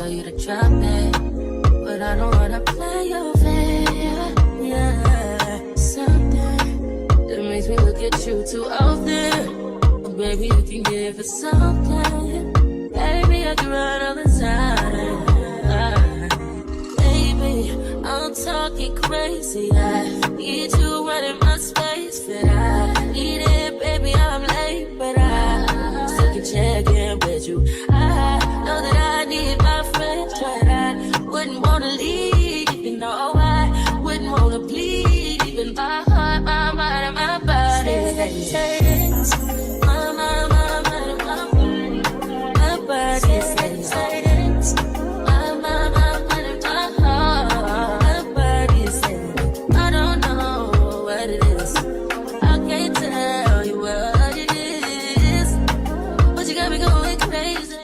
tell you to drop it, but I don't wanna play your fair. Yeah, something that makes me look at you too often. But baby, you can give it something. Baby, I can run all the time. Baby, I'm talking crazy. I need you running my space, but I need it, baby. I'm late, but I still can check in with you. I know that I need my friends, but I wouldn't wanna leave. You know, I wouldn't wanna bleed. Even my heart, my mind, and my body. My mind, my mind, and my body. My body says my mind, my mind, and my heart. My body says I don't know what it is. I can't tell you what it is, but you got me going crazy.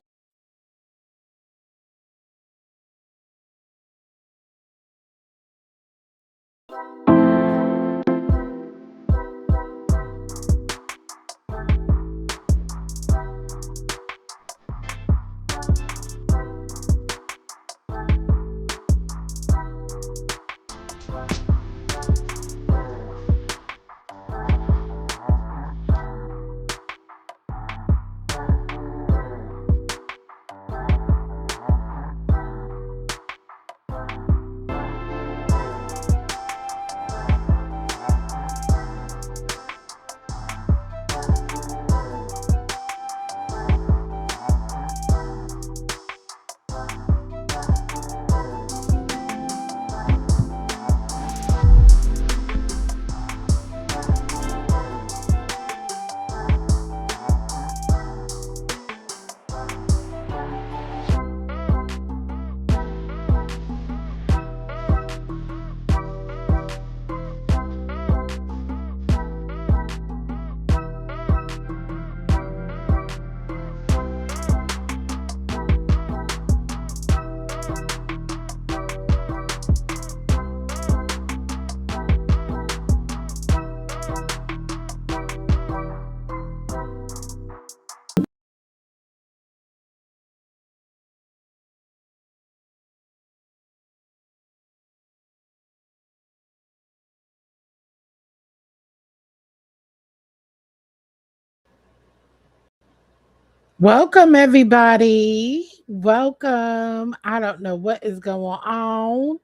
Welcome, everybody. Welcome. I don't know what is going on.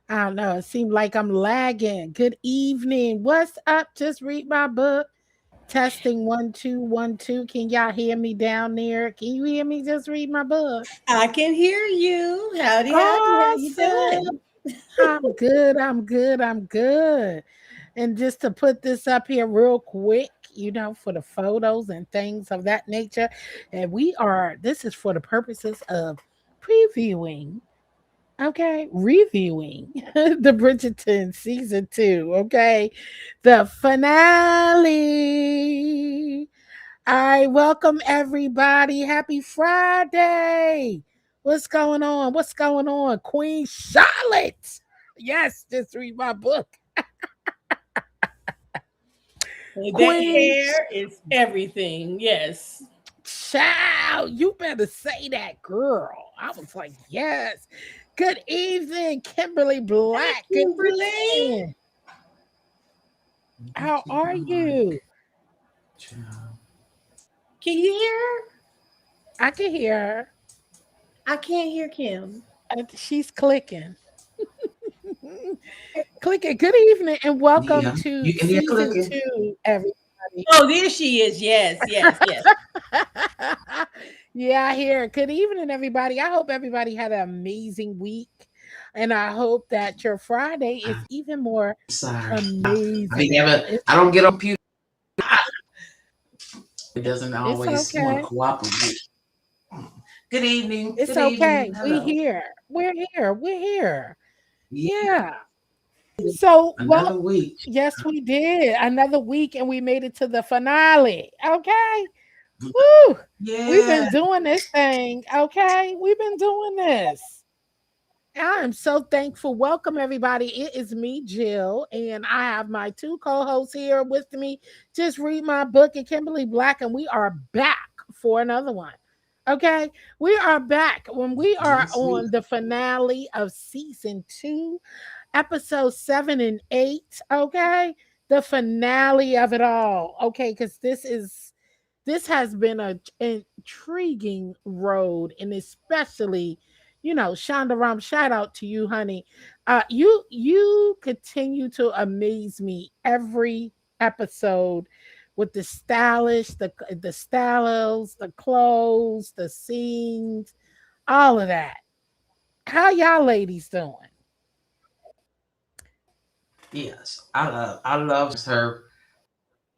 I don't know. It seems like I'm lagging. Good evening. What's up? Just read my book. Testing 1 2 1 2. Can y'all hear me down there? Can you hear me? Just read my book. I can hear you. Howdy, howdy. How you Awesome. doing? I'm good. I'm good. I'm good. And just to put this up here real quick, for the photos and things of that nature. And this is for the purposes of previewing, okay, reviewing the Bridgerton season 2, okay, the finale. I welcome everybody. Happy Friday. What's going on? What's going on? Queen Charlotte. Yes, just read my book. That hair is everything. Yes. Child, you better say that, girl. I was like, yes. Good evening, Kimberly Black. Hey, Kimberly. How are you? Can you hear her? I can hear her. I can't hear Kim. She's clicking. Clicking. Good evening and welcome to season 2, everybody. Oh, there she is. Yes, yes, yes. Yeah, I hear it. Good evening, everybody. I hope everybody had an amazing week. And I hope that your Friday is even more amazing. I don't get on computer. It doesn't always want to cooperate. Good evening. It's Good okay. evening. We're here. We're here. Yeah. So another week. Yes, we did. Another week, and we made it to the finale. Okay. Woo! Yeah. We've been doing this thing. Okay. We've been doing this. I am so thankful. Welcome, everybody. It is me, Jill, and I have my 2 co-hosts here with me. Just read my book, and Kimberly Black, and we are back for another one. Okay, we are back when we are Yes, we. on the finale of season 2, episode 7 and 8. Okay, the finale of it all. Okay, because this has been a intriguing road, and especially, Shonda Rhimes, shout out to you, honey. You continue to amaze me every episode with the stylish, the styles, the clothes, the scenes, all of that. How y'all ladies doing? Yes, I love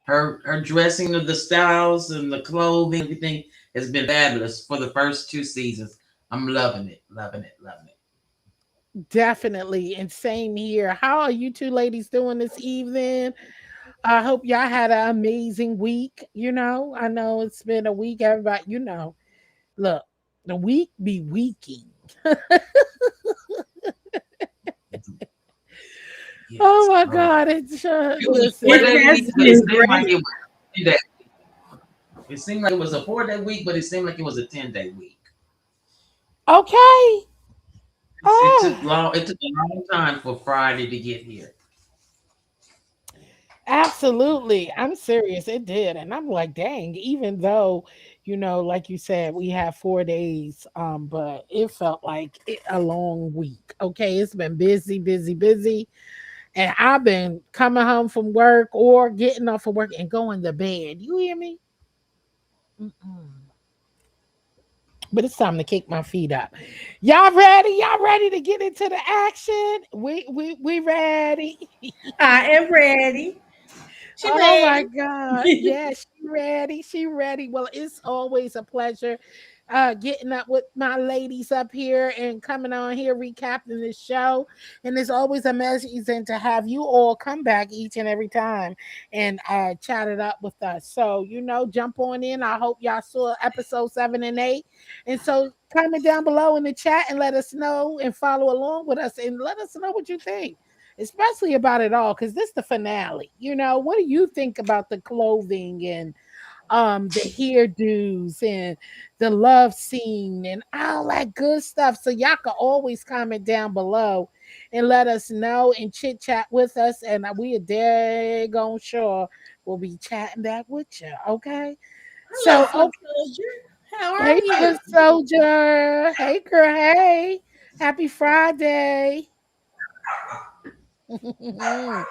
her dressing of the styles and the clothing, everything has been fabulous for the first 2 seasons. I'm loving it, loving it, loving it. Definitely, and same here. How are you two ladies doing this evening? I hope y'all had an amazing week. I know it's been a week. Everybody, look, the week be weeking. Oh Yes, my all right. God! It's It was a listen. It 4 day has week, but it been seemed like great. it was a 10 day. It seemed like it was a 4 day week, but it seemed like it was a 10 day week. Okay. It Oh, took long. It took a long time for Friday to get here. absolutely. I'm serious. It did, and I'm like, dang. Even though, like you said, we have 4 days, but it felt like a long week. Okay, it's been busy, busy, busy. And I've been coming home from work or getting off of work and going to bed. You hear me? Mm-mm. But it's time to kick my feet up. Y'all ready? Y'all ready to get into the action? We ready. I am ready. She Oh my ready. God. Yes, she ready. She ready. Well, it's always a pleasure getting up with my ladies up here and coming on here recapping the show. And it's always amazing to have you all come back each and every time and chat it up with us. So, jump on in. I hope y'all saw episode 7 and 8. And so comment down below in the chat and let us know and follow along with us and let us know what you think, especially about it all, because this is the finale. What do you think about the clothing and the hairdos and the love scene and all that good stuff? So y'all can always comment down below and let us know and chit chat with us, and we are daggone sure we'll be chatting back with you. Okay, Hello, so foot okay. soldier. How are Hey, you? good soldier. Hey, girl. Hey, happy Friday. All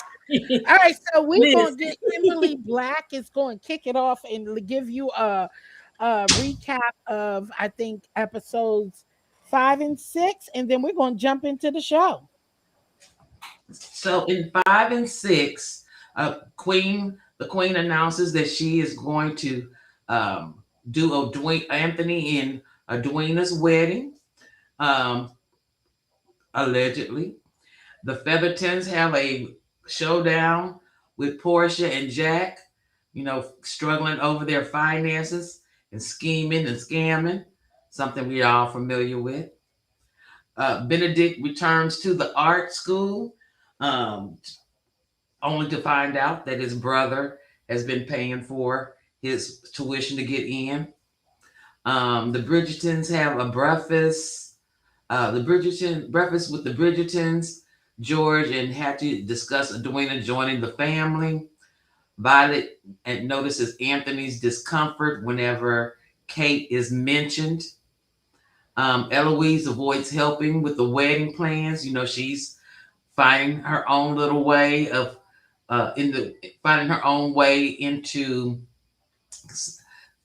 right, so we're going to Listen. get Kimberly Black is going to kick it off and give you a recap of, I think, episodes 5 and 6, and then we're going to jump into the show. So in 5 and 6, the Queen announces that she is going to do Anthony in Edwina's wedding, um, allegedly. The Feathertons have a showdown with Portia and Jack, struggling over their finances and scheming and scamming, something we are all familiar with. Benedict returns to the art school, um, only to find out that his brother has been paying for his tuition to get in. The Bridgertons have a breakfast. Breakfast with the Bridgertons. George and Hattie discuss Edwina joining the family. Violet notices Anthony's discomfort whenever Kate is mentioned. Eloise avoids helping with the wedding plans. She's finding her own little way of in the finding her own way into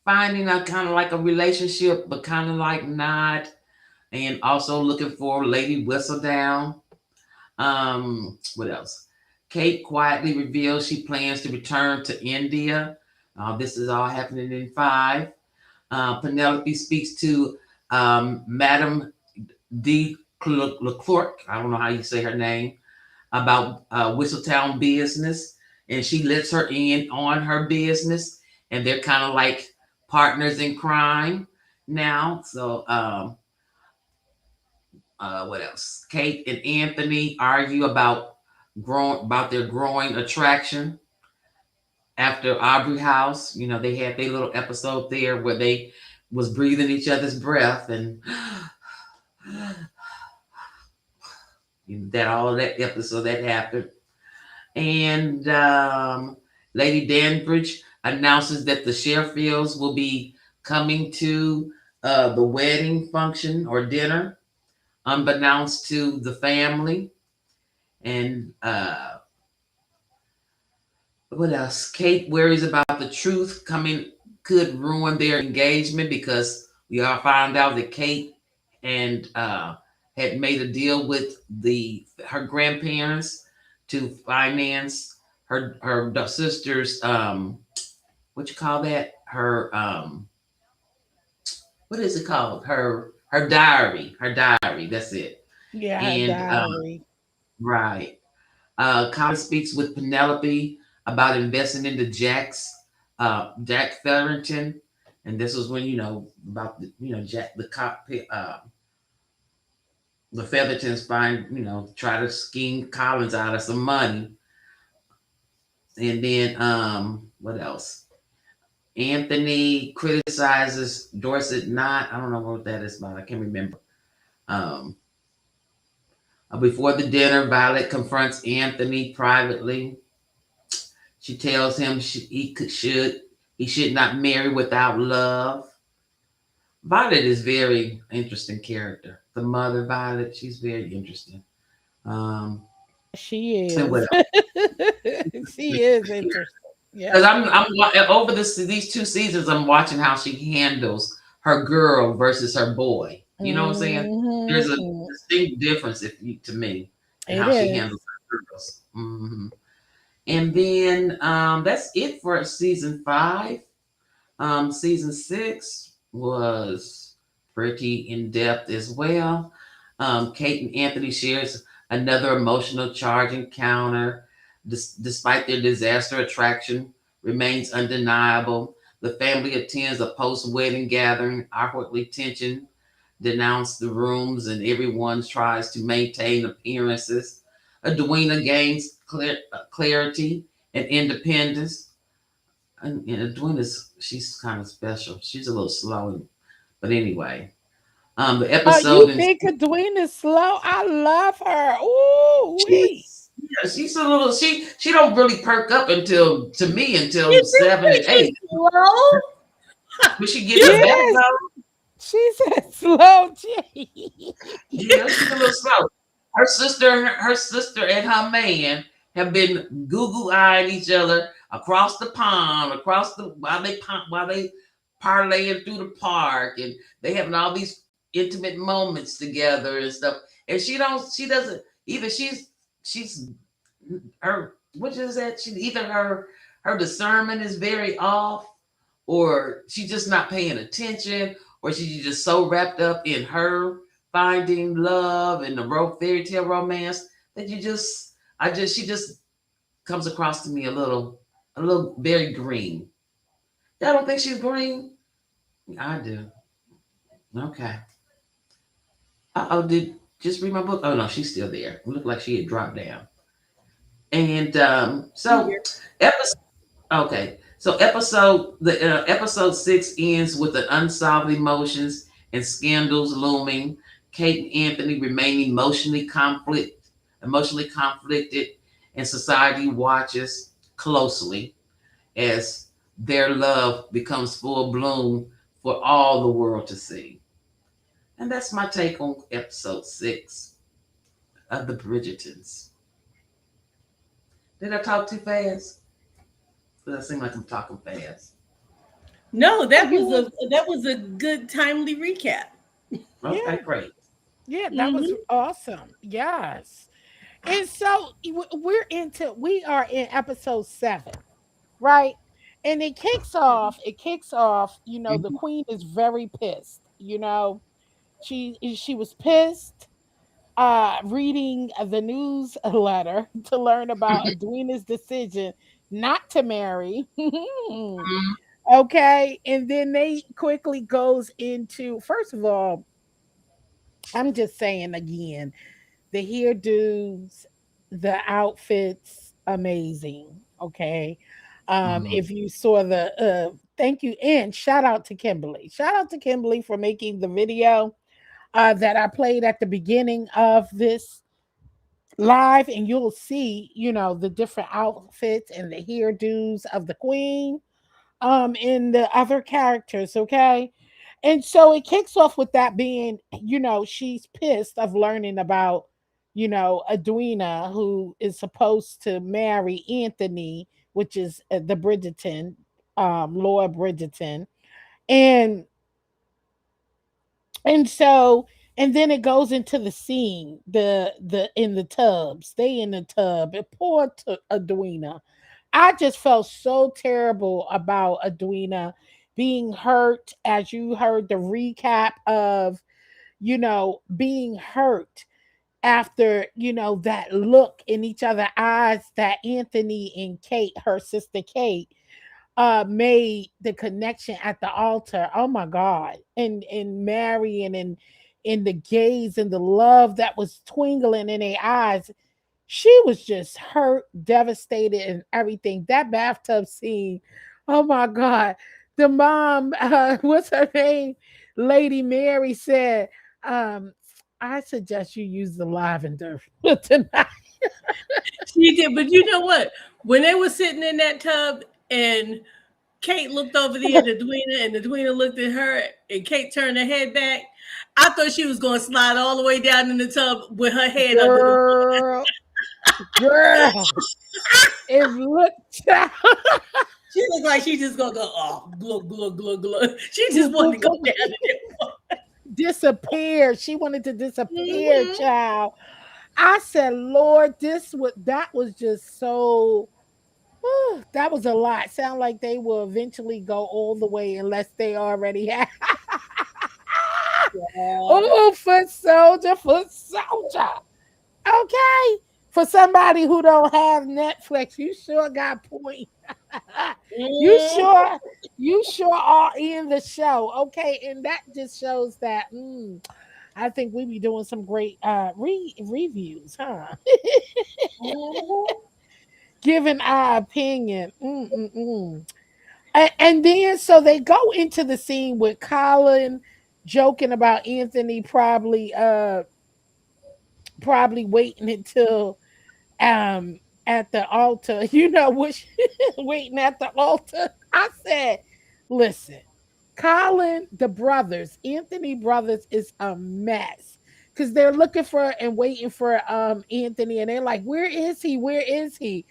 finding a kind of like a relationship, but kind of like not, and also looking for Lady Whistledown. What else? Kate quietly reveals she plans to return to India. This is all happening in 5. Penelope speaks to Madame D. Leclerc. I don't know how you say her name, about Whistletown business, and she lets her in on her business, and they're kind of like partners in crime now. So, what else? Kate and Anthony argue about their growing attraction after Aubrey House. They had their little episode there where they was breathing each other's breath, and that all of that episode that happened. And Lady Danbridge announces that the Sheffields will be coming to the wedding function or dinner, unbeknownst to the family. And what else? Kate worries about the truth coming could ruin their engagement because we all found out that Kate and had made a deal with the her grandparents to finance her sister's what you call that, her what is it called, her diary, that's it. Yeah, her And diary. right. Colin speaks with Penelope about investing into Jack Featherington, and this was when about Jack the Feathertons try to scheme Collins out of some money, and then what else? Anthony criticizes Dorset not. I don't know what that is about. I can't remember. Um, Before the dinner, Violet confronts Anthony privately. She tells him he should not marry without love. Violet is very interesting character. The mother Violet, she's very interesting. Um, She and what is. else? She is interesting. Because Yeah. I'm over these 2 seasons, I'm watching how she handles her girl versus her boy. You know what I'm saying? There's a Hmm. distinct difference, to me, in It how she is. handles her girls. And then that's it for season 5. Season 6 was pretty in depth as well. Kate and Anthony shares another emotional charge encounter. Despite their disaster, attraction remains undeniable. The family attends a post-wedding gathering, awkwardly tension, denounce the rooms, and everyone tries to maintain appearances. Edwina gains clarity and independence. And Edwina's, she's kind of special. She's a little slow, but anyway, the Oh, episode you in think Edwina is slow? I love her. Ooh, wee. she's yeah, she's a little she don't really perk up until to me You until think 7 and 8, she's slow? but she gets her back Yes, though. she said slow J. Yeah, she's a little slow. Her sister and her man have been Google eyeing each other across the pond, while they parlaying through the park, and they having all these intimate moments together and stuff. And she doesn't either. She's her what is that? She either her discernment is very off, or she's just not paying attention, or she's just so wrapped up in her finding love and the fairy tale romance that she just comes across to me a little very green. Y'all don't think she's green? I do. Okay. Oh, did just read my book? Oh no, she's still there. It looked like she had dropped down. And so episode Okay, so episode 6 ends with the unsolved emotions and scandals looming. Kate and Anthony remain emotionally conflicted, and society watches closely as their love becomes full bloom for all the world to see. And that's my take on episode 6 of the Bridgertons. Did I talk too fast? Does it seem like I'm talking fast? No, Oh, you was, that was a good timely recap. yeah, Okay, great. yeah, that was Hmm. awesome. Yes. And so we are in episode 7, right? And it kicks off, the Mhm. queen is very pissed, she was pissed reading the news letter to learn about Edwina's decision not to marry. Okay, and then they quickly goes into, first of all, I'm just saying again, the hairdos, the outfits, amazing. Okay. Mhm. If you saw Thank you. And shout out to Kimberly. Shout out to Kimberly for making the video that I played at the beginning of this live. And you'll see, the different outfits and the hairdos of the queen and the other characters. Okay. And so it kicks off with that being, she's pissed of learning about, Edwina, who is supposed to marry Anthony, which is the Bridgerton, Lord Bridgerton. And and so and then it goes into the scene, the in the tub, stay in the tub, and poor Edwina. I just felt so terrible about Edwina being hurt, as you heard the recap of, being hurt after, that look in each other's eyes that Anthony and Kate, her sister Kate, made the connection at the altar. Oh my God. And Mary and in the gaze and the love that was twinkling in their eyes. She was just hurt, devastated, and everything. That bathtub scene, oh my God. The mom, what's her name? Lady Mary said, I suggest you use the lavender tonight. She did, but you know what? When they were sitting in that tub and Kate looked over there at Edwina and Edwina looked at her and Kate turned her head back, I thought she was going to slide all the way down in the tub with her head under the Girl, girl, it looked She looked like she just gonna go, oh, glug, glug, glug, glug. She just wanted to go down there. disappear. She wanted to disappear, Mhm. child. I said, Lord, that was just so that was a lot. Sound like they will eventually go all the way unless they already have. Yeah. Oh, foot soldier, foot soldier. Okay. For somebody who don't have Netflix, you sure got point. you Mhm. sure, you sure are in the show. Okay. And that just shows that I think we be doing some great reviews, huh? Mhm. Giving our opinion. And then so they go into the scene with Colin joking about Anthony probably waiting until at the altar, which waiting at the altar. I said, listen, Colin, the brothers, Anthony brothers is a mess. Because they're looking for and waiting for Anthony, and they're like, where is he? Where is he?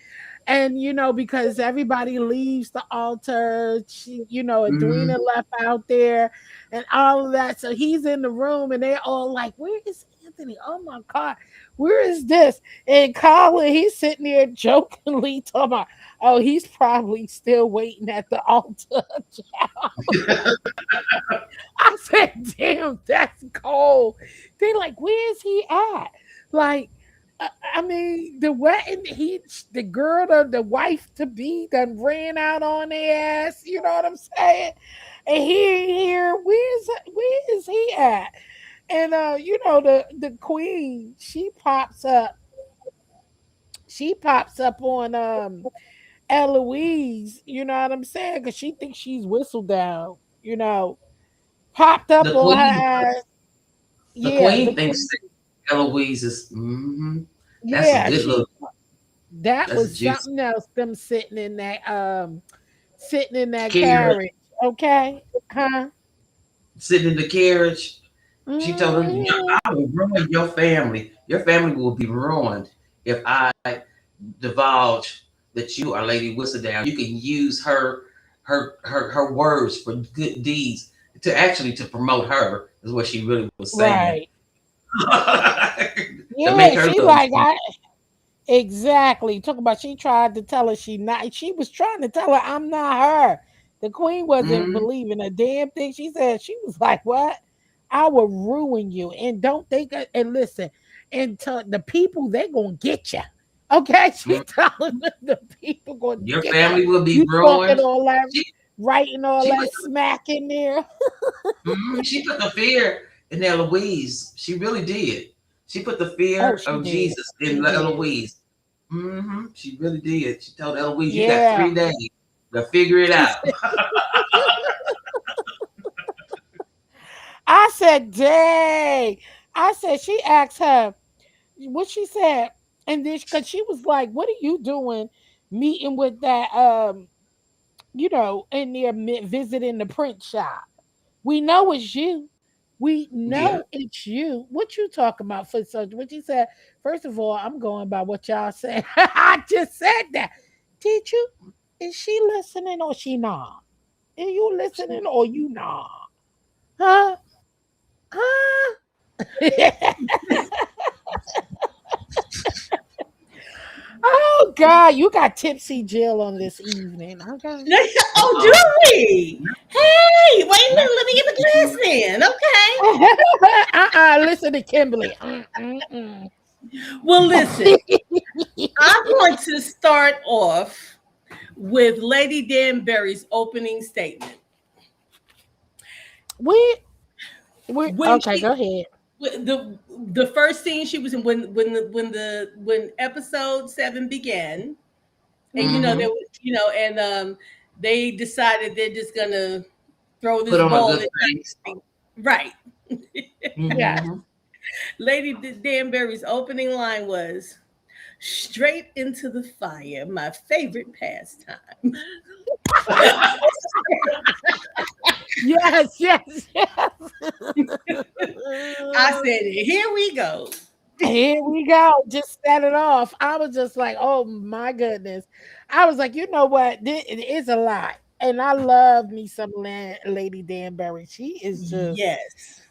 And because everybody leaves the altar, Edwina Mhm. left out there and all of that. So he's in the room and they're all like, where is Anthony? Oh my God, where is this? And Colin, he's sitting there jokingly talking about, oh, he's probably still waiting at the altar. I said, damn, that's cold. They like, where's he at? Like, I mean, the wedding, the girl, the wife to be done ran out on their ass. You know what I'm saying? And here, where is he at? And the queen, she pops up. She pops up on Eloise. You know what I'm saying? Because she thinks she's whistled down. Popped up The on her queen, ass. the Yeah, the queen thinks queen. Eloise is. That's a Yeah, good she little. that That's a was juicy something else. Them sitting in that carrot carriage. Okay, huh? sitting in the carriage. She told her, Mhm. "I will ruin your family. Your family will be ruined if I divulge that you are Lady Whistledown. You can use her words for good deeds to promote her is what she really was saying Right. to make Yeah, her she look. like I exactly. Talk about she tried to tell her she not. She was trying to tell her I'm not her. The queen wasn't Mm, believing a damn thing she said. She was like, "What? I will ruin you." And don't think. And listen, and to the people, they gonna get you. Okay, she mm. telling them the people gonna Your get you. family will be You talking ruined. all that, She writing all she that put smack in there. she put the fear in Eloise. She really did. She put the Oh, fear she of did. Jesus She in did. Eloise. She really did. She told Eloise, "You got Yeah. 3 days to figure it She out." said. I said, dang. I said, she asked her what she said. And then, because she was like, what are you doing meeting with that, in there visiting the print shop? We know it's you. We Yeah. know it's you. What you talking about, foot soldier? What you said? First of all, I'm going by what y'all said. I just said that. Did you? Is she listening or she not? Are you listening or you not? Huh? Huh? Oh God, you got tipsy Jill on this evening. Okay. Oh, do Uh-uh. we? Hey, wait a minute. Let me get the glass in. Okay. Listen to Kimberly. Mm. Well, listen. I'm going to start off with Lady Danbury's opening statement. we we When okay. she Go ahead. the first scene she was in, when episode 7 began, and Mm-hmm. there was, and they decided they're just gonna throw Put this on a ball good in face. right. Yeah. Mm-hmm. Lady Danbury's opening line was straight into the fire, my favorite pastime. Yes. Yes. Yes. I said, here we go. Here we go. Just set it off. I was just like, oh my goodness. I was like, you know what? It is a lot. And I love me some Lady Danbury. She is just, Yes.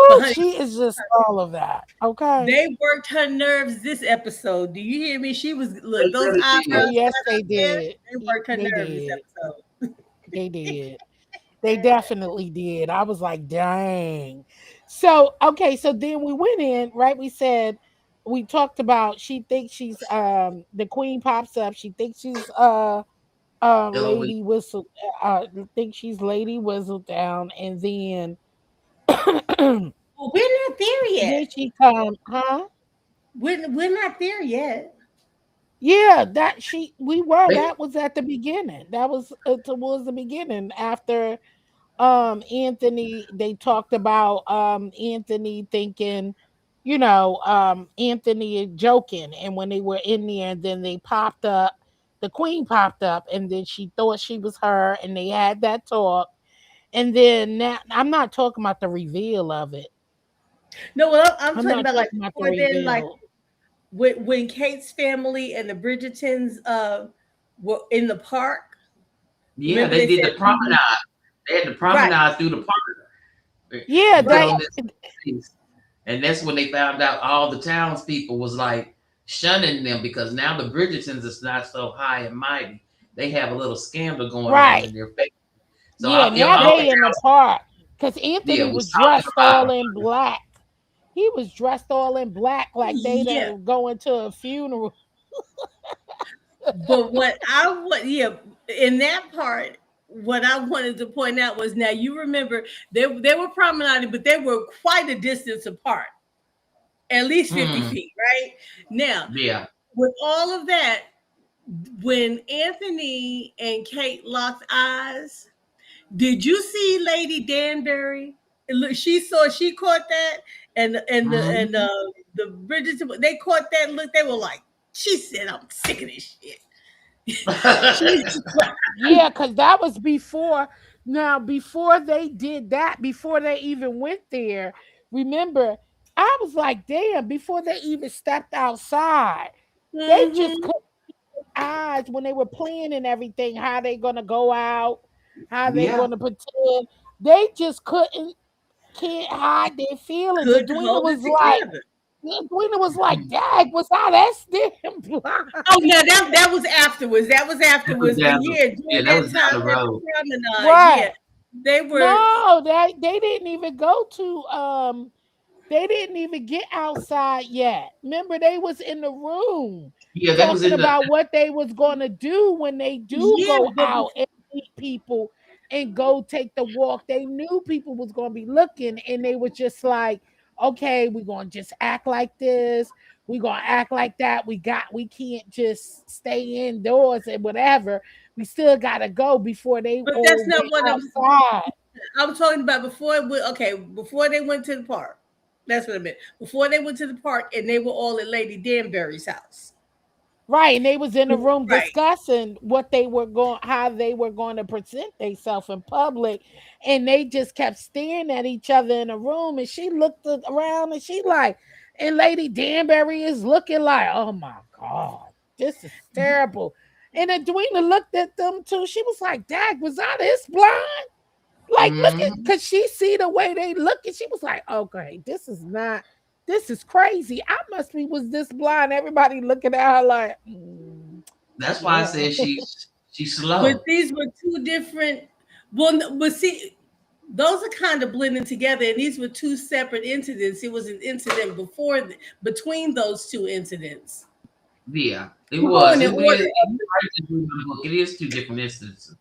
But woo, honey, she is just all of that. Okay. they worked her nerves this episode. Do you hear me? She was, They look, those really Oh, did. eyebrows yes, got they up there. did. They worked her They nerves this did. episode. They did. They definitely did. I was like, dang. So, okay, so then we went in, right? We said we talked about she thinks she's the queen pops up. She thinks she's Eloise. Lady Whistle thinks she's Lady Whistledown, and then Well, we're not there then yet. she come, huh? We're not there yet. Yeah, They, that was at the beginning. That was towards the beginning after Anthony, they talked about Anthony thinking, Anthony joking, and when they were in there, and then they popped up, the queen popped up, and then she thought she was her, and they had that talk. And then now, I'm not talking about the reveal of it. No, well, I'm I'm talking not about like talking about the before then, like reveal. when Kate's family and the Bridgertons were in the park. yeah, Remember they they did said, the promenade. They had the right, promenade through the park Yeah, and put that right. on this face. And that's when they found out all the townspeople was like shunning them because now the Bridgertons is not so high and mighty. They have a little scandal going on right. in their face. So Yeah, all, now all the they in the towns, park because yeah, Anthony was was talking dressed about all them. in black. He was dressed all in black like they Yeah. going to a funeral. But what I would, yeah, in that part, what I wanted to point out was, now you remember they were promenading, but they were quite a distance apart, at least 50 Mm, feet, right? Now, yeah. with all of that, when Anthony and Kate locked eyes, did you see Lady Danbury? Look, she caught that, and Mhm. the Bridges, they caught that look. They were like, she said, "I'm sick of this shit." She Yeah, because that was before. Now, before they did that, before they even went there, remember, I was like, damn, before they even stepped outside, they just hmm couldn't eyes when they were playing and everything, how they gonna go out, how they Yeah. gonna pretend. They just can't hide their feelings. couldn't hold it together. Edwina was like, "Dag, was I that damn blind?" Oh yeah, that was afterwards. That was That was afterwards. But down the, yeah, yeah, during that that was down time the at the road. promenade, yeah, Right? they were. No, they didn't even go to they didn't even get outside yet. Remember, they was in the room Yeah, that was talking in the about what they was gonna do when they do Yeah, go but out and meet people and go take the walk. They knew people was gonna be looking, and they were just like, okay, we're gonna just act like this, we're gonna act like that. We can't just stay indoors and whatever. We still gotta go before they But that's all not went what outside. I'm talking about before it went, okay, before they went to the park. That's what I meant. Before they went to the park and they were all at Lady Danbury's house. Right, and they was in the room Right. discussing what they were going, how they were going to present themselves in public, and they just kept staring at each other in the room. And she looked around, and she like, and Lady Danbury is looking like, oh my god, this is terrible. And Edwina looked at them too. She was like, "Dag, was I this blind? Like, look at," Mm-hmm. because she see the way they look, and she was like, "Okay, this is not." This is crazy. I must be was this blind. Everybody looking at her like, That's why I yeah. said she's But slow. these were two different. Well, but see, those are kind of blending together, and these were two separate incidents. It was an incident between those two incidents. Yeah, it We're was. going in It order. is. You're right to do the book. It is two different instances.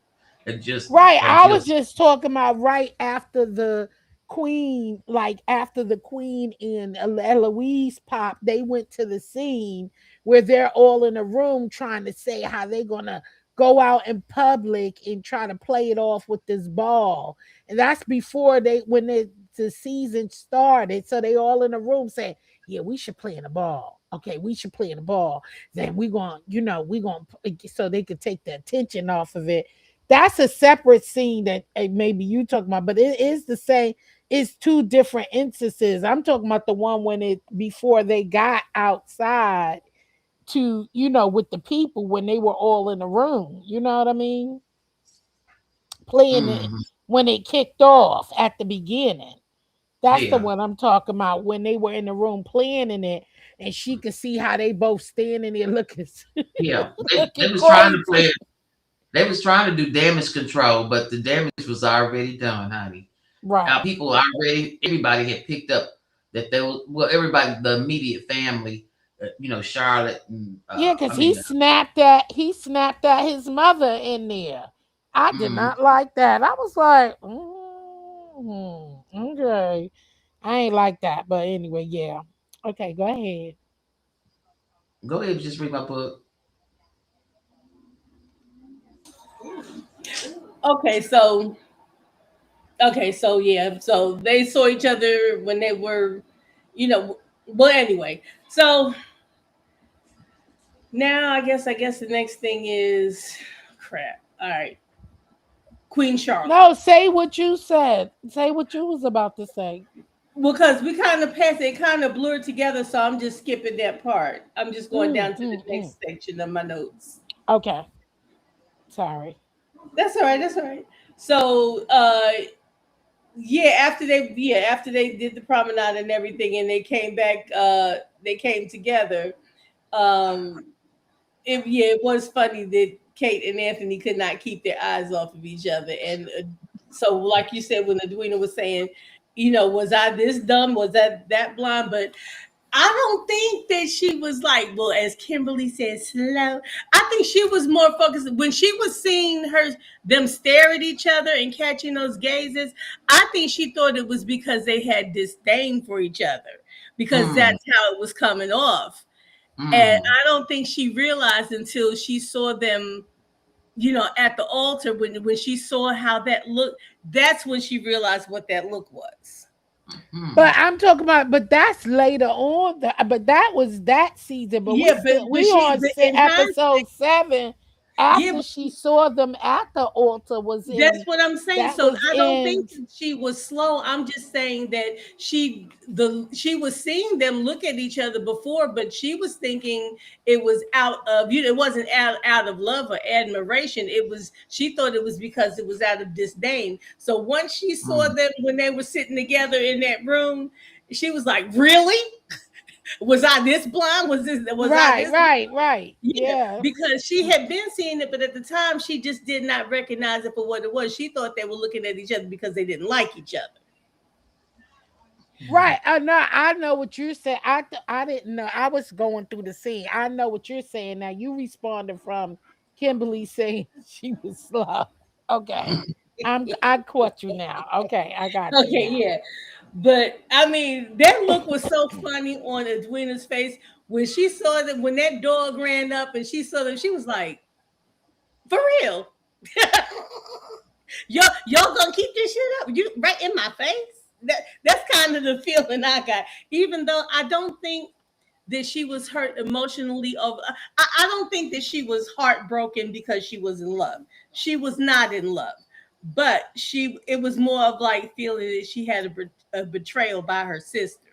Right. That I was just. just talking about right after the queen, like after the queen and Eloise pop, they went to the scene where they're all in a room trying to say how they're gonna go out in public and try to play it off with this ball. And that's before the season started. So they all in a room saying, yeah, we should play in the ball. Okay, we should play in the ball. Then we going, we going so they could take the attention off of it. That's a separate scene that maybe you talking about, but it is the same. It's two different instances. I'm talking about the one when it before they got outside to, with the people when they were all in the room. You know what I mean? Playing it Mm-hmm. when it kicked off at the beginning. That's the Yeah, one I'm talking about when they were in the room planning it, and she could see how they both standing there looking yeah. They looking was trying to play crazy. it. They was trying to do damage control, but the damage was already done, honey. Right. People already, everybody had picked up that there was, well, everybody, the immediate family, Charlotte and, Yeah, because I mean, he snapped at his mother in there. I did mm, not like that. I was like, okay. I ain't like that. But anyway, yeah. Okay, go ahead. go ahead and just read my book. Okay, so yeah, so they saw each other when they were, you know. Well, anyway, so now I guess the next thing is crap. All right, Queen Charlotte. No, say what you said. Say what you was about to say. Because we kind of passed it, kind of blurred together, so I'm just skipping that part. I'm just going Mm, down to the mm, mm. next section of my notes. Okay. Sorry. That's all right. That's all right. So, yeah, after they did the promenade and everything, and they came back, they came together. Um, it was funny that Kate and Anthony could not keep their eyes off of each other, and so like you said when Edwina was saying, was I this dumb? Was that blind? But I don't think that she was like, well, as Kimberly said, slow. I think she was more focused when she was seeing them stare at each other and catching those gazes. I think she thought it was because they had disdain for each other, because Mm, that's how it was coming off. And mm, I don't think she realized until she saw them, at the altar, when she saw how that looked, that's when she realized what that look was. But mm. I'm talking about, but that's later on. But that was that season. But we Yeah, still we on but in hindsight, episode 7 yeah, after she saw them at the altar was that's in what I'm saying. that So was I don't think in that she was slow. I'm just saying that she was seeing them look at each other before, but she was thinking it was out of, it wasn't out of love or admiration. It was, she thought it was because it was out of disdain. So once she saw Mm, them when they were sitting together in that room, she was like, "Really? Was I this blind? Was I right, this?" right, right. Yeah, Yeah. because she had been seeing it, but at the time she just did not recognize it for what it was. She thought they were looking at each other because they didn't like each other. Right. I know what you're saying. I didn't know. I was going through the scene. I know what you're saying. Now you responded from Kimberly saying she was slow. Okay. I caught you now. Okay, I got you Okay, now. yeah. But I mean, that look was so funny on Edwina's face when she saw that when that dog ran up and she saw them, she was like, "For real, y'all gonna keep this shit up? You right in my face?" That's kind of the feeling I got. Even though I don't think that she was hurt emotionally over, I don't think that she was heartbroken because she was in love. She was not in love, but she it was more of like feeling that she had a betrayal by her sister.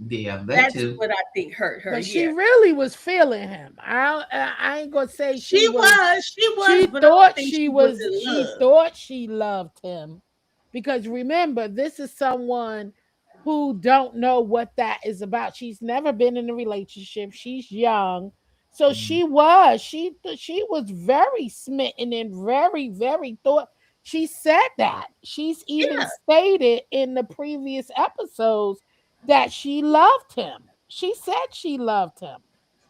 Yeah, that That's too. what I think hurt her. But she Yeah, really was feeling him. I ain't gonna say she was. she was, She but I don't thought think she she was was. in She love. thought she loved him, because remember, this is someone who don't know what that is about. She's never been in a relationship. She's young, so Mm. she was very smitten and very thought. She said that. She's even Yeah, stated in the previous episodes that she loved him. She said she loved him.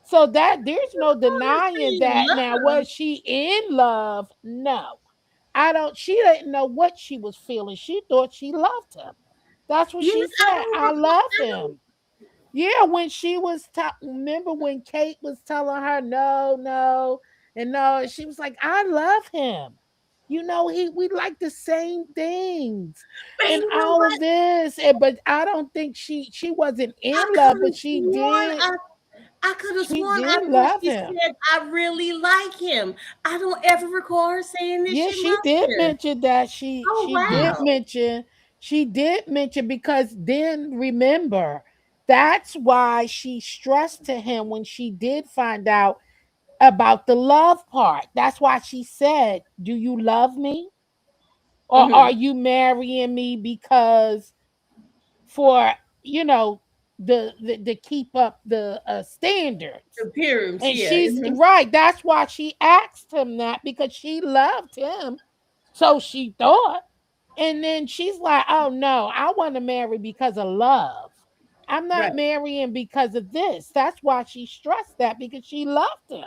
So that there's no I want to denying say that. Now, love. was she in love? No. I don't, she didn't know what she was feeling. She thought she loved him. That's what Yeah, she I said. don't I recall. love I don't. him. Yeah, when she was remember when Kate was telling her no, no, and no, and she was like, I love him. You know, we like the same things But and you know all of what? this. But I don't think she wasn't in I love, could but have sworn I could have she sworn did I thought love she him. said I really like him. I don't ever recall her saying that Yeah, she she loved did him. mention that. Oh Mm. wow. She did mention, because then remember, that's why she stressed to him when she did find out about the love part. That's why she said, "Do you love me, or are Hmm. you marrying me because for, you know, the keep up the standards?" Appearance, And yeah. she's right. That's why she asked him that, because she loved him. So she thought. And then she's like, oh no, I want to marry because of love. I'm Right. not marrying because of this. That's why she stressed that, because she loved him.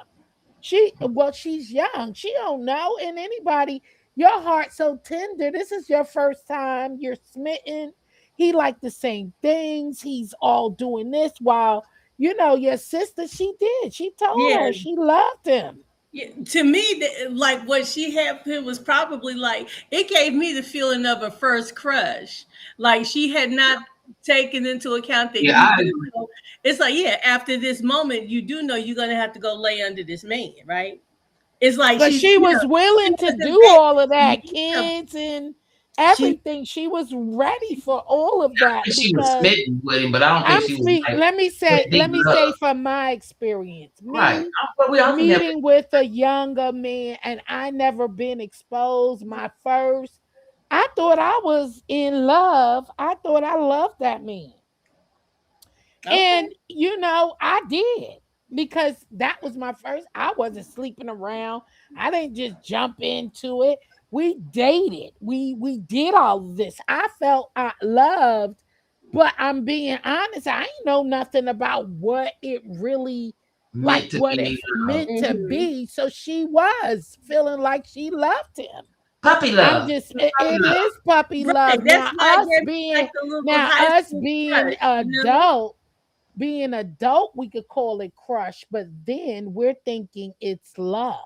She's young. She don't know. And anybody, your heart so tender. This is your first time. You're smitten. He liked the same things. He's all doing this while, your sister, she did. She told Yeah. her she loved him. Yeah, to me, like what she had for him was probably like it gave me the feeling of a first crush. Like she had not taken into account that Yeah, you I do agree. know. It's like, yeah, after this moment, you do know you're gonna have to go lay under this man, right? It's like But she's she yeah, was she willing to wasn't do ready. all of that, Yeah, kids and she everything. She was ready for all of that, think she was because smitten with him, but I don't think she was like in deep let me love. say from my experience, Right. me But we all can have. meeting with a younger man, and I never been exposed. My first, I thought I was in love. I thought I loved that man. okay. And I did, because that was my first. I wasn't sleeping around. I didn't just jump into it. We dated. We did all of this. I felt I loved, but I'm being honest, I ain't know nothing about what it really, like Meant to what it be meant to Hmm. be. So she was feeling like she loved him. puppy I'm love. just Puppy it love. is puppy Right. love. That's why I gave you like the little Now high us school being crush, you know? adult, we could call it crush, but then we're thinking it's love.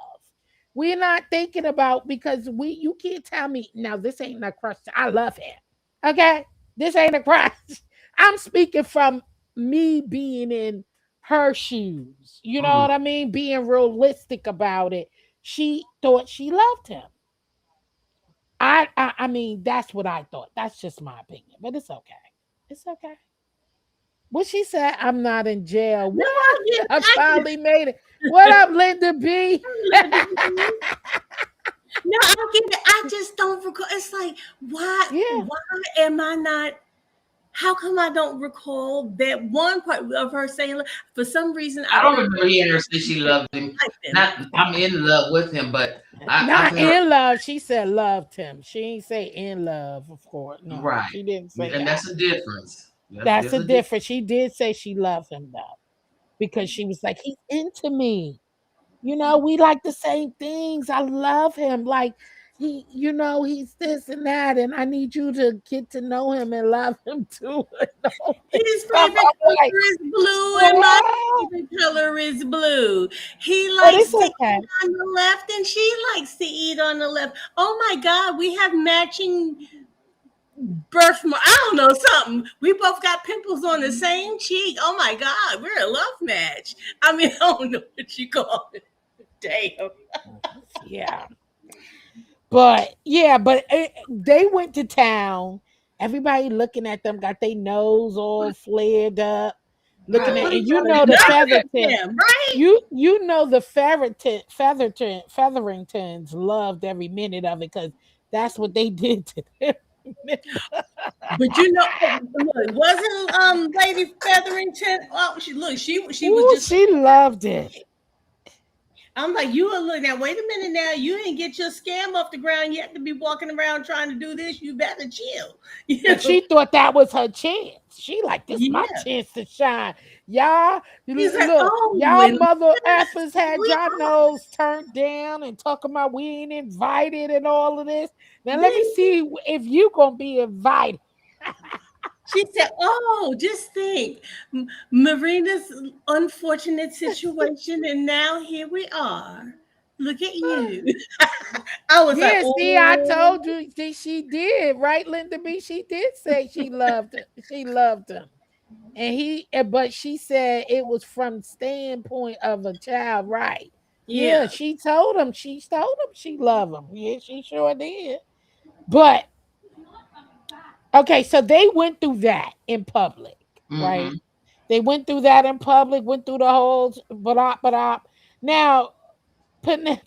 We're not thinking about, because you can't tell me now this ain't a crush. I love him. Okay? This ain't a crush. I'm speaking from me being in her shoes. You know Mm. what I mean? Being realistic about it. She thought she loved him. I mean, that's what I thought. That's just my opinion, but it's okay. It's okay. What she said, I'm not in jail. No, What? I I get finally made it. What up, Linda B? it. No, I get it. I just don't recall. It's like, Yeah. why am I not? How come I don't recall that one part of her saying, for some reason, I I don't felt remember hearing her say she like loved him. I liked him. Not I'm in love with him, but I've Not heard in love. She said loved him. She ain't say in love, of course. No, right, she didn't say and that. that's a difference. That's There's a a difference. difference. She did say she loved him though, because she was like, he's into me. We like the same things. I love him. Like, he's this and that, and I need you to get to know him and love him too, and all this His stuff. favorite I'm like, color is blue, and my oh, favorite color is blue. He but likes it's to okay. eat on the left, and she likes to eat on the left. Oh my God, we have matching birthmark. I don't know something. We both got pimples on the same cheek. Oh my God, we're a love match. I mean, I don't know what you call it. Damn. Yeah, but yeah, but they went to town. Everybody looking at them, got their nose all flared up, looking at, Right. and the Nervous Featherton. him, right? You know the Featheringtons loved every minute of it because that's what they did to them. But look, wasn't Lady Featherington? Oh, she was Ooh, just she loved it. I'm like, you look now, wait a minute now. You didn't get your scam off the ground yet to be walking around trying to do this. You better chill. You And know? she thought that was her chance. She like, this my Yeah. chance to shine. Y'all, He's like, look, oh, y'all and mother effers had we y'all nose turned down and talking about we ain't invited and all of this. Now let me then see if you gonna be invited. she said, oh, just think, Marina's unfortunate situation, and now here we are. Look at you. I was like, Yeah, see, I oh, told you she did, right, Linda B? She did say she loved it. She loved him. And but she said it was from standpoint of a child, right? Yeah, yeah, she told him she loved him. Yeah, she sure did. But okay, so they went through that in public, right? Mm-hmm. They went through that in public, went through the whole but now Pen-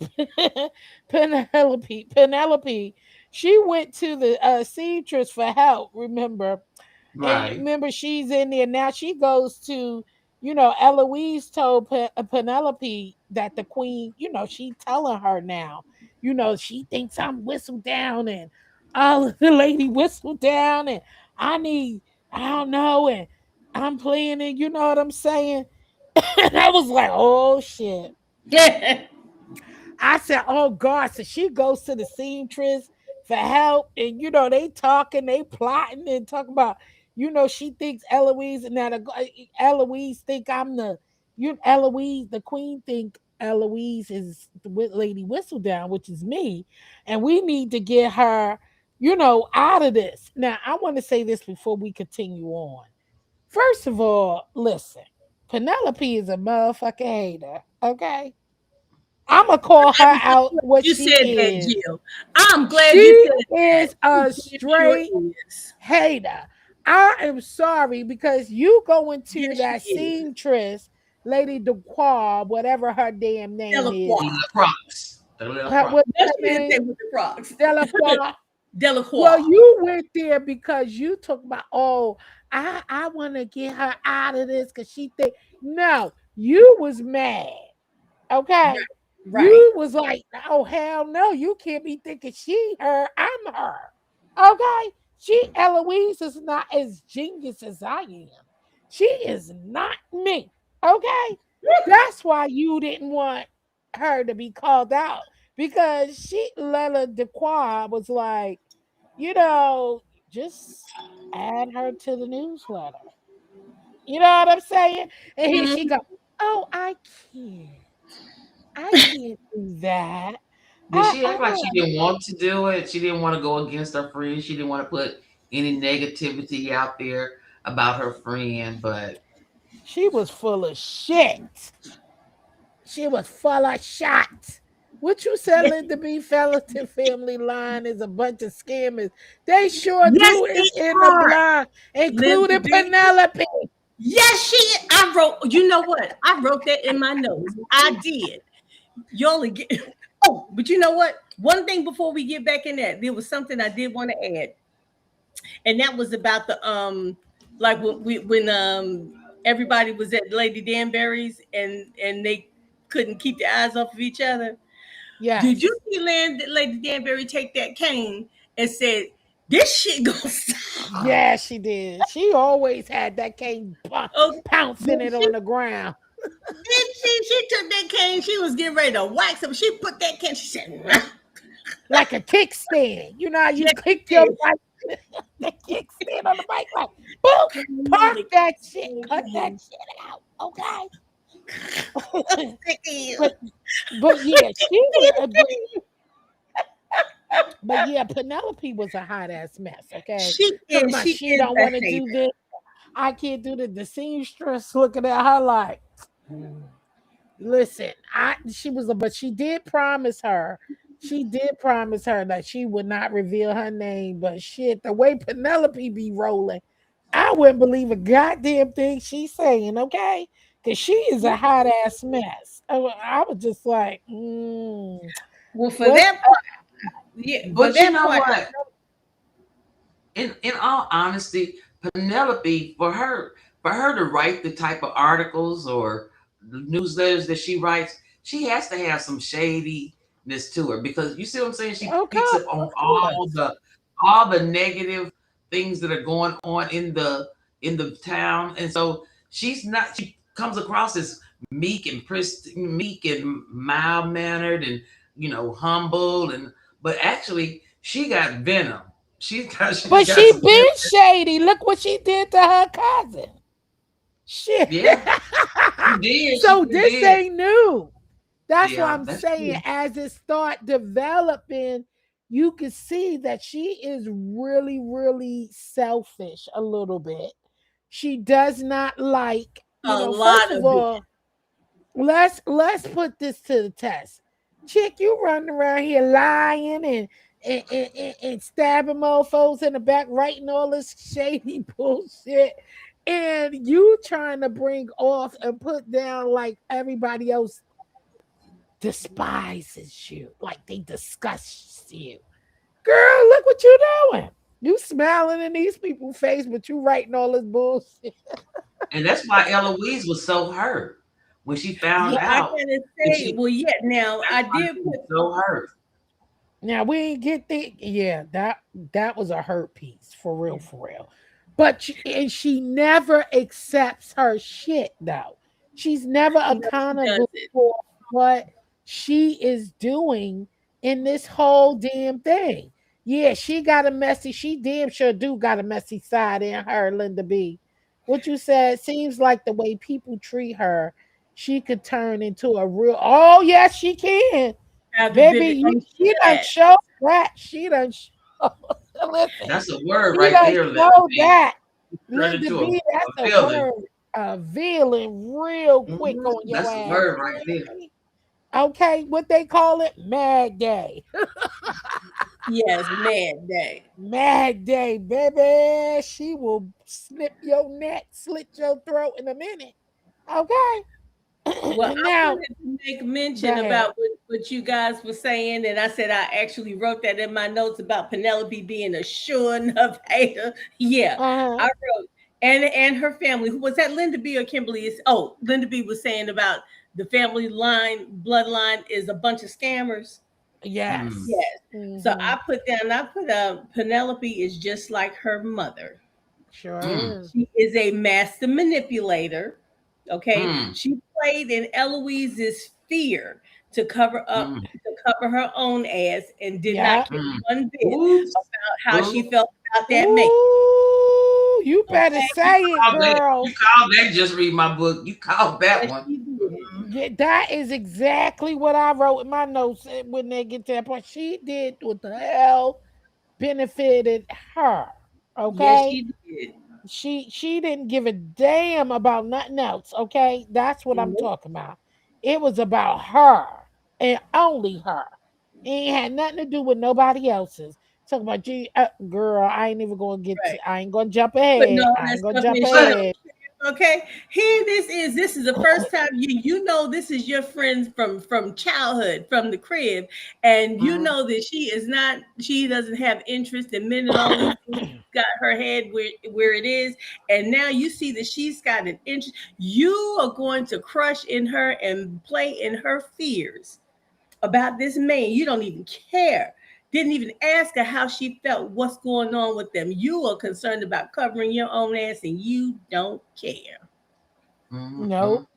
Penelope, she went to the seamstress for help, remember? And Right. remember, she's in there now. She goes to, Eloise told Penelope that the queen, she telling her now, she thinks I'm whistled down and all of the lady whistled down and I need, I don't know, and I'm playing it, you know what I'm saying? And I was like, oh shit. yeah, I said, "Oh God!" So she goes to the seamstress for help, and they talking, they plotting, and talking about, she thinks Eloise, and now Eloise think I'm Eloise, the queen think Eloise is the Lady Whistledown, which is me, and we need to get her, out of this. Now, I want to say this before we continue on. First of all, listen, Penelope is a motherfucking hater, okay? I'ma call her out what you she said that, is. Jill. I'm glad you She said that. is She a damn sure straight is. hater. I am sorry because you go into Yes, she that is. seamstress, Lady Duquois, whatever her damn name is. The Delacroix. little Crocs. The little What's Crocs. No, her she didn't say name? with the Crocs. Delacroix. Well, Delacroix. you went there because you talk about, oh, I want to get her out of this because she think no, you was mad. Right. Okay. Right. You was like, oh hell no, you can't be thinking she her, I'm her. Okay. Eloise is not as genius as I am. She is not me. Okay. That's why you didn't want her to be called out. Because Lella Dequoy was like, you know, just add her to the newsletter. You know what I'm saying? And here she Mhm. go, oh, can't. I can't do that. Did I she act like she oh didn't want to do it? She didn't want to go against her friend. She didn't want to put any negativity out there about her friend, but she was full of shit. She was full of shot. What you selling to be Felton family line is a bunch of scammers. They sure Yes, do they it in the are. blind, Linda including B. Penelope. Yes, she. I wrote. You know what? I wrote that in my notes. I did. You only get. Oh, but you know what? One thing before we get back in that, there was something I did want to add, and that was about the like when everybody was at Lady Danbury's and they couldn't keep their eyes off of each other. Did you Yes. see Lady Danbury take that cane and said, "This shit gonna stop"? Yeah, she did. She always had that cane Okay, pouncing but it on the ground. she took that cane. She was getting ready to wax him. She put that cane. She said, "Nah." like a kickstand. You know how you Yes, click your it bike, the kickstand on the bike, like boom, park is. that shit, cut that shit out, okay? Sick of you. but but yeah, she was a but yeah, Penelope was a hot ass mess, okay? She Talking is. about She she is don't a want to do hater. this. I can't do the seamstress looking at her like, listen, I she was a but she did promise her. She did promise her that she would not reveal her name, but shit, the way Penelope be rolling, I wouldn't believe a goddamn thing she's saying, okay? Because she is a hot ass mess. I was just like, Well, for what's that part, yeah, for But you that know part, what? In all honesty, Penelope, for her to write the type of articles or newsletters that she writes, she has to have some shadiness to her, because you see what I'm saying? She okay? picks up on Of course. all the negative things that are going on in the town. And so she comes across as meek and pristine, meek and mild mannered, and humble, and but actually she got venom. She's But got she some venom. been shady. Look what she did to her cousin. Shit. Yeah, she did. She So sure this did. ain't new. That's what Yeah, I'm that's saying. true. As it start developing, you can see that she is really, really selfish a little bit. She does not like, a first lot of of it. all, let's put this to the test. Chick, you running around here lying and stabbing mofos in the back, writing all this shady bullshit. And you trying to bring off and put down like everybody else despises you, like they disgust you. Girl, look what you doing. You smiling in these people's face, but you writing all this bullshit. And that's why Eloise was so hurt when she found Yeah. Well, I out gotta that say, she. well, yeah. Now That's I why did she was put. so hurt. Now we ain't get the yeah, that was a hurt piece for real, for real. But and she never accepts her shit though. She's never No, she accountable doesn't. for what she is doing in this whole damn thing. Yeah, she got a messy. She damn sure do got a messy side in her, Linda B. What you said seems like the way people treat her, she could turn into a real. Oh yes, she can. Have the Baby, vivid. She she done has. show that. She done show. Listen, That's a word she right done there, Linda show B. that. Turn Linda into B, that's a a villain. word. A villain real quick on your That's a ass. word You right hear there. me? Okay, what they call it? Mad Day. Yes, mad day. Mad Day, baby. She will snip your neck, slit your throat in a minute. Okay. Well, And I now, wanted to make go mention ahead. about what you guys were saying, and I said I actually wrote that in my notes about Penelope being a sure enough hater. Yeah, Uh-huh. I wrote, and her family. Who was that? Linda B or Kimberly? Linda B was saying about the family bloodline is a bunch of scammers. Mm. Yes. Yes. So Hmm. I put down. I put Penelope is just like her mother. Mm. Sure is. She is a master manipulator. Okay, Mm. she played in Eloise's fear to Mm. cover her own ass, and did not Yeah. care Mm. one bit Oops. about how she Oops. felt about that man. Ooh, you better Okay, say it, You girl. called that, just read my book. You called that yes, one. she did. Mhm. Yeah, that is exactly what I wrote in my notes when they get to that point. She did what the hell benefited her. Yes, Okay. she did. She didn't give a damn about nothing else. Okay. That's what I'm Nope. talking about. It was about her and only her. It ain't had nothing to do with nobody else's. Talking about gee, girl, I ain't even gonna get Right. to, I ain't gonna jump Putting ahead. all I that ain't gonna stuff jump in. Shut up. ahead. Okay, here this is the first time you know this is your friend from childhood, from the crib, and you Mhm. know that she doesn't have interest in men and all these things. Got her head where it is, and now you see that she's got an interest. You are going to crush in her and play in her fears about this man. You don't even care. Didn't even ask her how she felt, what's going on with them. You are concerned about covering your own ass, and you don't care. Mhm. Nope.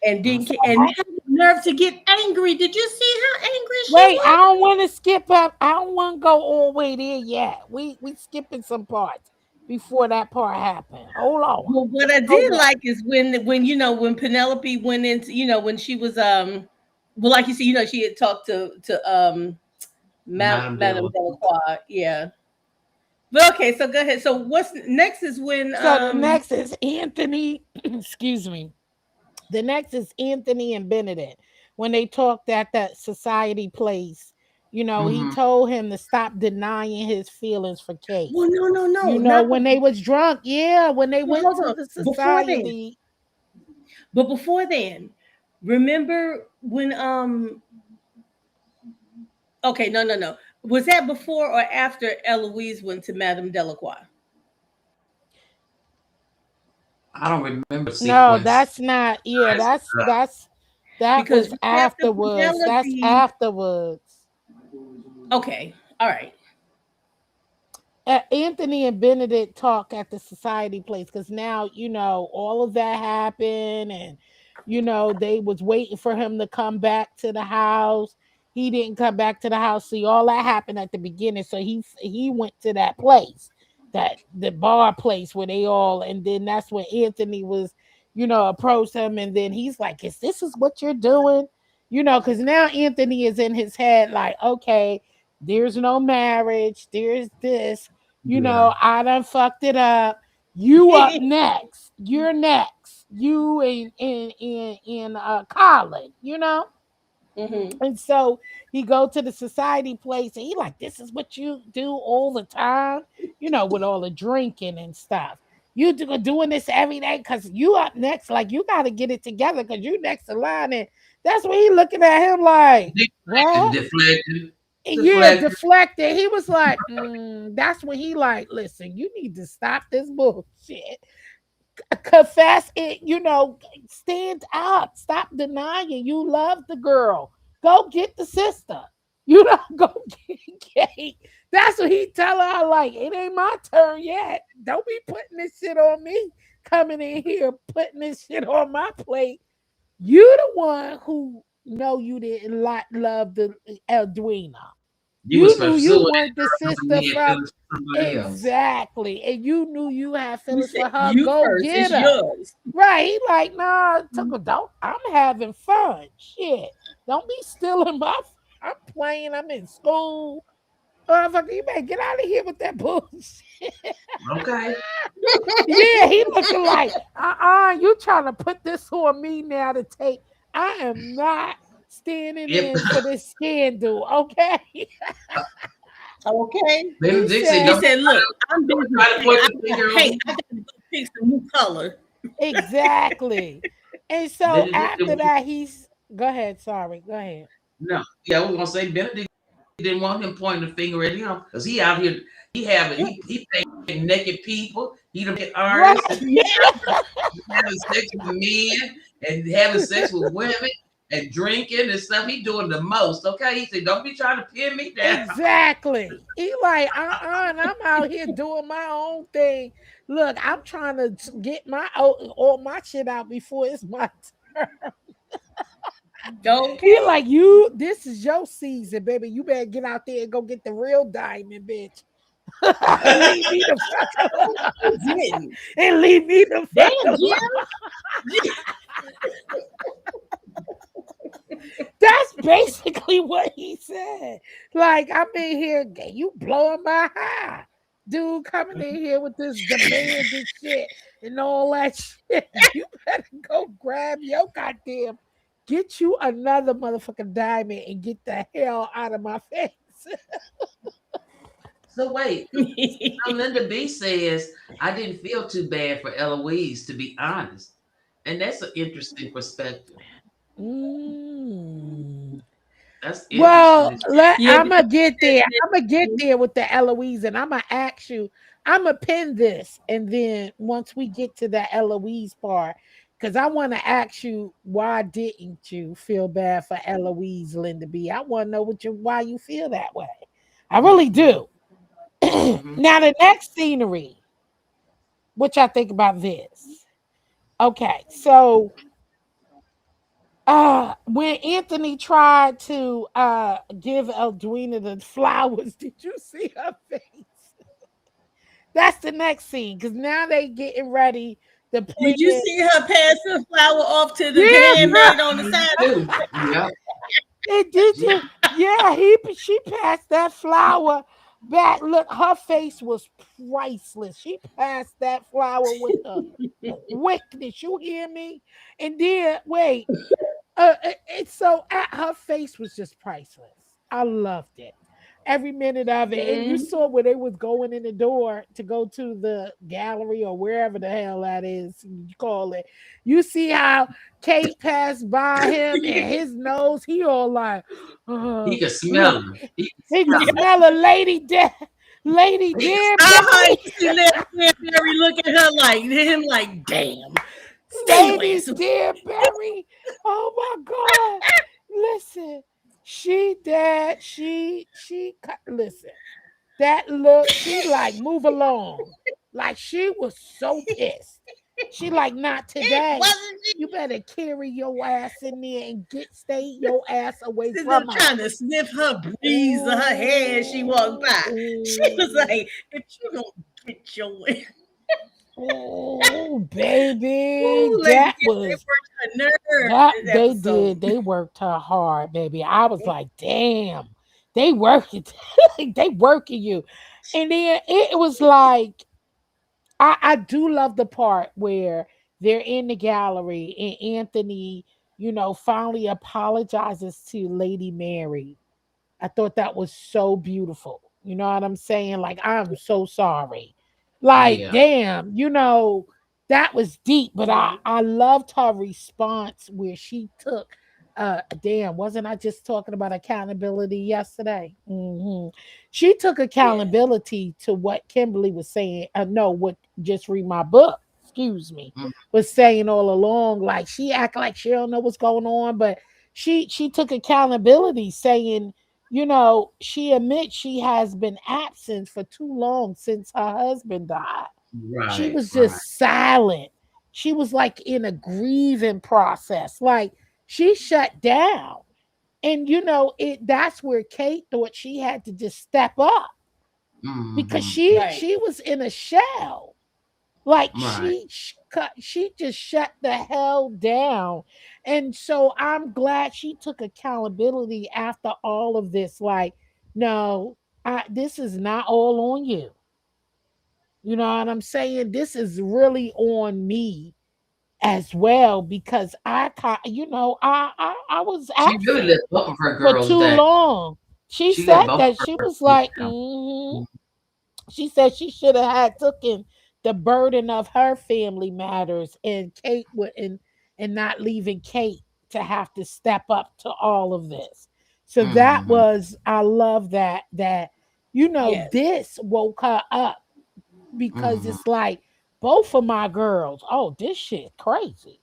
And So didn't care, and I, had nerve to get angry. Did you see how angry she Wait, I was? don't want to skip up. I don't want to go all the way there yet. We skipping some parts before that part happened. Hold on. Well, what I Hold did on. like is when when Penelope went into when she was well, like you see, she had talked to Madame Madame Della. Delacroix, yeah. But okay, so go ahead. So what's next is when So the next is Anthony. Excuse me. The next is Anthony and Benedict. When they talked at that society place, he Mm-hmm. told him to stop denying his feelings for Kate. well, no, not When they was drunk, yeah, when they well, went hold to on. the Before then, society. but before then, remember when okay, no. Was that before or after Eloise went to Madame Delacroix? I don't remember the No, sequence. that's not. Yeah, that Because was right after afterwards. That's Penelope, afterwards. okay, all right. Anthony and Benedict talk at the society place because now all of that happened, and they was waiting for him to come back to the house. He didn't come back to the house. See, all that happened at the beginning. So he went to that place, that the bar place where they all, and then that's when Anthony was, approached him, and then he's like, "Is this is what you're doing?" Because now Anthony is in his head like, okay, there's no marriage, there's this, Yeah. I done fucked it up. You up next. You're next. You in Colin, Hmm. And so he go to the society place and he like, this is what you do all the time, with all the drinking and stuff. Doing this every day because you up next. Like you got to get it together because you next in line. And that's when he looking at him like, Deflected, what? deflected, Yeah, deflected. deflected. He was like, that's when he like, listen, you need to stop this bullshit. Confess it, stand up. Stop denying you love the girl. Go get the sister. Go get Kate. That's what he tell her, like, it ain't my turn yet. Don't be putting this shit on me. Coming in here, putting this shit on my plate. You the one who know you didn't love the Edwina. You was You knew you pursuing wanted the her when sister you had from feelings for somebody else. exactly, and you knew you had You feelings said for her. you Go first. get It's her. yours. Right? He like, nah, don't. I'm having fun. Shit, don't be stealing my. I'm playing. I'm in school. Motherfucker, you better get out of here with that bullshit. Okay. Yeah, he looking like, you trying to put this on me now to take. I am not standing If in for this scandal, okay? Okay. He Benedict said, He said, said, "Look, I'm busy. don't try to point the finger on Hey, me. I got to go pick some new color." exactly. And so Benedict after didn't, that, go ahead, sorry, go ahead. no, yeah, I was gonna say Benedict didn't want him pointing the finger at him because he out here, he painting naked people, he the naked Right. artist, and having sex with men and having sex with women and drinking and stuff. He doing the most. Okay, he said, "Don't be trying to pin me down." Exactly. He like, and I'm out here doing my own thing. Look, I'm trying to get all my shit out before it's my turn. He Okay. like, you, this is your season, baby. You better get out there and go get the real diamond, bitch. And leave me the fuck alone. Didn't. And leave me the Damn, fuck alone. Jim. That's basically what he said. Like, I'm in here, you blowing my high. Dude coming in here with this demanding shit and all that shit. You better go grab your goddamn, get you another motherfucking diamond and get the hell out of my face. So wait, now Linda B says I didn't feel too bad for Eloise, to be honest, and that's an interesting perspective. Mm. That's Well, interesting. Yeah, I'm gonna because get there. I'm gonna get there with the Eloise, and I'm gonna ask you. I'm gonna pin this, and then once we get to the Eloise part, because I want to ask you, why didn't you feel bad for Eloise, Linda B? I want to know why you feel that way. I really do. Mhm. Now the next scenery, which I think about this. Okay, so when Anthony tried to give Eldwina the flowers, did you see her face? That's the next scene because now they getting ready to plan. Did you see her pass the flower off to the Yeah, You girl. handmaid on the side? too. Yep. It did Yeah. you? Yeah, she passed that flower back. Look, her face was priceless. She passed that flower with the quickness. You hear me? And then wait, so her face was just priceless. I loved it. Every minute of it. And you Mm. saw where they was going in the door to go to the gallery or wherever the hell that is you call it. You see how Kate passed by him and his nose, he all like, He could smell look, them. He could he can smell them. smell a lady dead. Lady He could dead, smell I Barry. see Mary look at her like him, like damn, stay your Lady ass. Dearberry. Oh my God. Listen, she dead. Listen, that look, she like move along. Like she was so pissed. She like not today. Wasn't You she? better carry your ass in there and stay your ass away Sitting there from her. trying to sniff her breeze of her hair as she walked Ooh, by. She was ooh. like, if you don't get your way, Oh, baby, ooh, lady, that it was worked her nerve that this they episode. did. They worked her hard, baby. I was like, damn, they working, they working you. And then it was like, I do love the part where they're in the gallery and Anthony, finally apologizes to Lady Mary. I thought that was so beautiful. You know what I'm saying? Like, I'm so sorry. Like, Yeah. damn, that was deep, but I Mhm. I loved her response where she took damn, wasn't I just talking about accountability yesterday? She took Yeah. accountability to what Kimberly was saying. No, what just read my book, excuse me, Mm. was saying all along. Like she act like she don't know what's going on, but she took accountability saying, she admits she has been absent for too long since her husband died. She Right. was Right. just silent. She was like in a grieving process. Like she shut down. And that's where Kate thought she had to just step up because Mm-hmm. Right. she was in a shell. Like Right. she just shut the hell down. And so I'm glad she took accountability after all of this. Like, no, this is not all on you. You know what I'm saying? This is really on me as well because I was She really absent let both of her for girls too down. long. She She let said both of that her she was girls like, down. she said she should have had taken the burden of her family matters and Kate wouldn't and not leaving Kate to have to step up to all of this. So that Mm-hmm. was I love that Yes. this woke her up because Mm-hmm. it's like both of my girls, oh, this shit crazy.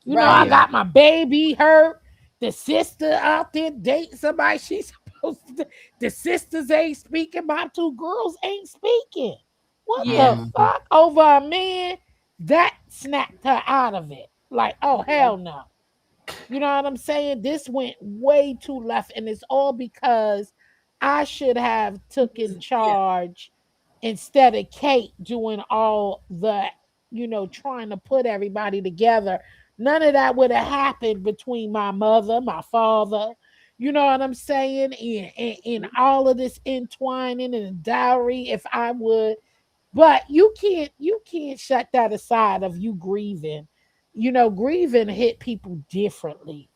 I Right. Yeah. got my baby hurt. The sister out there dating somebody she's supposed to. The sisters ain't speaking. My two girls ain't speaking. What the Yes. Mm-hmm. fuck over a man that snapped her out of it? Like, oh Yeah. hell no. You know what I'm saying? This went way too left, and it's all because I should have taken Yeah. charge instead of Kate doing all the, trying to put everybody together. None of that would have happened between my mother, my father. You know what I'm saying? And all of this entwining and dowry, if I would, but you can't shut that aside of you grieving. Grieving hit people differently.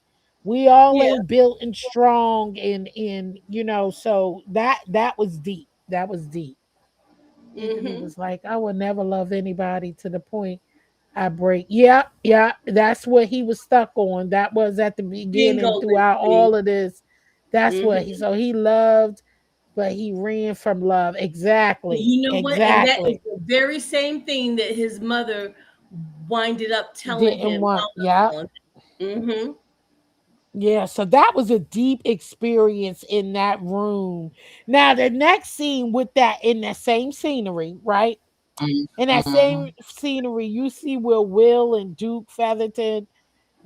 We all Yeah. ain't built and strong and so that was deep. That was deep. Anthony Mm-hmm. was like, I will never love anybody to the point I break. Yeah, yeah, that's what he was stuck on. That was at the Being beginning golden. throughout all of this. That's what Mm-hmm. he loved, but he ran from love. Exactly. You know what? And that is Exactly. the very same thing that his mother winded up telling Didn't him. want, yeah. Mm-hmm. Yeah, so that was a deep experience in that room. Now the next scene with that in that same scenery, right? In that Mm-hmm. same scenery, you see where Will and Duke Featherton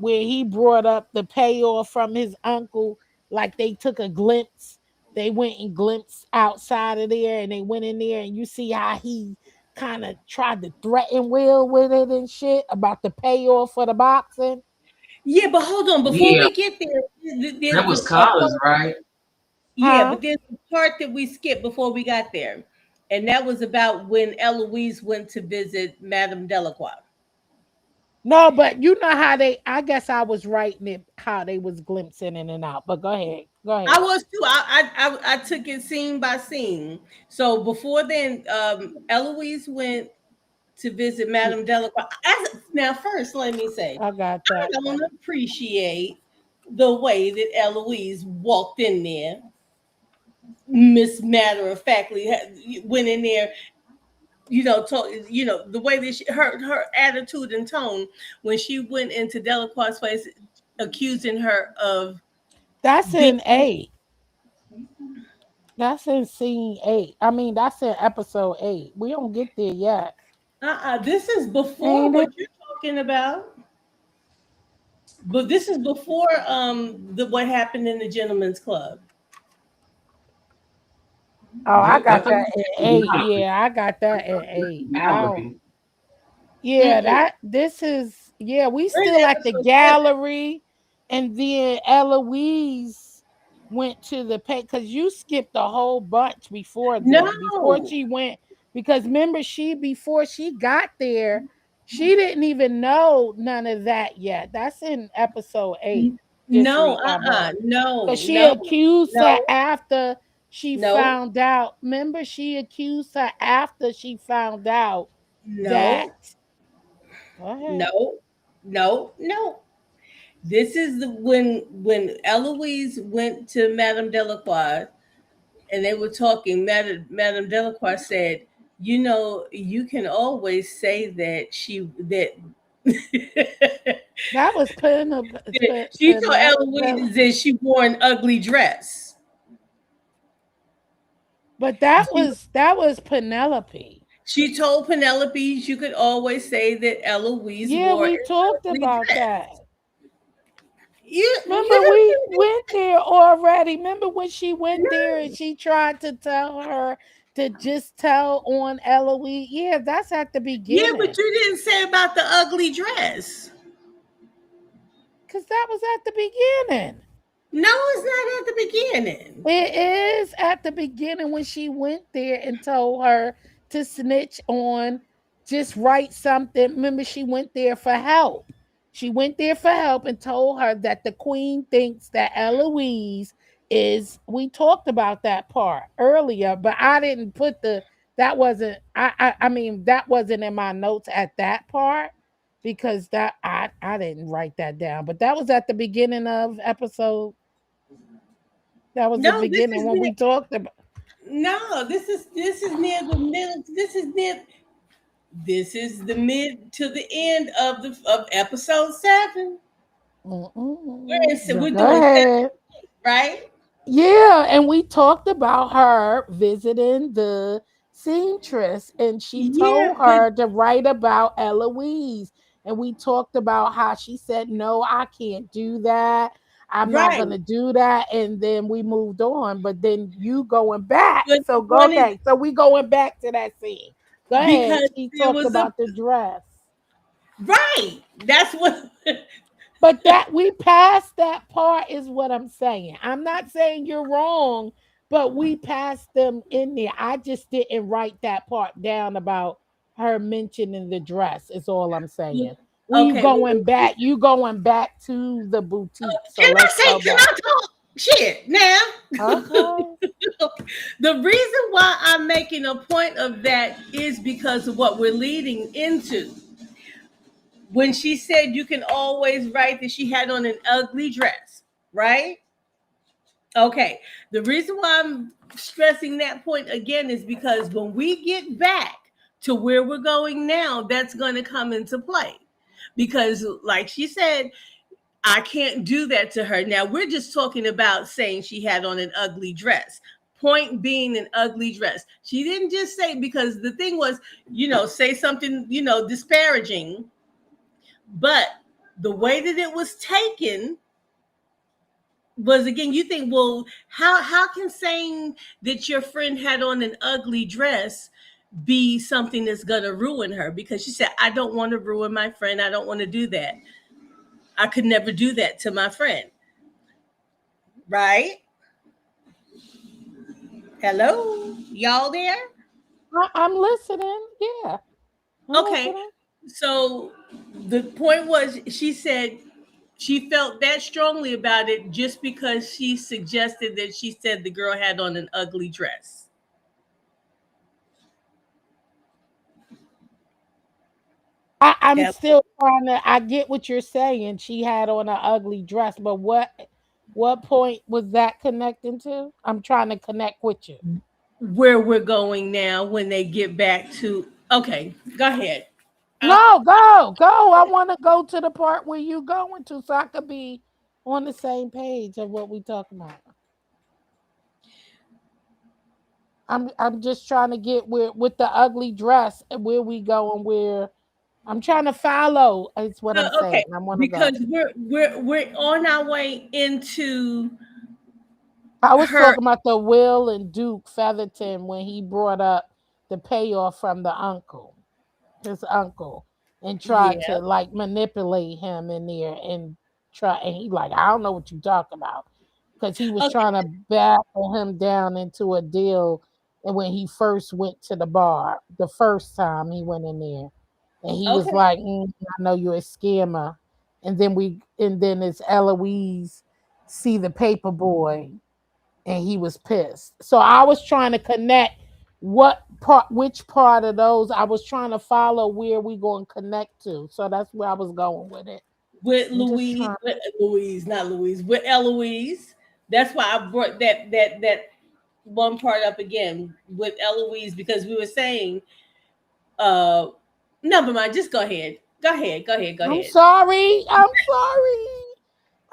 where he brought up the payoff from his uncle, like they took a glimpse. They went and glimpsed outside of there and they went in there and you see how he kind of tried to threaten Will with it and shit about the payoff for the boxing. Yeah, but hold on. Before Yeah, we get there, that there's was a college, part. right? Yeah, Huh? but there's a part that we skipped before we got there, and that was about when Eloise went to visit Madame Delacroix. No, but you know how they, I guess I was writing it how they was glimpsing in and out. But go ahead. Go I ahead. was too. I took it scene by scene. So before then, Eloise went to visit Yeah, Madame Delacroix. Now, first, let me say, I got I that. don't appreciate the way that Eloise walked in there. Miss Matter of Factly went in there, the way that her attitude and tone when she went into Delacroix's place, accusing her of That's being. in 8. That's in scene 8. I mean, that's in episode 8. We don't get there yet. This is before Ain't what it? you're talking about. But this is before the what happened in the gentleman's club. Oh, I I got think that at it's 8. Penelope. Yeah, I got that at 8. I don't. Penelope. Yeah, Mm-mm. that this is, yeah, we We're in still at the episode 7. gallery, and then Eloise went to the pay because you skipped a whole bunch before then. Before No, she went, because remember, she before she got there, she didn't even know none of that yet. That's in episode 8. Just no, because no, she no, accused her no, after she no, found out. Remember, she accused her after she found out that. no, Go ahead. no, no. This is the when Eloise went to Madame Delacroix and they were talking. Madame Delacroix said, you can always say that That was she told Eloise that she wore an ugly dress. but She, that was Penelope. she told Penelope you could always say that Eloise Yeah, wore we an talked ugly about dress. that. Remember, we You went there already. Remember when she went there and no. she tried to tell her to just tell on Eloise? Yeah, that's at the Yeah, but beginning. you didn't say about the ugly dress. Because that was at the beginning. No, it's not at the beginning. It is at the beginning when she went there and told her to snitch on, just write something. Remember, she went there for help. She went there for help and told her that the queen thinks that Eloise is. We talked about that part earlier, but I didn't put the. That wasn't. I mean, that wasn't in my notes at that part because that I didn't write that down. But that was at the beginning of episode. That was the No, this beginning is when we talked about. no, this is near the middle. This is the mid to the end of episode 7. We're Go doing 7, ahead. right? Yeah, and we talked about her visiting the seamstress, and she Yeah, told but her to write about Eloise. And we talked about how she said, "No, I can't do that. I'm not right. gonna do that." And then we moved on. But then you going back. But So the go point is okay. So we going back to that scene. Go ahead. because She there talked was a about the dress. right. That's what But that we passed that part is what I'm saying. I'm not saying you're wrong, but we passed them in there. I just didn't write that part down about her mentioning the dress, is all I'm saying. We okay. going back, you going back to the boutique. So Can I let's say? go Can back. I talk? Shit now. Okay. The reason why I'm making a point of that is because of what we're leading into. When she said you can always write that she had on an ugly dress, right? Okay. The reason why I'm stressing that point again is because when we get back to where we're going now, that's going to come into play. Because, like she said, I can't do that to her. Now, we're just talking about saying she had on an ugly dress. Point being an ugly dress. She didn't just say, because the thing was, say something, disparaging, but The way that it was taken was, again, you think, well, how can saying that your friend had on an ugly dress be something that's going to ruin her? Because she said, I don't want to ruin my friend. I don't want to do that. I could never do that to my friend. Right? Hello? Y'all there? I'm listening. Yeah, I'm Okay. listening. So the point was, she said she felt that strongly about it just because she suggested that she said the girl had on an ugly dress. I'm Yeah. still trying to. I get what you're saying. She had on an ugly dress, but what point was that connecting to? I'm trying to connect with you. Where we're going now when they get back to, okay, go ahead. I'll, No, go. I want to go to the part where you going to, so I could be on the same page of what we talking about. I'm just trying to get where with the ugly dress and where we going. Where I'm trying to follow is what I'm okay, saying. I want to go. because we're on our way into I was her. talking about the Will and Duke Featherton when he brought up the payoff from the uncle, his uncle, and tried Yeah. to like manipulate him in there and try. And he like, I don't know what you talking about, because he was Okay. trying to battle him down into a deal. And when he first went to the bar, the first time he went in there, and he was Okay. like, I know you're a scammer. And then it's Eloise see the paper boy and he was pissed. So I was trying to connect which part of those I was trying to follow where we going to connect to. So that's where I was going with it. With I'm just Louise, trying. with Louise, not Louise, with Eloise. That's why I brought that one part up again with Eloise, because we were saying, uh, never mind. Just go ahead. Go ahead. Go ahead. Go I'm ahead. sorry. I'm sorry.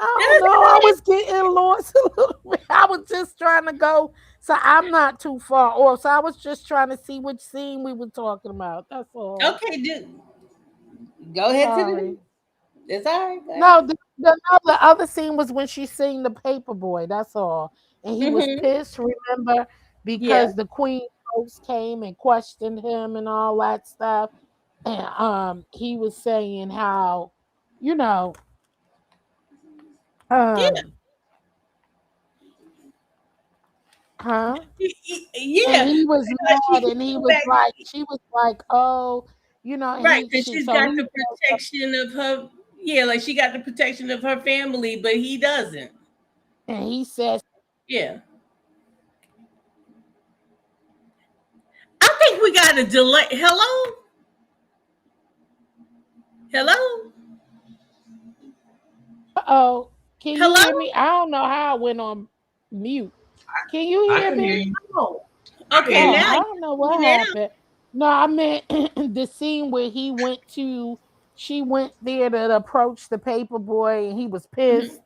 I don't know. I was getting lost a little bit. I was just trying to go. So I'm not too far off. So I was just trying to see which scene we were talking about. That's all. Okay, dude. Go ahead to Sorry. the. It's all right. Go ahead. No, the other scene was when she seen the paper boy. That's all, and he was Mm-hmm. pissed. Remember, Yeah. because the queen folks came and questioned him and all that stuff, and he was saying how, you know, Yeah. um, huh? And Yeah. he was She mad, can and he go was back. like, she was like, oh, Right, because she she's so got he the said, protection of her. Yeah, like she got the protection of her family, but he doesn't. and he says, Yeah. I think we got a delay. Hello? Hello? oh, can you Hello? hear me? I don't know how I went on mute. Can you I hear can hear me? you. Oh. I can Okay, hear Oh, you. now I you don't know see what now. happened. No, I meant the scene where she went there to approach the paper boy, and he was Mhm. pissed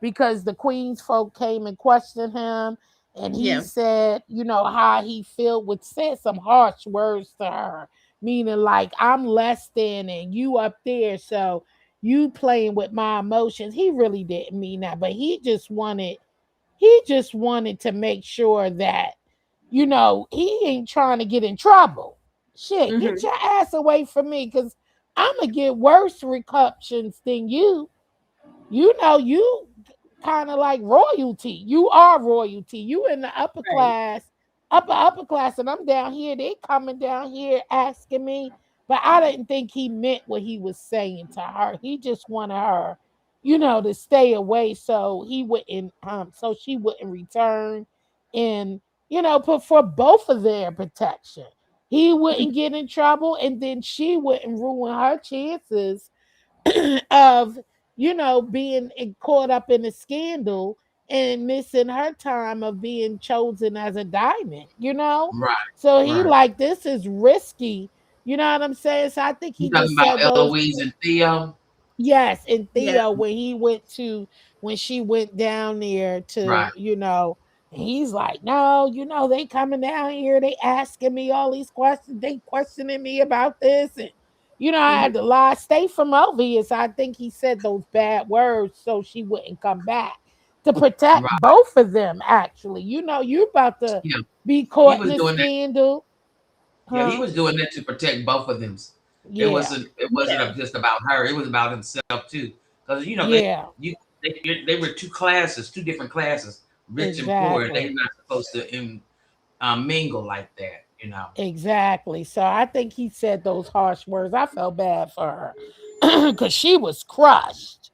because the Queen's folk came and questioned him. And he Yeah. said, how he felt, would said some harsh words to her, meaning like, I'm less than and you up there, so you playing with my emotions. He really didn't mean that, but he just wanted to make sure that, he ain't trying to get in trouble. Shit, get Hmm. your ass away from me, because I'm going to get worse receptions than you. You kind of like royalty. You are royalty. You in the upper Right. class, upper class, and I'm down here. They coming down here asking me, but I didn't think he meant what he was saying to her. He just wanted her, to stay away so he wouldn't, so she wouldn't return, and put for both of their protection. He wouldn't get in trouble, and then she wouldn't ruin her chances of being caught up in a scandal and missing her time of being chosen as a diamond. Right, So he right. like, this is risky. You know what I'm saying? So I think You he talking just about said those. Eloise and Theo? Yes, and Yeah. Theo, when she went down there to, Right. he's like, no, they coming down here, they asking me all these questions, they questioning me about this, and I Mhm. had to lie, stay from over here. So I think he said those bad words so she wouldn't come back to protect Right. both of them. Actually, you're about to Yeah. be He caught in was a doing that. scandal, Yeah, he huh? was doing that to protect both of them. It Yeah, wasn't. It wasn't Yeah. just about her. It was about himself too. Because yeah, they were two classes, two different classes, rich and poor, and they're exactly. not supposed to mingle like that. Exactly. So I think he said those harsh words. I felt bad for her because she was crushed.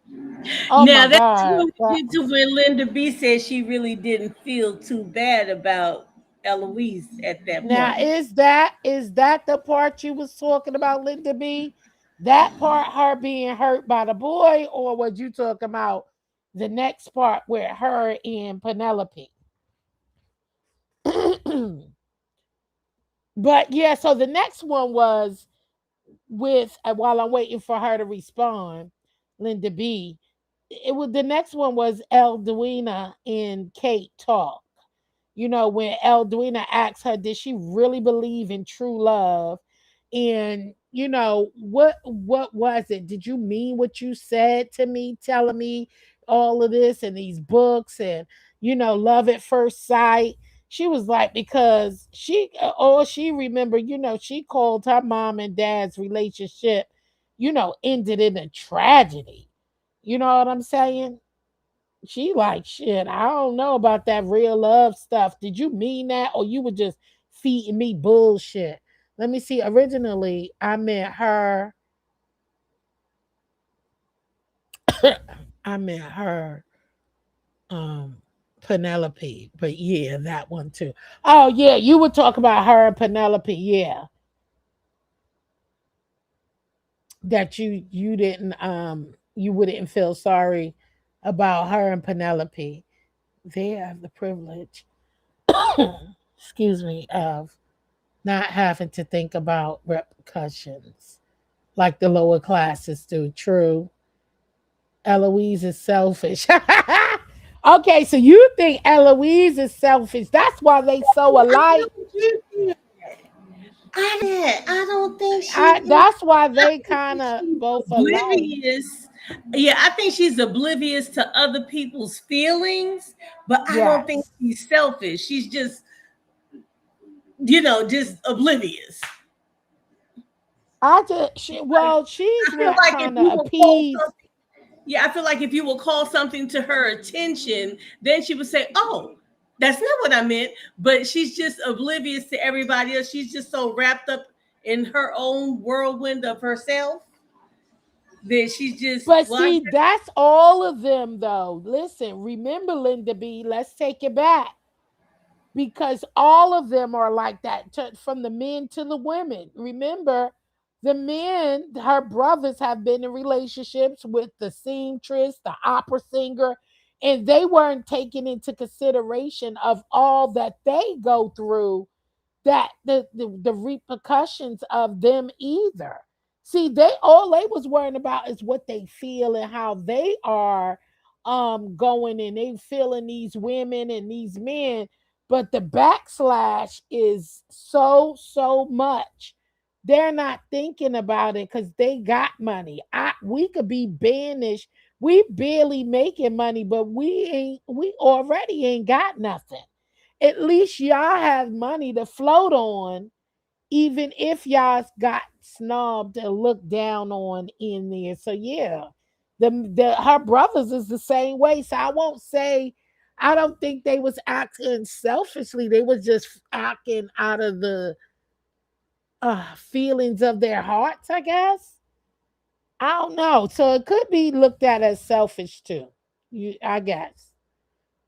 Oh my Now that's God. what we get to where Linda B said she really didn't feel too bad about Eloise at that Now point. is that the part you was talking about, Linda B? That part, her being hurt by the boy, or was you talking about the next part with her and Penelope? But yeah, so the next one was with while I'm waiting for her to respond, Linda B. It was the next one was Eldwina and Kate talk. When Eldwina asked her, did she really believe in true love? And what was it? Did you mean what you said to me, telling me all of this and these books and love at first sight? She was like, because she remembered, she called her mom and dad's relationship, ended in a tragedy. You know what I'm saying? She like, shit, I don't know about that real love stuff. Did you mean that, or you were just feeding me bullshit? Let me see. Originally, I meant her. I meant her, um, Penelope. But yeah, that one too. Oh yeah, you were talking about her and Penelope. Yeah, that you didn't you wouldn't feel sorry about her and Penelope. They have the privilege, excuse me, of not having to think about repercussions like the lower classes do. True. Eloise is selfish. Okay, so you think Eloise is selfish. That's why they so I alike. don't get that. I don't think she is. That's why I they think kind of she's both alike. oblivious. Yeah, I think she's oblivious to other people's feelings, but I don't think Yes. she's selfish. She's just, just oblivious. She's I feel not like if trying you to will call appease. something, yeah, I feel like if you will call something to her attention, then she would say, "Oh, that's not what I meant." But she's just oblivious to everybody else. She's just so wrapped up in her own whirlwind of herself that she's just, But well, I see, guess, that's all of them though. Listen, remember Linda B, let's take it back. Because all of them are like that, from the men to the women. Remember, the men, her brothers, have been in relationships with the seamstress, the opera singer, and they weren't taken into consideration of all that they go through, that the repercussions of them either. See, they was worrying about is what they feel and how they are going, and they feeling these women and these men, but the backslash is so much. They're not thinking about it because they got money. We could be banished. We barely making money, but we already ain't got nothing. At least y'all have money to float on, even if y'all got snubbed and looked down on in there. So yeah, the her brothers is the same way. So I won't say, I don't think they was acting selfishly. They was just acting out of the feelings of their hearts, I guess. I don't know. So it could be looked at as selfish too. I guess,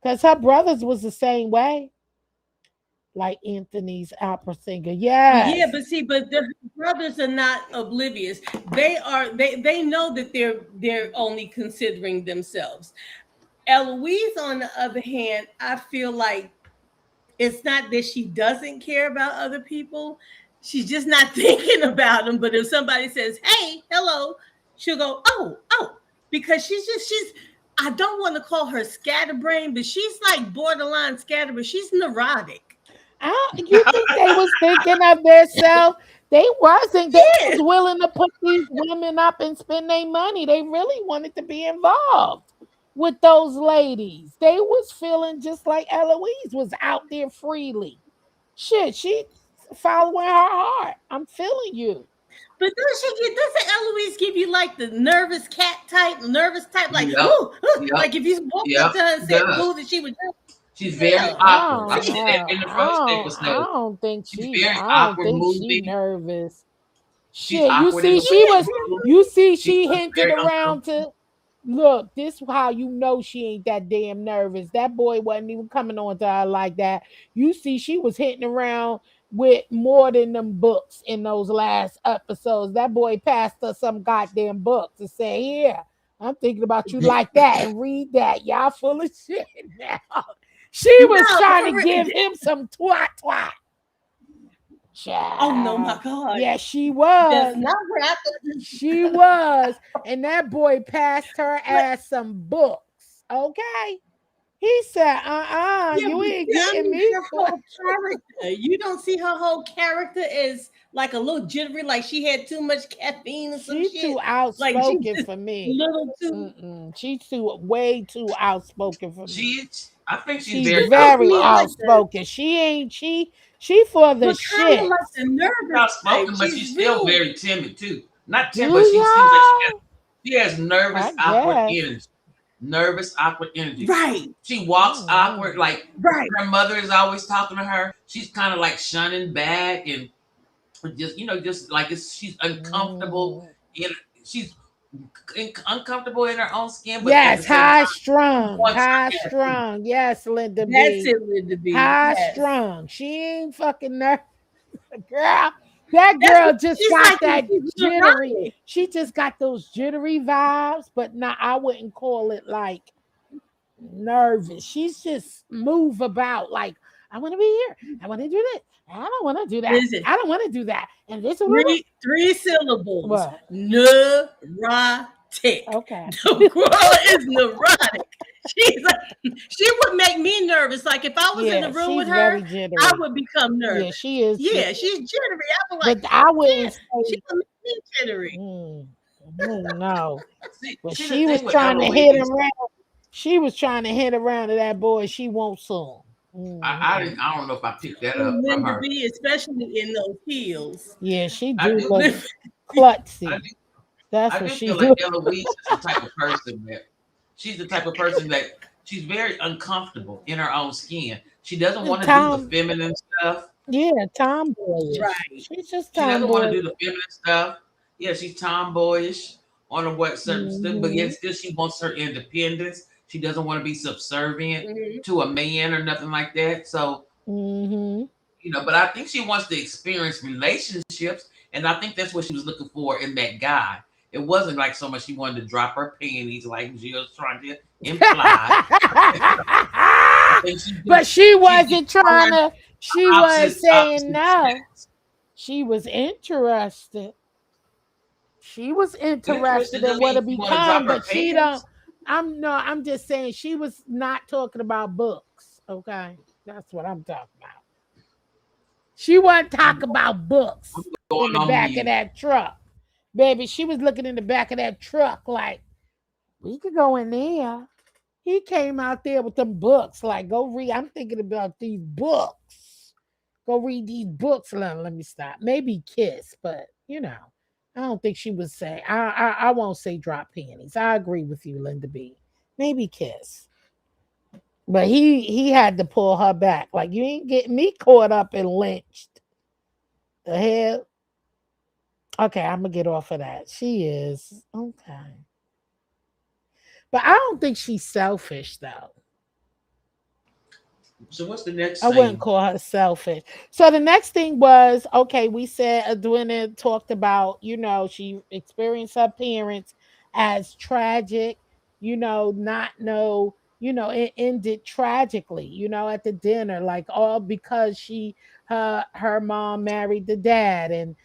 because her brothers was the same way, like Anthony's opera singer. yeah, Yes. but see, but the brothers are not oblivious. They know that they're only considering themselves. Eloise, on the other hand, I feel like it's not that she doesn't care about other people. She's just not thinking about them. But if somebody says, "Hey, hello," she'll go, "Oh, oh," because she's. I don't want to call her scatterbrain, but she's like borderline scatterbrain. She's neurotic. You think they was thinking of themselves? They wasn't. They was Yeah. willing to put these women up and spend their money. They really wanted to be involved with those ladies. They was feeling just like Eloise was out there freely. Shit, she following her heart. I'm feeling you. But doesn't Eloise give you like the nervous type, like Yep. ooh, ooh, Yep. like if you walked up Yep. to her and She said does. boo, that she would jump. She's very Yeah. awkward. I I don't said that know. in the first I episode. don't think She's she. very I don't awkward think she moving. nervous. She's Shit, you awkward in see, the she Yeah, was. room. You see, She she looks hinted very around uncomfortable. to. Look, this how you know she ain't that damn nervous. That boy wasn't even coming on to her like that. You see, she was hitting around with more than them books in those last episodes. That boy passed her some goddamn books and said, "Here, I'm thinking about you like that and read that. Y'all full of shit now." She was no, trying for to real. give him some twat twat. Oh no, my Child. God, Yeah, she that's was. not what happened. She was. And that boy passed her But ass some books. Okay. He said, yeah, you but ain't see, I getting mean, me her for whole character. You don't see her whole character as like a little jittery, like she had too much caffeine or some she too shit. Like she outspoken just for a me. little too. Mm-mm. She's too way too outspoken for me. I think she's She's But very she very seems like outspoken. the, outspoken. She for the but kind of shit. like the She's nervous type. outspoken, but She's she's still real. very timid too. Not Do timid, but she seems like y'all? she has nervous, I awkward guess. energy. Nervous, awkward energy. Right, She walks Mm-hmm. awkward, like right. her mother is always talking to her. She's kind of like shunning back and just just like she's uncomfortable Mm. in she's uncomfortable in her own skin, but at the Yes, same high time she strong, wants high her attitude. strong. Yes, Linda That's B. it, Linda B. High Yes. strung. She ain't fucking nervous, girl. That That's girl what just she's got like. that She's jittery. neurotic. She just got those jittery vibes, but not. I wouldn't call it like nervous. She's just move about like I want to be here. I want to do this. I don't want to do that. Listen, I don't want to do that. And this three syllables. what? Neurotic. Okay. The girl is neurotic. She's like, she would make me nervous. Like if I was in the Yeah, room with she's very her, I jittery. would become Yeah, nervous. she is. Yeah, she's jittery. I was like, But I yeah, wouldn't she say would make me jittery. mm, no. But See the she was thing with trying to hit Eloise, around. She was trying to hit around to that boy. She won't soon. Hmm. I don't know if I picked that And up from Linda her. B, especially in those heels. Yeah, she I do do look I klutzy. do That's I what do she feel like do. Eloise is the type of person that she's very uncomfortable in her own skin. She doesn't want to do the Tom, feminine stuff. yeah, tomboyish. Right. She's just She doesn't want to tomboy. do the feminine stuff. Yeah, she's tomboyish on a what certain stuff, but yet Hmm. still she wants her independence. She doesn't want to be subservient Mhm. to a man or nothing like that. So, Hmm. but I think she wants to experience relationships, and I think that's what she was looking for in that guy. It wasn't like so much she wanted to drop her panties like Jill's trying to imply. I think But she she's wasn't trying exploring to. She was saying opposite no. sex. She was interested. She was interested Interested in doesn't what mean to she want to drop become, her but she don't. pants. I'm no. I'm just saying she was not talking about books. Okay, that's what I'm talking about. She wasn't I'm talking about books in going the on back of mute. that truck, baby. She was looking in the back of that truck like we could go in there. He came out there with them books. Like, go read. I'm thinking about these books. Go read these books. Let me stop. Maybe kiss, but I don't think she would say. I won't say drop panties. I agree with you, Linda B. Maybe kiss, but he had to pull her back. Like you ain't getting me caught up and lynched. The hell. Okay, I'm gonna get off of that. She is okay, but I don't think she's selfish though. So what's the next I wouldn't scene? call her selfish. So the next thing was okay. We said Adwina talked about she experienced her parents as tragic. Not know. It ended tragically. At the dinner, like all because her mom married the dad, and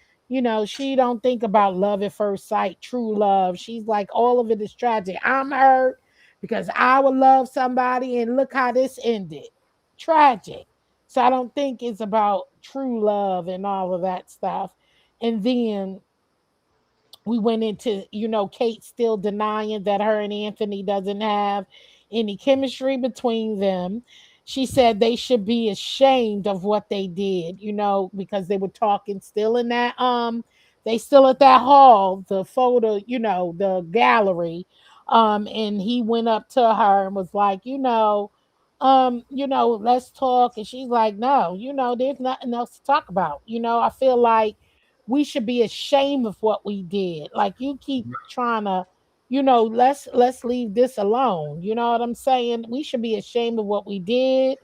she don't think about love at first sight, true love. She's like all of it is tragic. I'm hurt because I would love somebody, and look how this ended tragic. So I don't think it's about true love and all of that stuff. And then we went into, Kate still denying that her and Anthony doesn't have any chemistry between them. She said they should be ashamed of what they did, because they were talking still in that they still at that hall, the photo, the gallery. And he went up to her and was like, let's talk. And she's like, no, there's nothing else to talk about. I feel like we should be ashamed of what we did. Like you keep trying to, let's leave this alone. You know what I'm saying? We should be ashamed of what we did.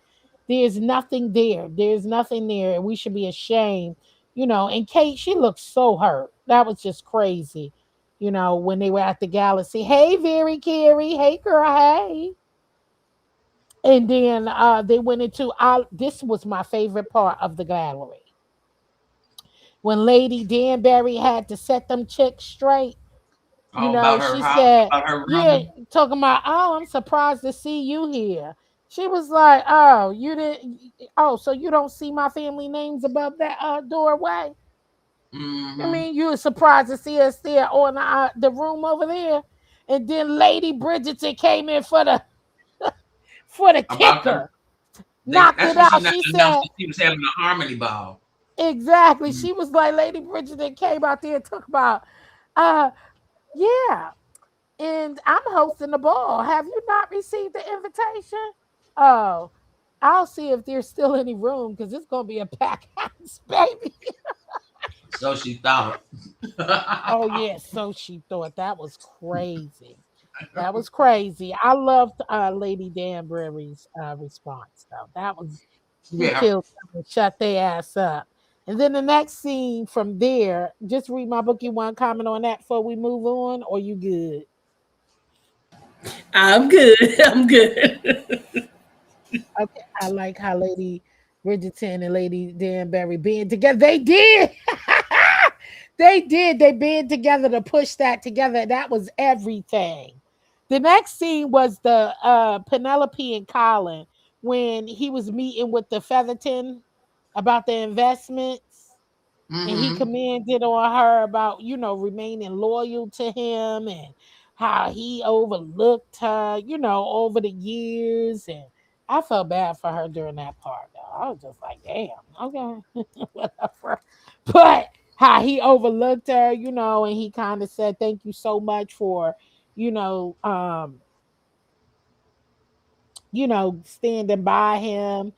There's nothing there. There's nothing there. And we should be ashamed. And Kate, she looked so hurt. That was just crazy. When they were at the galaxy. Hey, Very Carrie. Hey, girl. Hey. And then they went into this was my favorite part of the gallery when Lady Danbury had to set them chicks straight. Oh, about her She house, said, about her yeah, room. talking about, oh, I'm surprised to see you here. She was like, oh, you didn't, oh, so you don't see my family names above that doorway? I Mm-hmm. mean, you were surprised to see us there on the room over there. And then Lady Bridgerton came in for the About her. kicker, knocked That's it when she out. She announced said, that she was having a harmony ball. exactly. Mm. She was like, Lady Bridgerton came out there and talk about, uh, yeah, and I'm hosting the ball. Have you not received the invitation? Oh, I'll see if there's still any room because it's gonna be a packed house, baby. So she thought. Oh yeah, so she thought that was crazy. That was crazy. I loved Lady Danbury's response though. That was he Yeah. killed them and shut their ass up. And then the next scene from there, just read my book. You want to comment on that before we move on, or you good? I'm good. I'm good. Okay, I like how Lady Bridgerton and Lady Danbury being together. They did. They did. They band together to push that together. That was everything. The next scene was the Penelope and Colin when he was meeting with the Featherton about the investments and he Mm-hmm. commented on her about remaining loyal to him and how he overlooked her over the years. And I felt bad for her during that part though. I was just like, damn, okay. Whatever. But how he overlooked her, and he kind of said thank you so much for you know um standing by him,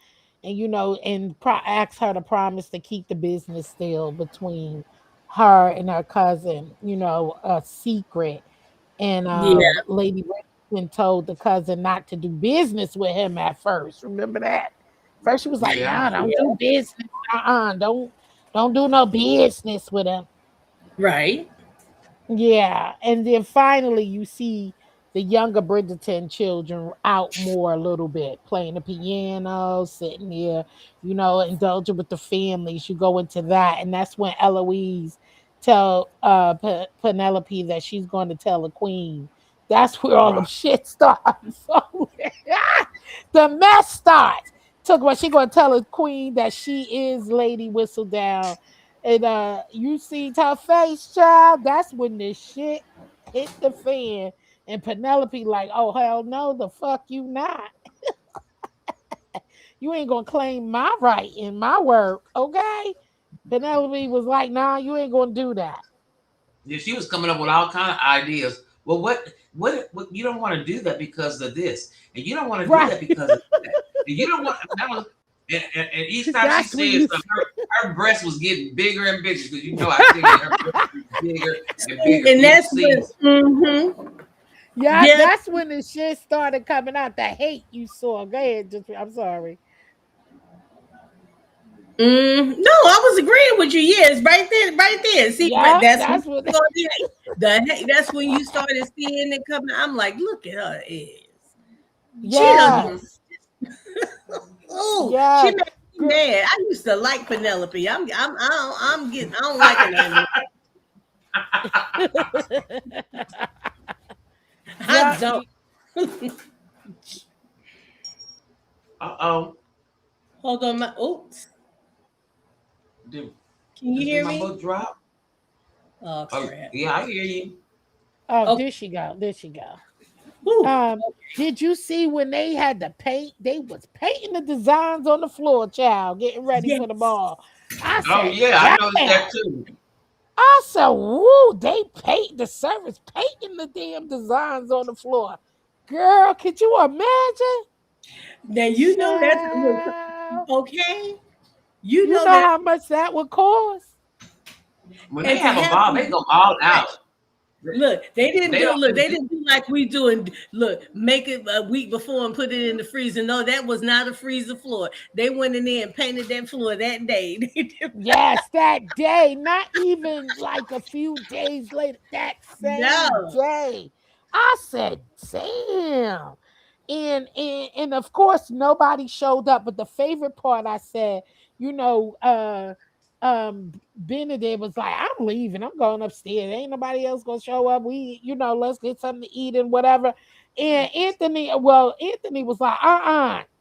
and asked her to promise to keep the business still between her and her cousin, a secret. And Yeah. Lady Richardson told the cousin not to do business with him at first. Remember that? First she was like, Yeah. "No, don't do business. Don't do no business with him." Right. Yeah, and then finally you see the younger Bridgerton children out more a little bit, playing the piano, sitting here, indulging with the families. You go into that, and that's when Eloise tell Penelope that she's going to tell the queen. That's where all the Right. shit starts. The mess starts. Took what she gonna tell the queen that she is Lady Whistledown, and you see her face, child. That's when the shit hit the fan. And Penelope, like, oh hell no, the fuck you not. You ain't gonna claim my right in my work, okay? Penelope was like, nah, you ain't gonna do that. Yeah, she was coming up with all kind of ideas. Well, what you don't want to do that because of this, and you don't want to do Right. that because of that, and you don't want that was, and each time she That's when said you something, her breast was getting bigger and bigger because I see her breast was bigger and bigger. And You that's see, what. Mm-hmm. yeah, Yeah. that's when the shit started coming out. The hate you saw. Go ahead, just I'm sorry. No, I was agreeing with you. Yes, right there, right there. See, Yeah, that's when that's what you that's when you started seeing it coming. I'm like, look at her is. She don't. mm-hmm. yes. Oh, she Yes. made me Girl, mad. I used to like Penelope. I'm getting. I don't like her anymore. I yeah, don't. Uh-oh, Hold on, my. Oops. did Can you did hear my me? book drop? Oh Oh, crap. yeah, I hear you. Oh, Okay. there she go. There she go. Whew. Did you see when they had to paint? They was painting the designs on the floor, child, getting ready for the Yes. ball. I Oh, said, yeah, I noticed damn. that too. I said, woo, they paint the service painting the damn designs on the floor. Girl, could you imagine? Now you know that's look, Child, okay. You you know know that, how much that would cost? When they and to have a have ball, them they do go it all out. fresh. Look, they didn't They do. don't Look, just they do. didn't do like we do and look, make it a week before and put it in the freezer. No, that was not a freezer floor. They went in there and painted that floor that day. They did Yes, that day, not even like a few days later, that same no. day. I said, damn. And of course nobody showed up. But the favorite part I said, you know, Benedict was like, I'm leaving. I'm going upstairs. Ain't nobody else gonna show up. We, let's get something to eat and whatever. And Anthony was like,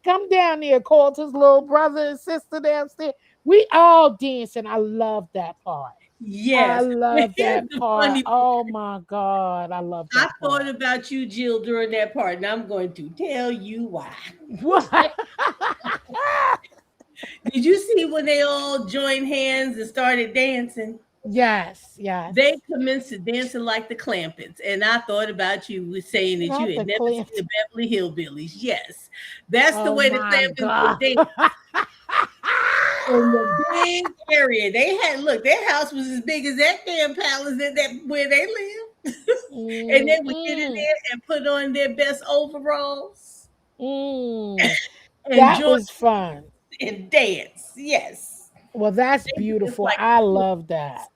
come down there, called his little brother and sister downstairs. We all dancing. I love that part. I Yes, but love here's that the part. funny. Oh my God. I love I that thought part. about you, Jill, during that part, and I'm going to tell you why. What? Did you see when they all joined hands and started dancing? Yes, yes. They commenced to dancing like the Clampets, and I thought about you with saying that you Not had the never seen Clint. the Beverly Hillbillies. Yes, that's the Oh way the my Clampets God. would dance in the big area. They had look, their house was as big as that damn palace that where they lived, and they would get in Mm-mm. there and put on their best overalls Mm. and That join was fun. and dance. Yes, Well, that's they danced beautiful. like I love that.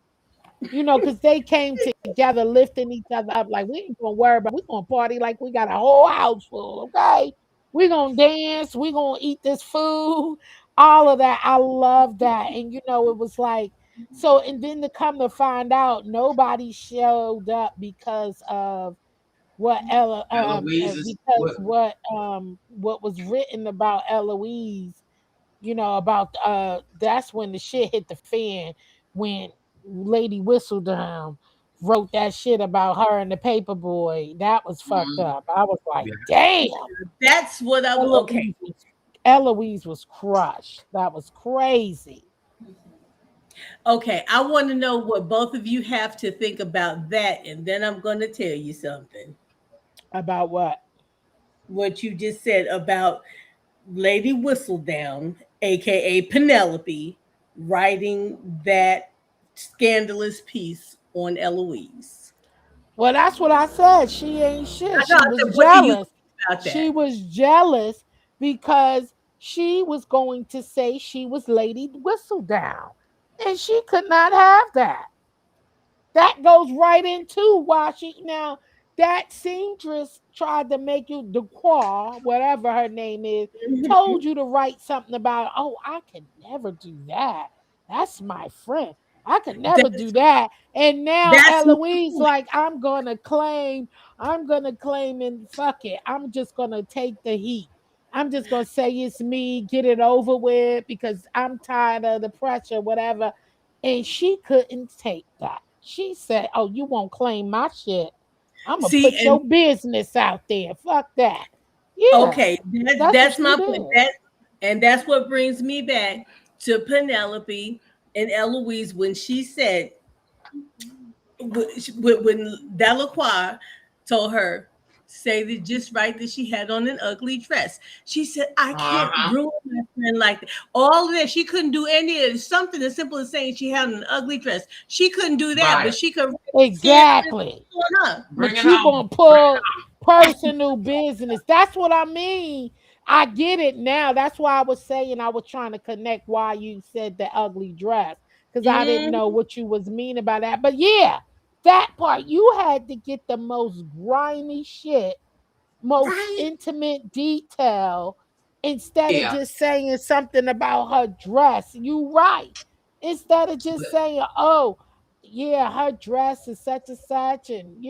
Because they came together, lifting each other up. Like, we ain't gonna worry about, we gonna party like we got a whole house full, okay? We gonna dance, we gonna eat this food, all of that. I love that. And it was like, so, and then to come to find out, nobody showed up because of what Ella, Eloise is because what? what was written about Eloise, about that's when the shit hit the fan, when Lady Whistledown wrote that shit about her and the paper boy. That was fucked Mm, up. I was like, yeah. damn. that's what I'm okay. Eloise was crushed. That was crazy. Okay, I want to know what both of you have to think about that, and then I'm going to tell you something. About what? What you just said about Lady Whistledown, aka Penelope, writing that scandalous piece on Eloise. Well, that's what I said. She ain't shit. I know. She I was said, what do you think jealous. about She that? was jealous because she was going to say she was Lady Whistledown. And she could not have that. That goes right into why she now that seamstress tried to make you Dequa, whatever her name is, told you to write something about, oh, I could never do that. That's my friend. I could never do That's that. And now that's my Eloise, point. like, I'm gonna claim and fuck it. I'm just gonna take the heat. I'm just gonna say it's me, get it over with because I'm tired of the pressure, whatever. And she couldn't take that. She said, oh, you won't claim my shit. I'm going to See, put and your business out there. Fuck that. Yeah, okay, that's what that's she my point. did. And that's what brings me back to Penelope and Eloise when she said when Delacroix told her say that just right that she had on an ugly dress. She said, I Uh can't huh. ruin my friend like that. All of that. She couldn't do any of it. Something as simple as saying she had an ugly dress. She couldn't do that, but Right. she could scandalous Exactly. on her. Bring But it you home. going to Bring pull personal business. That's what I mean. I get it now. That's why I was saying I was trying to connect why you said the ugly dress because I didn't know Mhm. what you was mean about that. But yeah, that part you had to get the most grimy shit, most Right. intimate detail instead of Yeah. just saying something about her dress. You right. Instead of just But saying, oh, yeah, her dress is such and such, and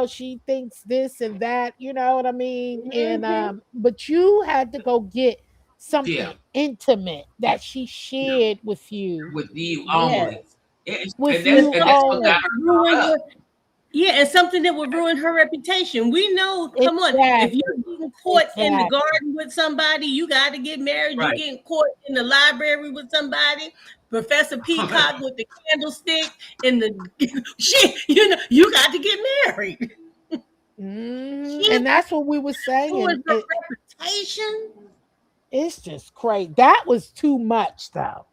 she thinks this and that, you know what I mean? And Mhm. but you had to go get yeah, something intimate that she yeah. shared with you. With you Yes. only. with and you something that's that what got on. her would caught ruin up. her. Yeah, and something that would ruin her reputation. We know, come on, if Exactly. you're getting caught in the Exactly. garden with somebody, you got to get married. You Right. getting caught in the library with somebody, Professor Peacock with the candlestick in the shit, you got to get married. And She that's what we were saying. ruined her reputation. It's just crazy. That was too much, though.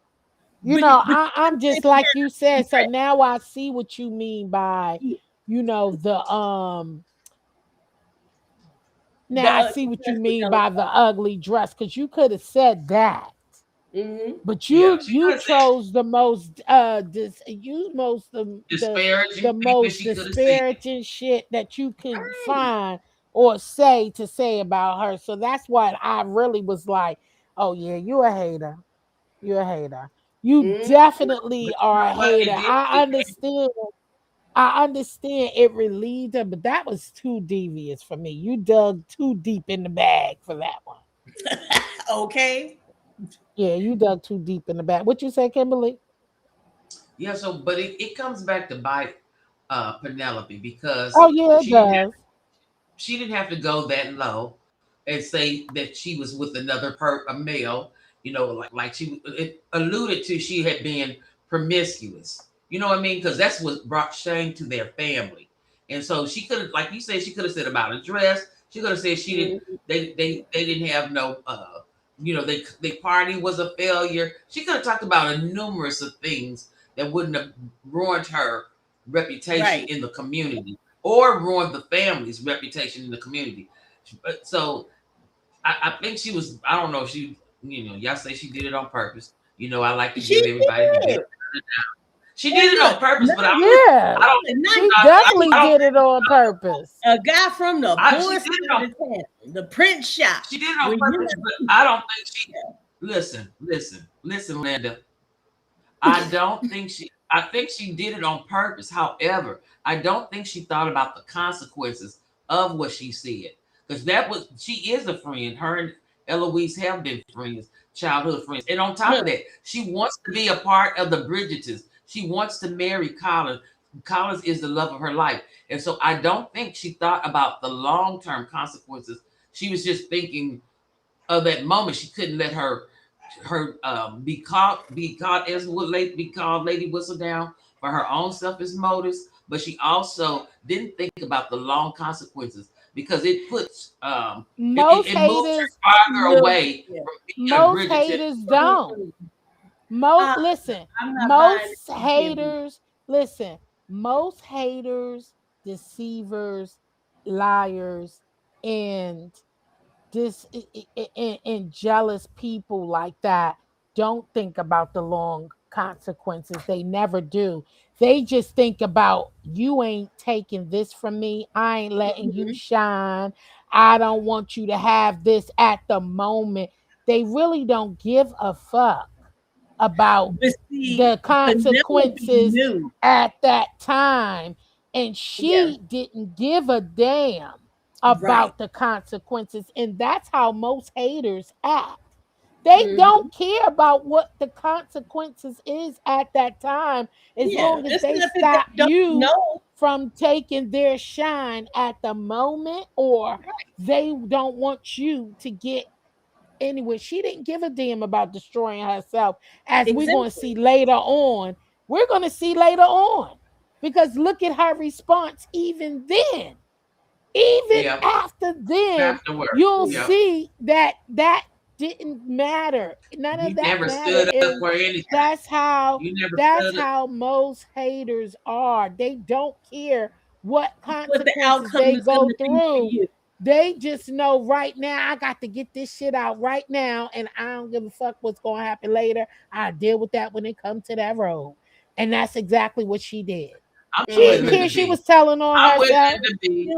But you I'm just like you said. So now I see what you mean by, yeah, the the Now I see what you that's what mean yellow. by the ugly dress, because you could have said that. Mm-hmm. But Yeah, she you could have said chose the most you most the disparaging people most she could have said. disparaging shit that you could find or say to say about her. So that's what I really was like, oh yeah, you a hater. You're a hater. You Mm-hmm. definitely But you are know a what? hater. It did. I understand it relieved her, but that was too devious for me. You dug too deep in the bag for that one. Okay. Yeah, you dug too deep in the bag. What you say, Kimberly? Yeah. So, but it comes back to bite Penelope because Oh yeah, it she didn't does. she didn't have to go that low and say that she was with another a male. Like it alluded to she had been promiscuous. You know what I mean? Because that's what brought shame to their family. And so she could have, like you said, she could have said about a dress. She could have said she didn't. Mm-hmm. They didn't have no. They party was a failure. She could have talked about a numerous of things that wouldn't have ruined her reputation Right. in the community or ruined the family's reputation in the community. So I think she was. I don't know if she. Y'all say she did it on purpose. I like to She give everybody the did. benefit. She And did it on look, purpose, but Yeah, I don't. she not definitely I don't. did it on purpose. a guy from the She poor did it on. side of town, the print shop. She did it on When you purpose, but I don't think she. Listen, Linda. I don't think she. I think she did it on purpose. However, I don't think she thought about the consequences of what she said, because that was she is a friend. Her and Eloise have been friends, childhood friends, and on top of look, that, she wants to be a part of the Bridgertons. She wants to marry Colin. Collins is the love of her life, and so I don't think she thought about the long term consequences. She was just thinking of that moment. She couldn't let her be caught as would be called Lady Whistledown for her own selfish motives, but she also didn't think about the long consequences because it puts Most it moves haters, her farther look away here. from being a most Bridgerton. haters don't. Mm-mm. Most Uh, listen, I'm not buying most it, Kimberly. haters, listen, most haters, deceivers, liars, and this and jealous people like that don't think about the long consequences. They never do. They just think about, you ain't taking this from me. I ain't letting you Mhm. shine. I don't want you to have this at the moment. They really don't give a fuck about But see, the Penelope consequences knew. at that time. And Yeah, she didn't give a damn right. about the consequences. And that's how most haters act. They Hmm. don't care about what the consequences is at that time, as Yeah, long as it's they not that they stop don't you know. from taking their shine at the moment, or they don't want you to get anyway. She didn't give a damn about destroying herself, as we're going to Exactly. see later on. We're going to see later on, because look at her response even then. Even Yeah, after then, afterward. you'll Mm. Yeah, see that didn't matter. None of you that never mattered. stood up And for anything. that's how You never that's stood up. how most haters are. They don't care what What the consequences outcome they is going go to be for through. you. They just know right now, I got to get this shit out right now, and I don't give a fuck what's going to happen later. I'll deal with that when it comes to that road. And that's exactly what she did. I'm She with didn't Hmm. care. Linda She B. was telling on I'm with herself. Linda B.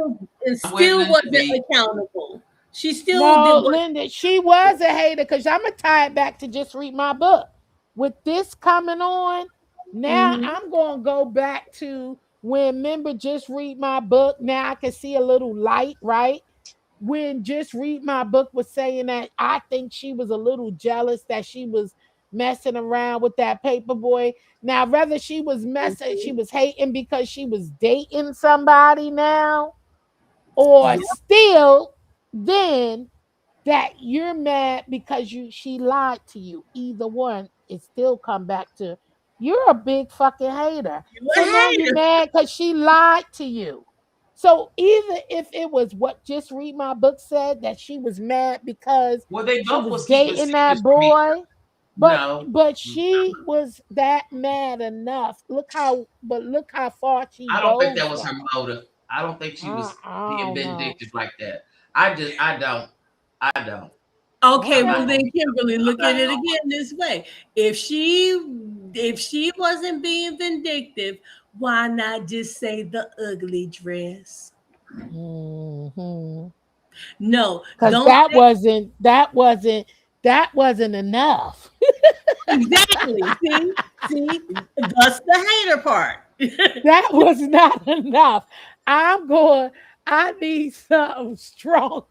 And I'm with still Linda wasn't B. accountable. She still No, did what. Linda, she was a hater, because I'm gonna tie it back to just read my book. With this coming on, now Hmm. I'm gonna go back to when, remember, just read my book. Now I can see a little light, right? When just read my book was saying that I think she was a little jealous that she was messing around with that paper boy. Now, whether she was messing, she was hating because she was dating somebody now, or Yeah. still then that you're mad because she lied to you. Either one, it still come back to you're a big fucking hater. You a So now you're hater. mad because she lied to you. So either if it was what just read my book said that she was mad because Well, they she both was was keeping dating that secrets from each boy, other. No, but she was that mad enough. Look how far she I don't think goes that was though. her motive. I don't think she was I being don't know. vindictive like that. I don't. I don't. Okay, I'm Okay. well not gonna then be. Kimberly, look I'm at not it gonna. again this way. If she wasn't being vindictive, why not just say the ugly dress? Mhm. No, Cause don't say that wasn't enough. exactly. See, that's the hater part. That was not enough. I'm going, I need something strong.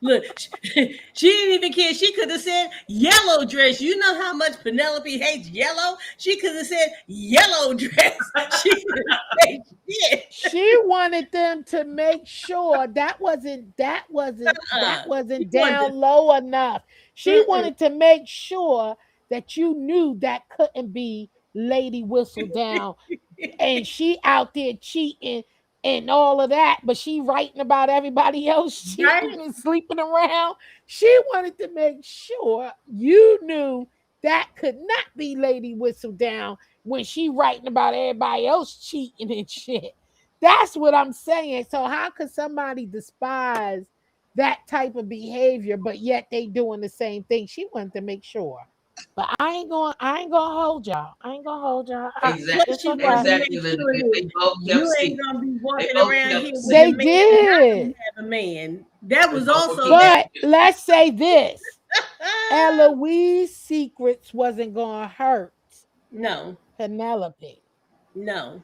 Look, she didn't even care. She could have said yellow dress. You know how much Penelope hates yellow? She could have said yellow dress. She could have said shit. She wanted them to make sure that She wasn't wanted down low enough. She mm-mm. wanted to make sure that you knew that couldn't be Lady Whistledown, and she out there cheating and all of that, but she writing about everybody else cheating Right? and sleeping around. She wanted to make sure you knew that could not be Lady Whistledown when she writing about everybody else cheating and shit. That's what I'm saying. So how could somebody despise that type of behavior, but yet they doing the same thing? She wanted to make sure. But I ain't gonna hold y'all. I ain't gonna hold y'all. Plus, It's she Exactly. wanted okay. to make Exactly, Linda. sure They that both kept you ain't secrets. gonna be They walking both around kept here with a They man secrets. and I don't did. have a man. That They was both were also keeping that. But secrets. let's say this. Eloise's secrets wasn't gonna hurt No, Penelope. no,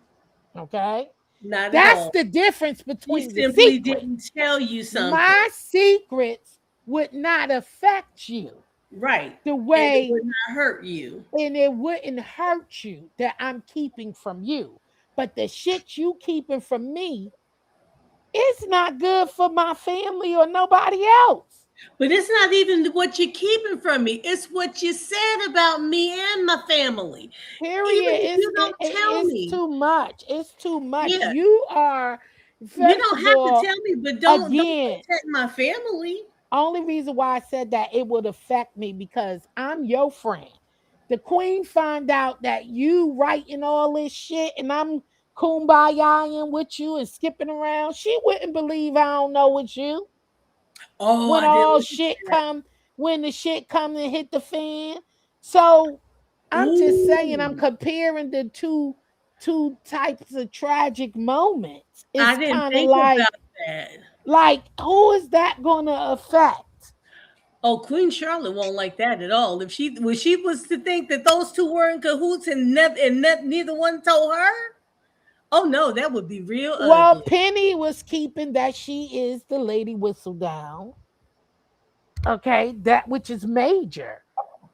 Okay? not at That's all. the difference She between the simply didn't secrets. tell you something. My secrets would not affect you Right. the And it way, would not hurt you. and it wouldn't hurt you that I'm keeping from you. But the shit you keeping from me, it's not good for my family or nobody else. But it's not even what you're keeping from me. It's what you said about me and my family. Even Period. if you don't tell It's me. too much. It's too much. Yeah. You are, You first don't of have to all, tell me, but don't again, protect my family. only reason why I said that it would affect me because I'm your friend. The queen find out that you writing all this shit and I'm kumbayaing with you and skipping around. She wouldn't believe I don't know it's you. Oh, When I didn't all look at shit that. come, when the shit come and hit the fan. So I'm just saying I'm Ooh. comparing the two types of tragic moments. I It's didn't kind of think about that. like who is that gonna affect? Oh, Queen Charlotte won't like that at all. If she was to think that those two were in cahoots and neither one told her, oh no, that would be real Well, ugly. Penny was keeping that she is the Lady Whistledown. Okay, that which is major.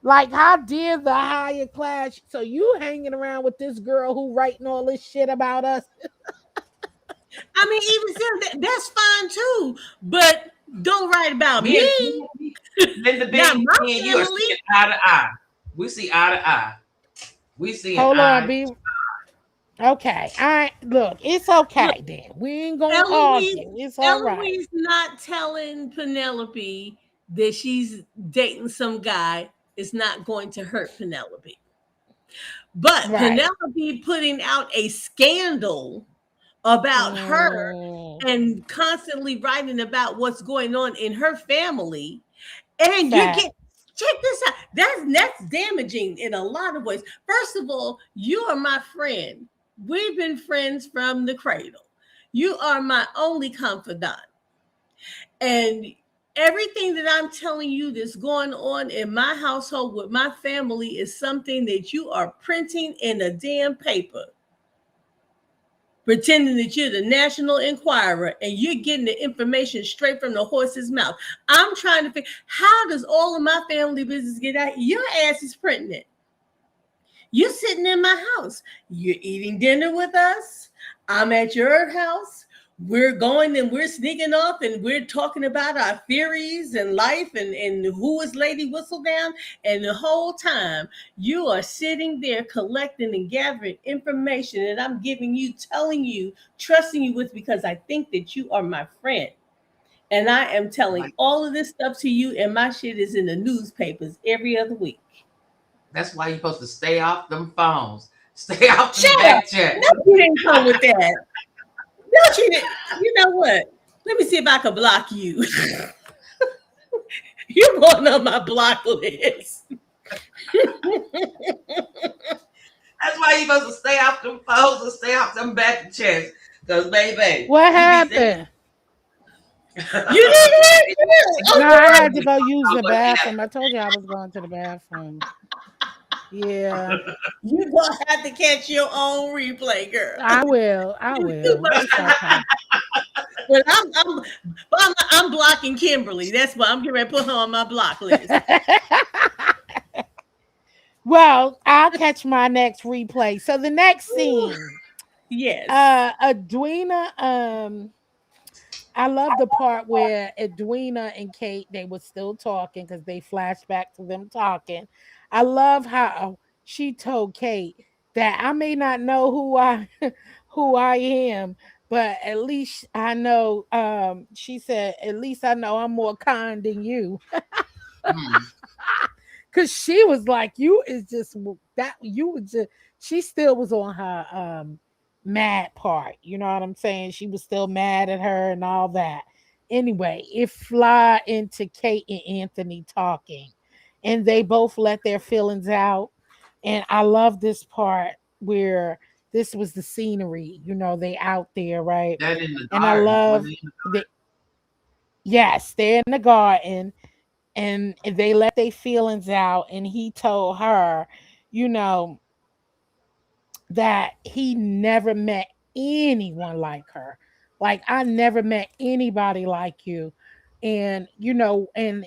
Like, how dare the higher class? So you hanging around with this girl who writing all this shit about us? I mean, even still, that's fine too. But don't write about Me me, and Linda not B, my me and you are family. seeing eye to eye. We see eye to eye. We see an Hold on, eye. B. Okay, I look. It's Look, okay then. We ain't gonna Eloise, argue. It's all right. Eloise not telling Penelope that she's dating some guy is not going to hurt Penelope. But Right. Penelope putting out a scandal about her Mm, and constantly writing about what's going on in her family, and you fact. get check this out. That's damaging in a lot of ways. First of all, you are my friend. We've been friends from the cradle. You are my only confidant. And everything that I'm telling you that's going on in my household with my family is something that you are printing in a damn paper. pretending that you're the National Enquirer and you're getting the information straight from the horse's mouth. I'm trying to figure how does all of my family business get out? Your ass is printing it. You're sitting in my house. You're eating dinner with us. I'm at your house. We're going and we're sneaking off and we're talking about our theories and life and who is Lady Whistledown. And the whole time you are sitting there collecting and gathering information that I'm giving you, telling you, trusting you with because I think that you are my friend. And I am telling Like, all of this stuff to you, and my shit is in the newspapers every other week. that's why you're supposed to stay off them phones. Stay off them Shut up. back checks. No, you didn't come with that. No, you didn't. You know what? Let me see if I can block you. You're going on my block list. That's why you're supposed to stay off them phones and stay off them back checks. Because, baby, What you be thinking. happened? You didn't. No, I had to go use the bathroom. I told you I was going to the bathroom. Yeah, You're gonna have to catch your own replay, girl. I will. I will. It's okay. But I'm blocking Kimberly. That's why I'm getting ready to put her on my block list. Well, I'll catch my next replay. So the next scene, Yes. Edwina, I love the part where Edwina and Kate, they were still talking because they flashed back to them talking. I love how she told Kate that I may not know who I am, but at least I know. She said, "At least I know I'm more kind than you." Cause she was like, "You is just that you was just." She still was on her mad part. You know what I'm saying? She was still mad at her and all that. Anyway, it fly into Kate and Anthony talking, and they both let their feelings out. And I love this part where this was the scenery. You know, they out there, right? That in the And I garden. love the yes, they're in the garden and they let their feelings out. And he told her, you know, that he never met anyone like her. Like I never met anybody like you. And you know, and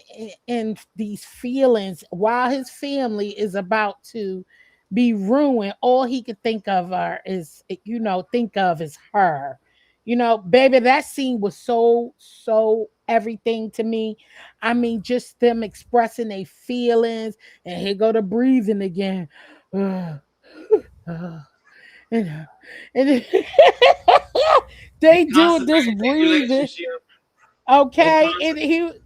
these feelings, while his family is about to be ruined, all he could think of her is, you know, think of is her. You know, baby, that scene was so everything to me. I mean, just them expressing their feelings, and here go the breathing again. Uh, and, and they doing this Consummated their breathing, relationship. They okay? And consummated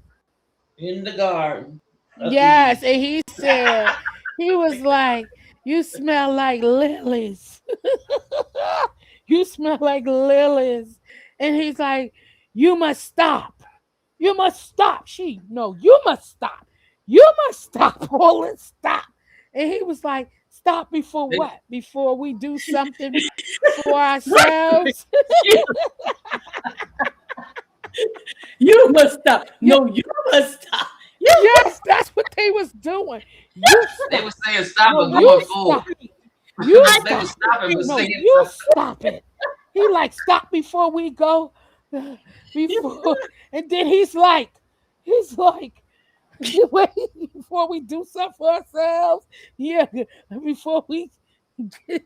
he, in the garden of Eden. yes, and he said, he was like, "You smell like lilies. You smell like lilies." And he's like, "You must stop. You must stop." She, "No, you must stop. You must stop. All this stop." And he was like, "Stop before They, what? Before we do something for ourselves?" You must stop. Yeah, No, you must stop. You yes, that's what they was doing. You they stop. were saying stop No, and you going forward. stop. You I They were stop. stopping but No, singing you something. stop it. He like, "Stop before we go." Before, and then he's like, wait, before we do something for ourselves. Yeah, before we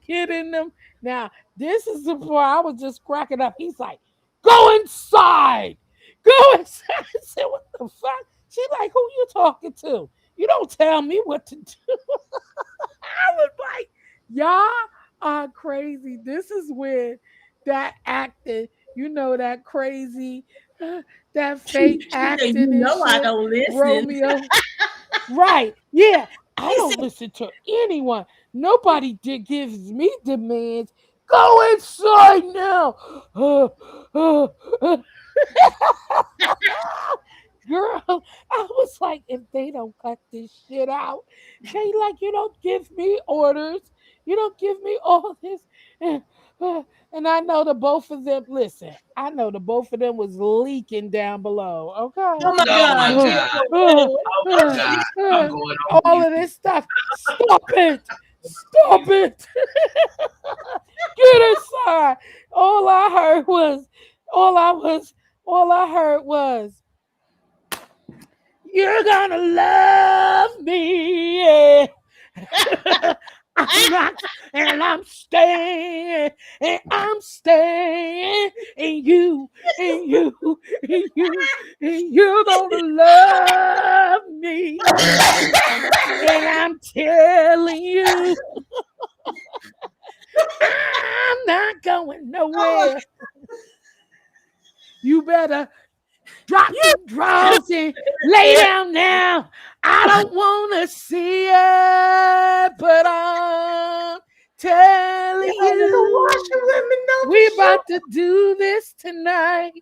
get in them. Now, this is the part I was just cracking up. He's like, "Go inside. Go inside." I said, "What the fuck?" She like, "Who you talking to? You don't tell me what to do." I was like, "Y'all are crazy." This is when that acting, you know, that crazy, that fake she said, you acting and know I shit. don't listen. Romeo. Right. Yeah. I He don't said, listen to anyone. Nobody gives me demands. Go inside now. Girl, I was like, if they don't cut this shit out, they like, "You don't give me orders. You don't give me all this." And, and I know the both of them, listen, I know the both of them was leaking down below. oh my Oh God, my Kim, God. no. Oh my God. I'm going on All mute. of this stuff. Stop it. Stop it. Get inside. All I heard was, all I was, all I heard was, you're gonna love me. Yeah. I'm not, and I'm staying, and you, and you, and you, and you're gonna love me. And I'm telling you, I'm not going nowhere. You better drop them drawers and lay down now. I don't want to see it, but I'm telling you, we about to do this tonight.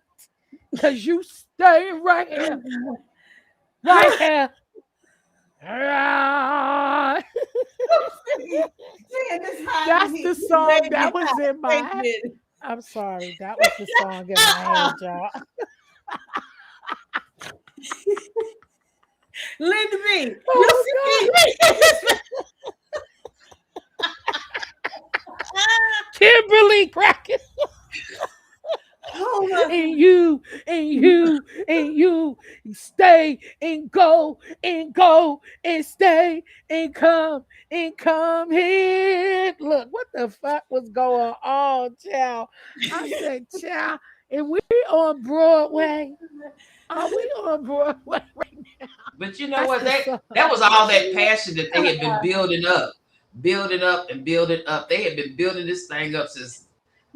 Because you stay right here. Right here. Ah. That's the song that was in my head. I'm sorry. That was the song in my head, y'all. Linda B. Kimberly Crackers. And you, and you, and you stay and go and go and stay and come here. Look, what the fuck was going on, child? I said, child, and we on Broadway. Are we on Broadway right now? But you know what? That was all that passion that they had been building up, building up and building up. They had been building this thing up since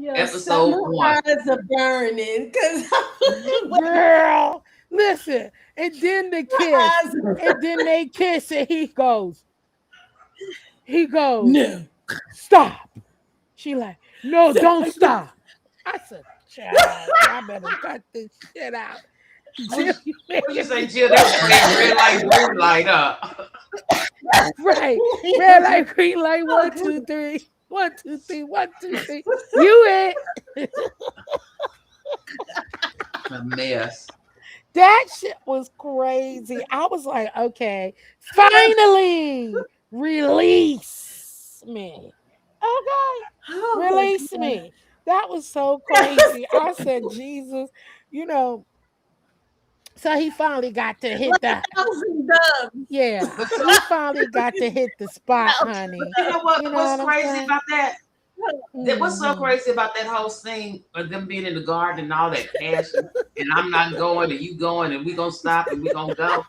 episode 1. Eyes are burning because girl, listen, and then the kiss, and then they kiss, and he goes, no, stop. She like, no, don't stop. I said, child, I better cut this shit out. What you say, Jill? That red light, green light up. Right, red light, green light. 1, 2, 3. 1, 2, 3. 1, 2, 3. You it. A mess. That shit was crazy. I was like, okay, finally release me. Okay, release me. That was so crazy. I said, Jesus, you know. So he finally got to hit that. Yeah, he finally got to hit the spot, honey. But you know what? What's crazy saying? about that? What's so crazy about that whole thing of them being in the garden and all that passion, and I'm not going and you going and we gonna stop and we gonna go,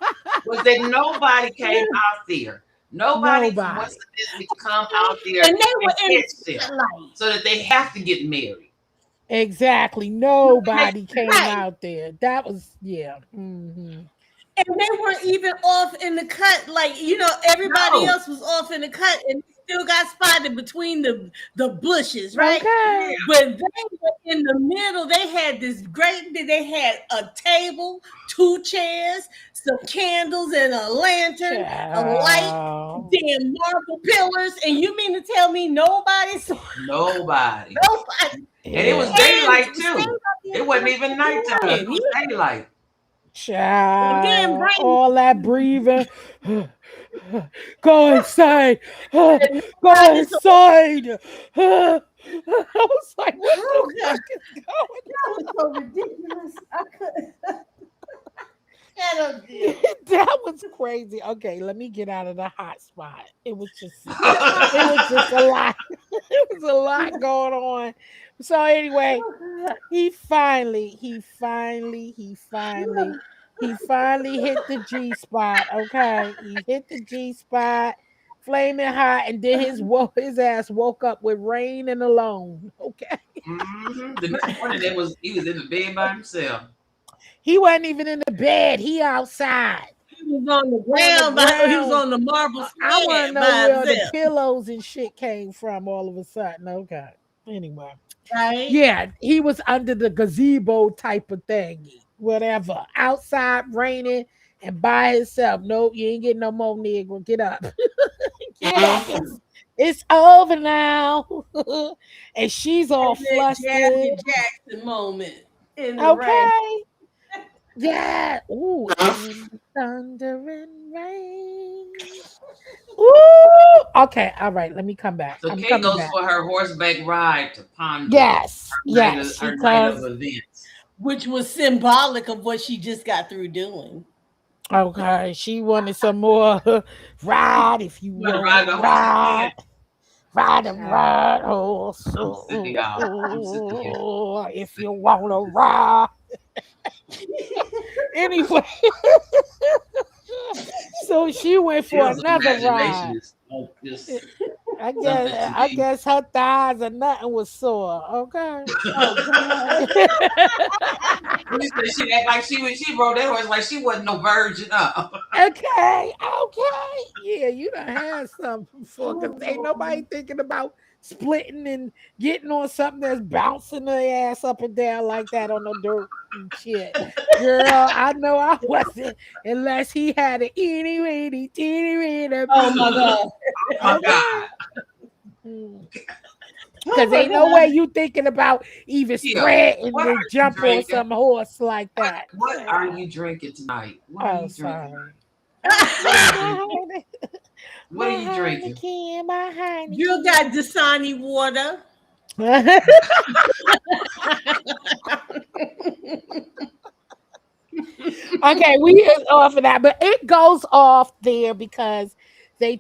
was that nobody came out there. Nobody wants to come out there and they were in them, so that they have to get married. Exactly. Nobody came out there. That was, yeah. Mm-hmm. And they weren't even off in the cut. Like, you know, everybody else was off in the cut and still got spotted between the bushes, right? Okay. When they were in the middle, they had they had a table, 2 chairs, some candles and a lantern, a light, damn marble pillars. And you mean to tell me nobody saw? Nobody. And it was daylight too. It wasn't even nighttime. It was daylight. Child, all that breathing. Go inside. Go inside. I was like, what the fuck is going on? That was so ridiculous. I couldn't. That was crazy. Okay, let me get out of the hot spot. It was just a lot. It was a lot going on. So anyway, he finally hit the G spot. Okay, he hit the G spot, flaming hot, and then his ass woke up with rain and alone. Okay. Mm-hmm. The next morning, he was in the bed by himself. He wasn't even in the bed. He outside. He was on the ground. He was on the marble. I want to know where the pillows and shit came from all of a sudden. Okay. Anyway. Right? Yeah, he was under the gazebo type of thing. Whatever. Outside raining and by himself. Nope, you ain't getting no more, nigga. Get up. Get up. It's over now. And she's all flustered. Jackson moment. In the okay. Rain. Yeah. Ooh. Thunder and rain. Ooh, okay, all right. Let me come back. So I'm Kate coming goes back. for her horseback ride to ponder Yes, yes, she her night of comes. events. which was symbolic of what she just got through doing. Okay, she wanted some more ride. If you You want to want to ride the horse ride, again? ride the Child. ride horse. I'm sick of y'all. I'm sick of you. If you want to ride. Anyway, so she went for Jill's another imagination ride. is just something I to I me. guess her thighs or nothing was sore. Okay. Oh God. You said she act like she rode that horse like she wasn't no virgin. Okay, okay. Yeah, you done had some before because ain't nobody thinking about splitting and getting on something that's bouncing their ass up and down like that on the dirt and shit. Girl, I know I wasn't unless he had an itty bitty teeny weeny Oh my bee. God. Oh my Okay. God. Oh Because my ain't no way God. you thinking about even Tia, spreading what to are you jump on drinking? some horse like What that. what are you drinking tonight? What are Oh, you drinking? sorry. Oh, What are you my drinking? honey. What are My you drinking? Heineken, my You got Heineken. Dasani water. Okay, we is off of that, but it goes off there because he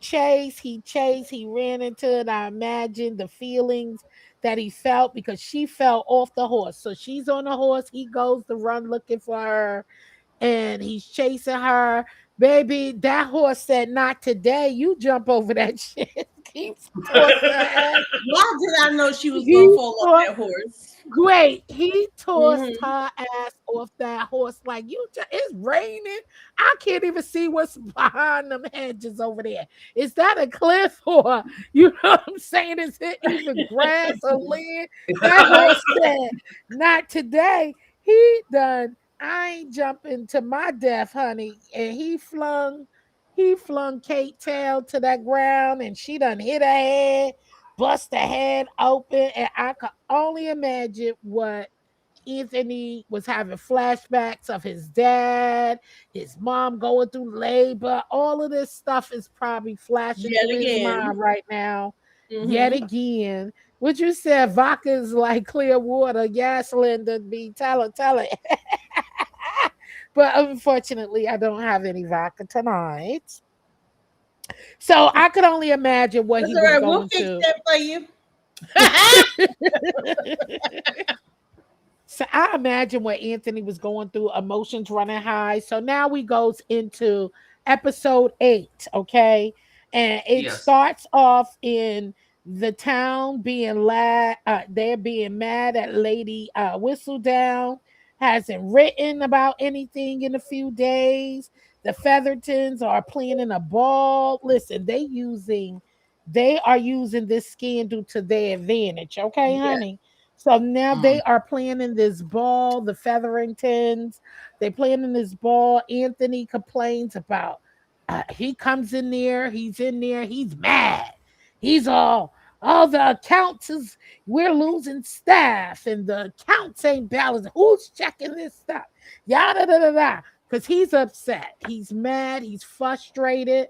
ran into it. I imagine the feelings that he felt because she fell off the horse. So she's on the horse, he goes to run looking for her and he's chasing her. Baby, that horse said, "Not today. You jump over that shit." Keeps tossing her ass. Why did I know she was gonna He fall off tossed that horse? Great. He tossed Hmm. her ass off that horse like it's raining. I can't even see what's behind them hedges over there. Is that a cliff or you know what I'm saying? Is it even grass or land? That horse said, "Not today." He done. I ain't jumping to my death, honey. And he flung Kate Tail to that ground and she done hit her head, bust her head open, and I could only imagine what Anthony was having flashbacks of his dad, his mom going through labor. All of this stuff is probably flashing Yet through his again. mind right now. Yet Hmm. again, what you said, vodka is like clear water. Yes, Linda, be tell it. But unfortunately, I don't have any vodka tonight. So I could only imagine what That's he all was right. We'll going fix to. that for you. So I imagine what Anthony was going through, emotions running high. So now we goes into episode 8, okay? And it Yes. starts off in the town being they're being mad at Lady Whistledown, hasn't written about anything in a few days. The Feathertons are planning a ball. Listen, they are using this scandal to their advantage, okay, Yes. honey? So now they Mm. are planning this ball, the Featheringtons. They planning this ball. Anthony complains about he comes in there, he's mad. He's all the accounts is we're losing staff and the accounts ain't balanced. Who's checking this stuff? Yada da da da. Because he's upset. He's mad. He's frustrated.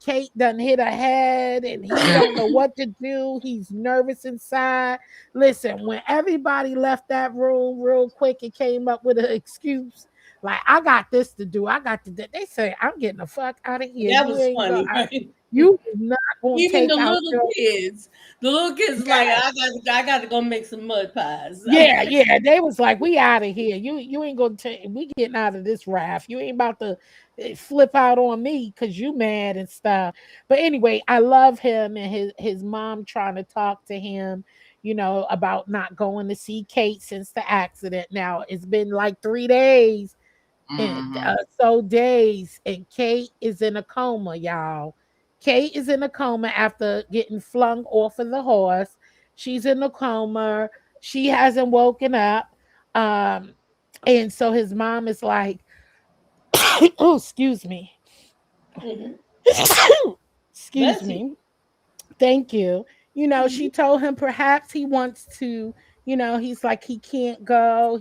Kate done hit her head and he don't know what to do. He's nervous inside. Listen, when everybody left that room real quick and came up with an excuse, like I got this to do, I got to do. They say I'm getting the fuck out of here. That You was ain't go. funny, right? You is not gonna Even take the out little your kids. The little kids like, yeah. I got to go make some mud pies. Yeah, yeah. They was like, we out of here. You ain't gonna take we getting out of this raft. You ain't about to flip out on me because you mad and stuff. But anyway, I love him and his mom trying to talk to him, about not going to see Kate since the accident. Now it's been like 3 days and Hmm. so days, and Kate is in a coma, y'all. Kate is in a coma after getting flung off of the horse. She's in a coma. She hasn't woken up. Um, and so his mom is like, oh, excuse me. Mhm. Excuse Bless you. me. Thank you. She Mhm. told him perhaps he wants to, he's like, he can't go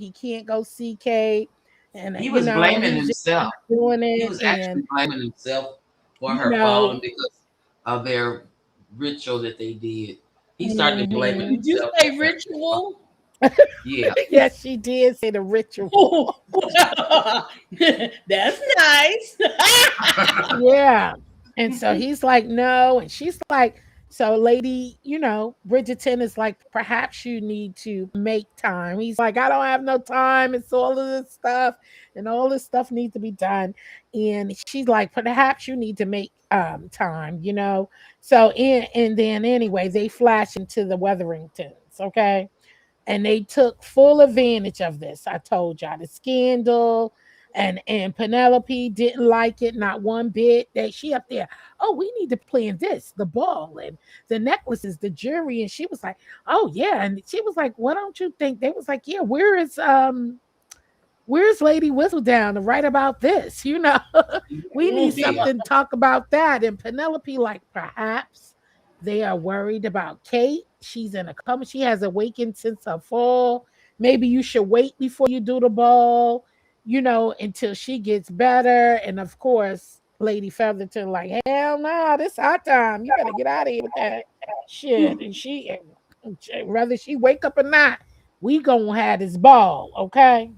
see Kate. And, He was blaming he's just himself. not doing He it. was And actually blaming himself. for you her falling know. because of their ritual that they did. He started blaming Mhm. Did you himself say as her fault. ritual? Yeah. Yes, she did say the ritual. Oh, that's nice. Yeah. And so he's like, no. And she's like, so lady, Bridgerton is like, perhaps you need to make time. He's like, I don't have no time. It's all of this stuff. And all this stuff needs to be done. And she's like, perhaps you need to make time. So and then anyway, they flash into the Wetheringtons, okay? And they took full advantage of this. I told y'all the scandal, and Penelope didn't like it not one bit. That she up there, oh, we need to plan this, the ball and the necklaces, the jewelry, and she was like, oh yeah, and she was like, what don't you think? They was like, yeah, where's Lady Whistledown to write about this? We need Yeah. something to talk about that. And Penelope, like, perhaps they are worried about Kate. She's in a coma. She has awakened since her fall. Maybe you should wait before you do the ball, until she gets better. And of course, Lady Featherton, like, hell no, this our time. You better get out of here with that shit. And whether she wake up or not, we gonna have this ball, okay?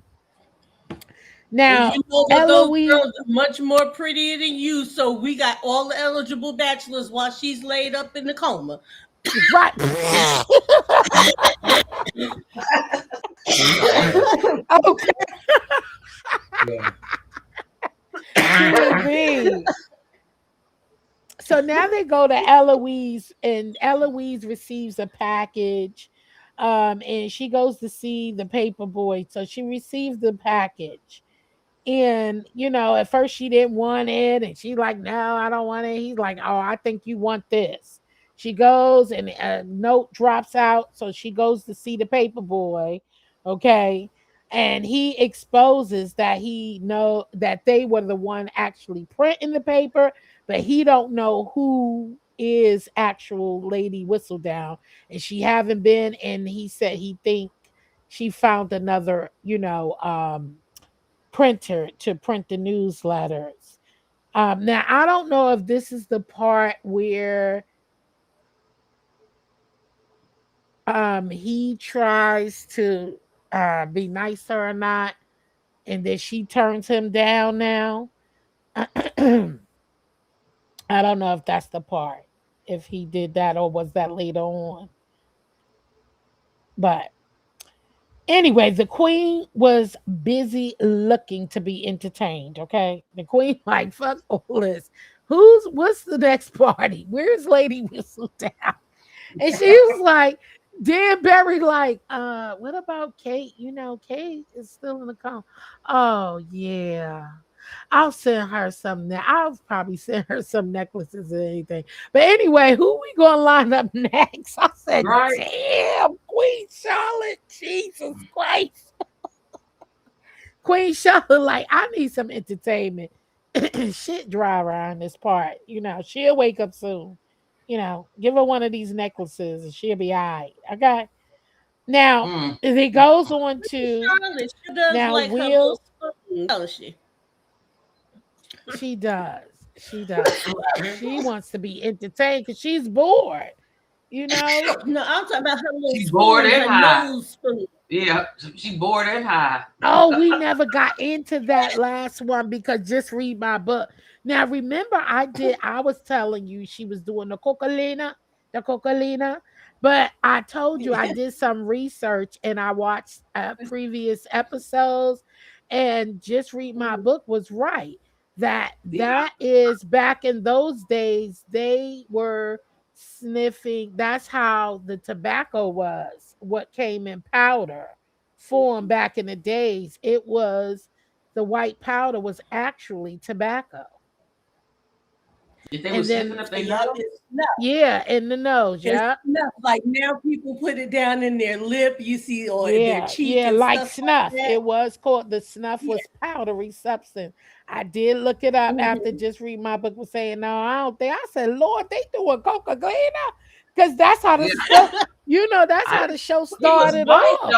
And Now, you know what? Those Eloise, girls are much more prettier than you. So we got all the eligible bachelors while she's laid up in the coma. right. Okay, Yeah. baby. So now they go to Eloise, and Eloise receives a package. And she goes to see the paper boy. So she receives the package. And at first she didn't want it, and she's like, no, I don't want it. He's like, oh, I think you want this. She goes, and a note drops out, so she goes to see the paper boy. Okay. And he exposes that he know that they were the one actually printing the paper, but he don't know who is actual Lady Whistledown, and she haven't been. And he said he think she found another printer to print the newsletters. Now, I don't know if this is the part where he tries to be nicer or not, and then she turns him down now. I don't know if that's the part, if he did that or was that later on. But anyway, the queen was busy looking to be entertained. Okay, the queen like fuck all this. What's the next party? Where's Lady Whistledown? And she was like, Dan Berry, like, what about Kate? Kate is still in the coma. Oh yeah. I'll send her some. I'll probably send her some necklaces or anything. But anyway, who we gonna line up next? I said, Right. "Damn, Queen Charlotte, Jesus Christ, Queen Charlotte! Like, I need some entertainment. Shit dry around this part. She'll wake up soon. Give her one of these necklaces and she'll be all right. Okay. Now Mm. it goes on to Charlotte, she does now like her little Will. spoon, does she? She does. She does. She wants to be entertained because she's bored. You know. No, I'm talking about her little She's bored spoon, and her high. nose spoon. Yeah. She bored and high. Oh, we never got into that last one because just read my book. Now, remember, I was telling you she was doing the cocalina, but I told you I did some research and I watched previous episodes, and just read my book was right. That Yeah. that is back in those days, they were sniffing. That's how the tobacco was, what came in powder form back in the days. It was the white powder was actually tobacco. If they were And sniffing then up their Yup, nose. it's snuff. yeah, in the nose, It's yeah. snuff. Like now people put it down in their lip, you see, or in their Yeah, cheek yeah, and like stuff like snuff. that. It was called the snuff Yeah. was powdery substance. I did look it up after Mhm. just read my book was saying no, I don't think. I said, Lord, they doing Coca Cola because that's how the Yeah. show. That's I, how the show it was started white off.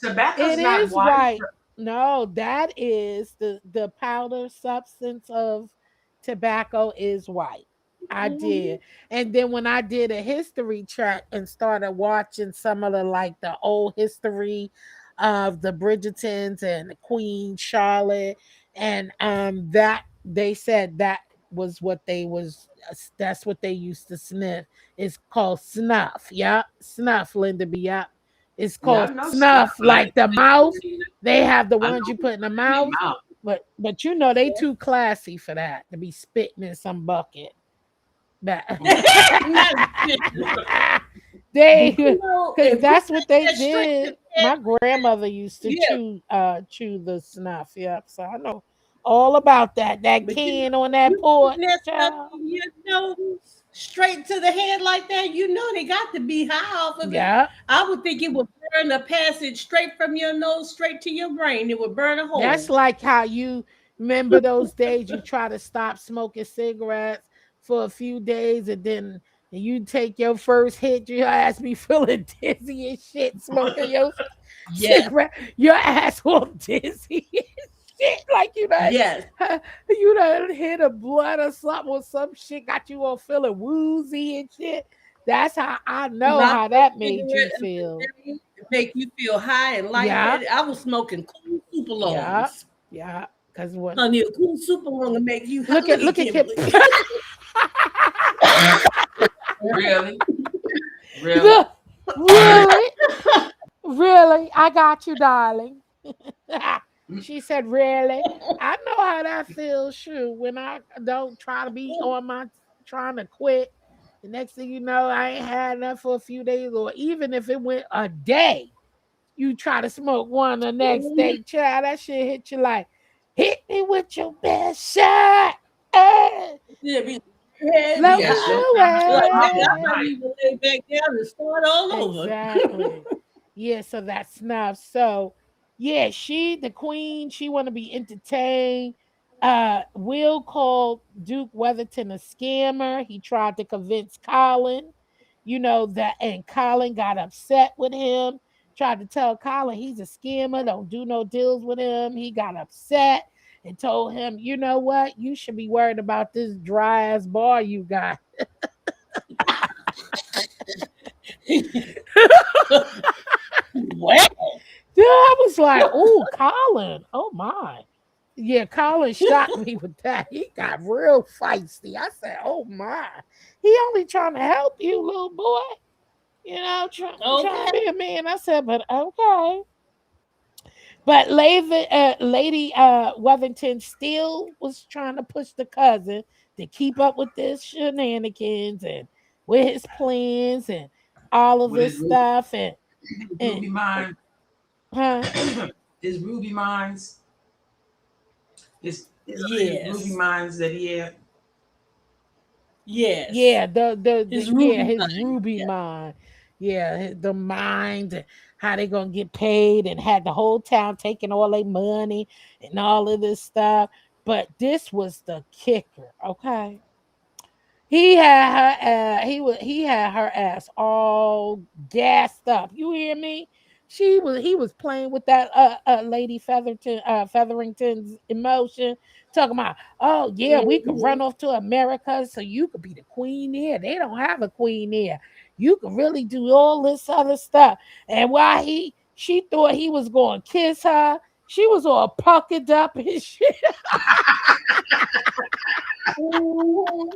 though. Tobacco's It not is white. white. No, that is the powder substance of tobacco is white. I Mhm. did. And then when I did a history track and started watching some of the like the old history of the Bridgertons and the Queen Charlotte, and that they said that was what they was that's what they used to sniff. It's called snuff. Yeah. Snuff, Linda B. Yeah. It's Yeah, called I know stuff. snuff, like the mouth. They have the I know ones you what put in the you in their mouth, mouth. but you know they too classy for that to be spitting in some bucket. But Not but they, because if we that's what take they that straight to did. the head, My grandmother used to yeah. chew the snuff. Yep. So I know all about that. That But can on that you porch, putting that stuff child. in your nose straight to the head like that, you know they got to be high off of it. Yeah. I would think it would burn a passage straight from your nose straight to your brain. It would burn a That's hole. like how you remember those days you try to stop smoking cigarettes for a few days and then you take your first hit, your ass be feeling dizzy and shit, smoking your Yes, cigarette, your ass all dizzy and shit, like yes. you done hit a blood or something or some shit, got you all feeling woozy and shit. That's how I know Lock how that that made you cigarette up feel. and make you feel high and Yeah, lightheaded. I was smoking cool super yeah, longs. yeah. Because when Honey, a cool super long will make you high. look at Look at look at Kip. Kimberly. Really? Really? Look, really? Really? I got you, darling. She said, really? I know how that feels, shoot, when I don't try to be on my trying to quit. The next thing you know, I ain't had enough for a few days, or even if it went a day, you try to smoke one the next day, child, that shit hit you like, hit me with your best shot. Eh, Yeah, be head, let be Yeah, me high. do sometimes Like, that nigga, problem I at it. might night. need to lay back down and start all over. Exactly. Yeah, so that's snuff. So yeah, she the queen, she wanna be entertained. Will called Duke Weatherton a scammer. He tried to convince Colin, that and Colin got upset with him. Tried to tell Colin he's a scammer, don't do no deals with him. He got upset and told him, you know what, you should be worried about this dry ass bar you got. What? Yeah, I was like, oh, Colin. Oh my. Yeah, Colin shocked me with that. He got real feisty. I said, oh my. He only trying to help you, little boy. Trying to Okay. be a man. I said, but okay. But Lady Wethington still was trying to push the cousin to keep up with this shenanigans and with his plans and all of With this stuff his and Ruby Mind, huh? his Ruby Minds, his Ruby Yes. Minds that he had. Yes. Yeah, the His yeah, Ruby his mind. Ruby Yeah. mind. Yeah, the mind, and how they gonna get paid, and had the whole town taking all their money and all of this stuff. But this was the kicker, okay? He had her ass all gassed up. You hear me? He was playing with that Lady Featherington's emotion, talking about, oh yeah, we could run Mhm. off to America so you could be the queen here. They don't have a queen here. You could really do all this other stuff. And while she thought he was going to kiss her, she was all puckered up and shit. Mhm.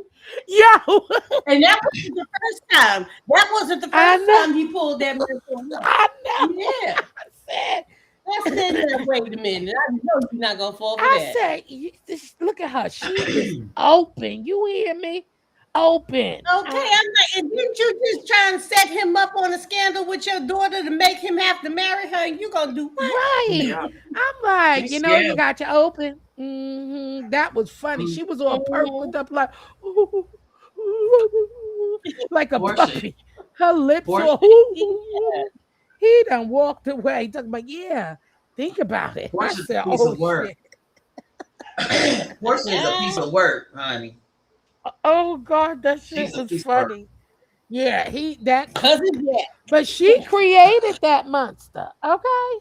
Yo, And that wasn't the first time. That wasn't the I first know, time he pulled that mess on her. I know. Yeah. I I said, now, wait a minute. I know you're not gonna fall for I that. said, look at her. She is open. You hear me? Open. Okay, I'm like, and didn't you just try and set him up on a scandal with your daughter to make him have to marry her? And you gonna do what? Right. Yeah, I'm like, she's you scared. got you open. That was funny. Mm, She was all Mhm. perked up like, like a Portia, puppy. Her lips Portia, all. Yeah. He done walked away. Talking about, yeah. Think about it. I Portia's said, a piece oh of work. shit. Portia is a piece of work, honey. Oh God, that shit She's a was piece of work. funny. Yeah, that Cousin Jack. but she created that monster. Okay.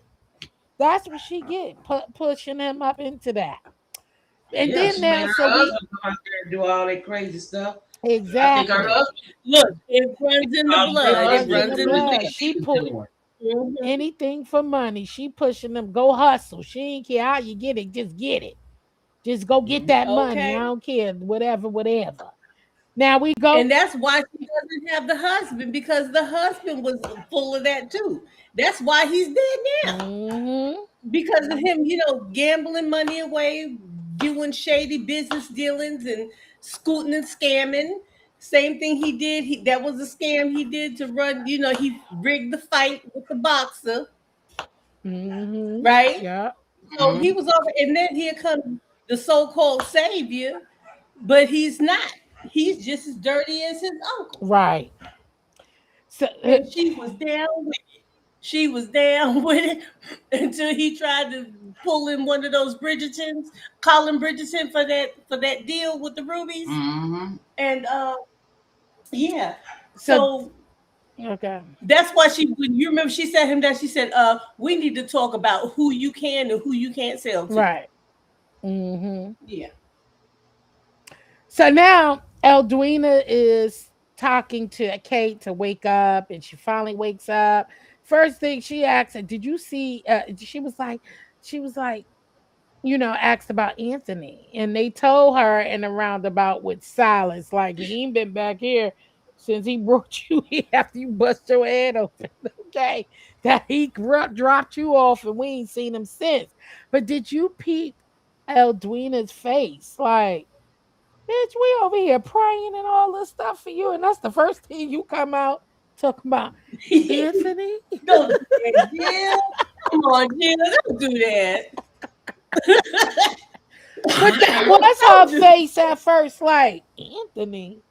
That's what she get, pushing him up into that. And Yeah, then she made now, her so we husband come out there and do all that crazy stuff. I think her exactly. husband Look, it runs in the It blood. It runs in probably the runs in doing the blood. what She she was put doing. family. anything for money. She pushing them. Go hustle. She ain't care how you get it. Just get it. Just go get Mhm. that money. I Okay. don't care. Whatever, whatever. Now we go. And that's why she doesn't have the husband because the husband was full of that too. That's why he's dead now. Hmm. Because of him, gambling money away, doing shady business dealings and scooting and scamming. Same thing he did. That was a scam he did to run. He rigged the fight with the boxer, Hmm. right? Yeah. So Mhm. he was over, and then here comes the so-called savior, but he's not. He's just as dirty as his uncle. Right. So And she was down with it. She was down with it until he tried to pull in one of those Bridgertons, Colin Bridgerton for that deal with the rubies. Mhm. And yeah. so So okay. that's why when you remember she said him that she said, we need to talk about who you can and who you can't sell to. Right. Hmm. Yeah. So now Eldwina is talking to Kate to wake up, and she finally wakes up. First thing she asks her, "Did you see?" She was like, asked about Anthony, and they told her in a roundabout with silence, like he ain't been back here since he brought you here after you bust your head open. Okay, that he dropped you off, and we ain't seen him since. But did you peep Eldwina's face, like? Bitch, we over here praying and all this stuff for you, and that's the first thing you come out talking about. Anthony? Don't do that, Jill. Come on, Jill. Don't do that. But that was her Don't do face at first, like, Anthony?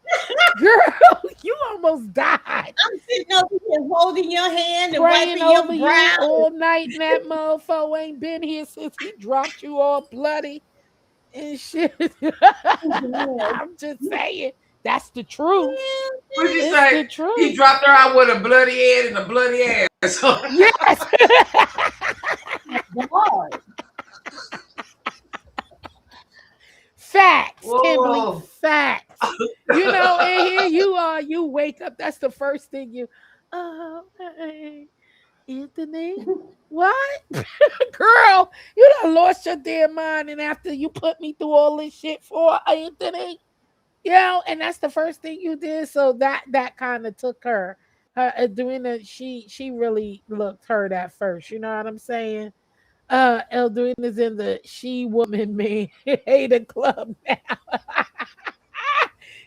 Girl, you almost died. I'm sitting over here holding your hand and Praying wiping your over you brow. all night, and that mofo ain't been here since he dropped you all bloody and shit. I'm just saying, that's the truth. What did you It's say? the He truth. dropped her out with a bloody head and a bloody ass. Yes. God. Facts, Kimberly, Whoa. facts. And here you are, you wake up, that's the first thing oh, hey, Anthony, what? Girl, you done lost your damn mind, and after you put me through all this shit for Anthony, and that's the first thing you did. So that kind of took her doing that. She really looked hurt at first. You know what I'm saying? Eldrin is in the she woman man hater club now.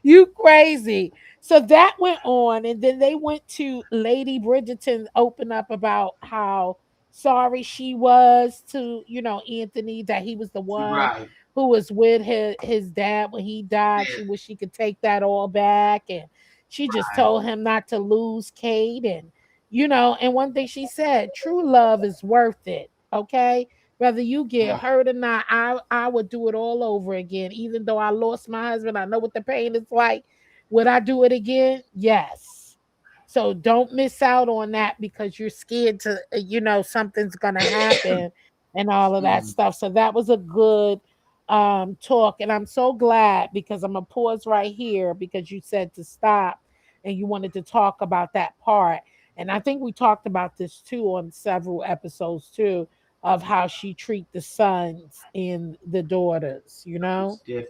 You crazy. So that went on, and then they went to Lady Bridgerton open up about how sorry she was to, Anthony, that he was the one Right. who was with his dad when he died. She Yeah. wish she could take that all back. And she just Right. told him not to lose Kate. And, and one thing she said, true love is worth it. Okay. Whether you get Yeah. hurt or not, I would do it all over again. Even though I lost my husband, I know what the pain is like. Would I do it again? Yes. So don't miss out on that because you're scared to, something's gonna happen and all of that Mhm. stuff. So that was a good talk, and I'm so glad because I'm gonna pause right here because you said to stop and you wanted to talk about that part. And I think we talked about this too on several episodes too of how she treat the sons and the daughters, It's different.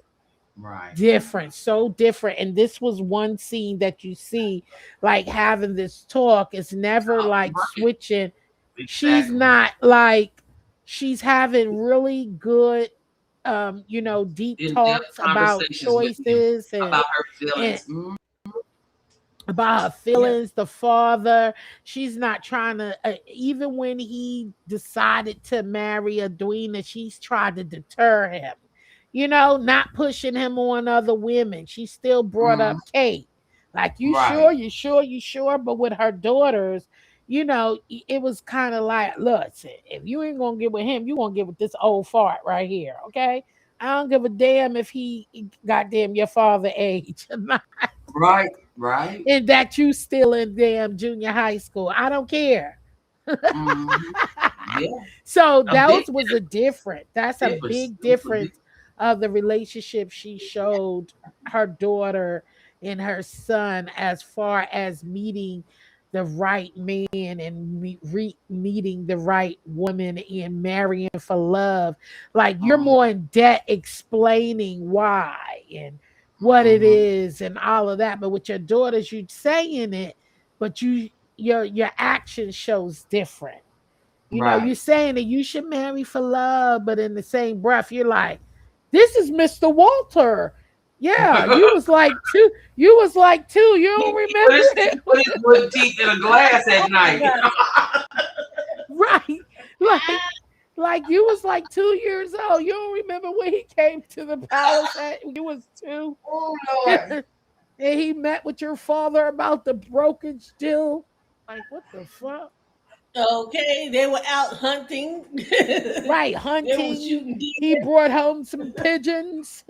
Right. different, so different. And this was one scene that you see like having this talk. It's never like Right. switching. She's Exactly. not like she's having really good deep In depth talks about conversations with him choices about her and feelings. about her Yeah. feelings, the father. She's not trying to, even when he decided to marry Edwina, she's tried to deter him, not pushing him on other women. She still brought Mhm. up Kate. Like, you sure, Right. you sure, you sure? But with her daughters, it was kind of like, look, if you ain't going to get with him, you going to get with this old fart right here, okay? I don't give a damn if he goddamn your father age. Right. Right. And that you still in damn junior high school. I don't care. Mhm. Yeah. So A big that was a different. That's a difference. big It was a big difference of the relationship she showed her daughter and her son, as far as meeting the right man and meeting the right woman and marrying for love. Like you're Mhm. more in debt explaining why and what it Mhm. is and all of that. But with your daughters, you saying it, but your action shows different. You know, Right. you're saying that you should marry for love, but in the same breath, you're like, this is Mr. Walter. Yeah, you was like two. You was like two. You don't remember He it? put his wooden teeth in a glass at night. Right. Right. Like you was like 2 years old. You don't remember when he came to the palace at you was two? Oh Lord. And he met with your father about the broken still. Like what the fuck? Okay, they were out hunting. Right, They were hunting. shooting He deer. brought home some pigeons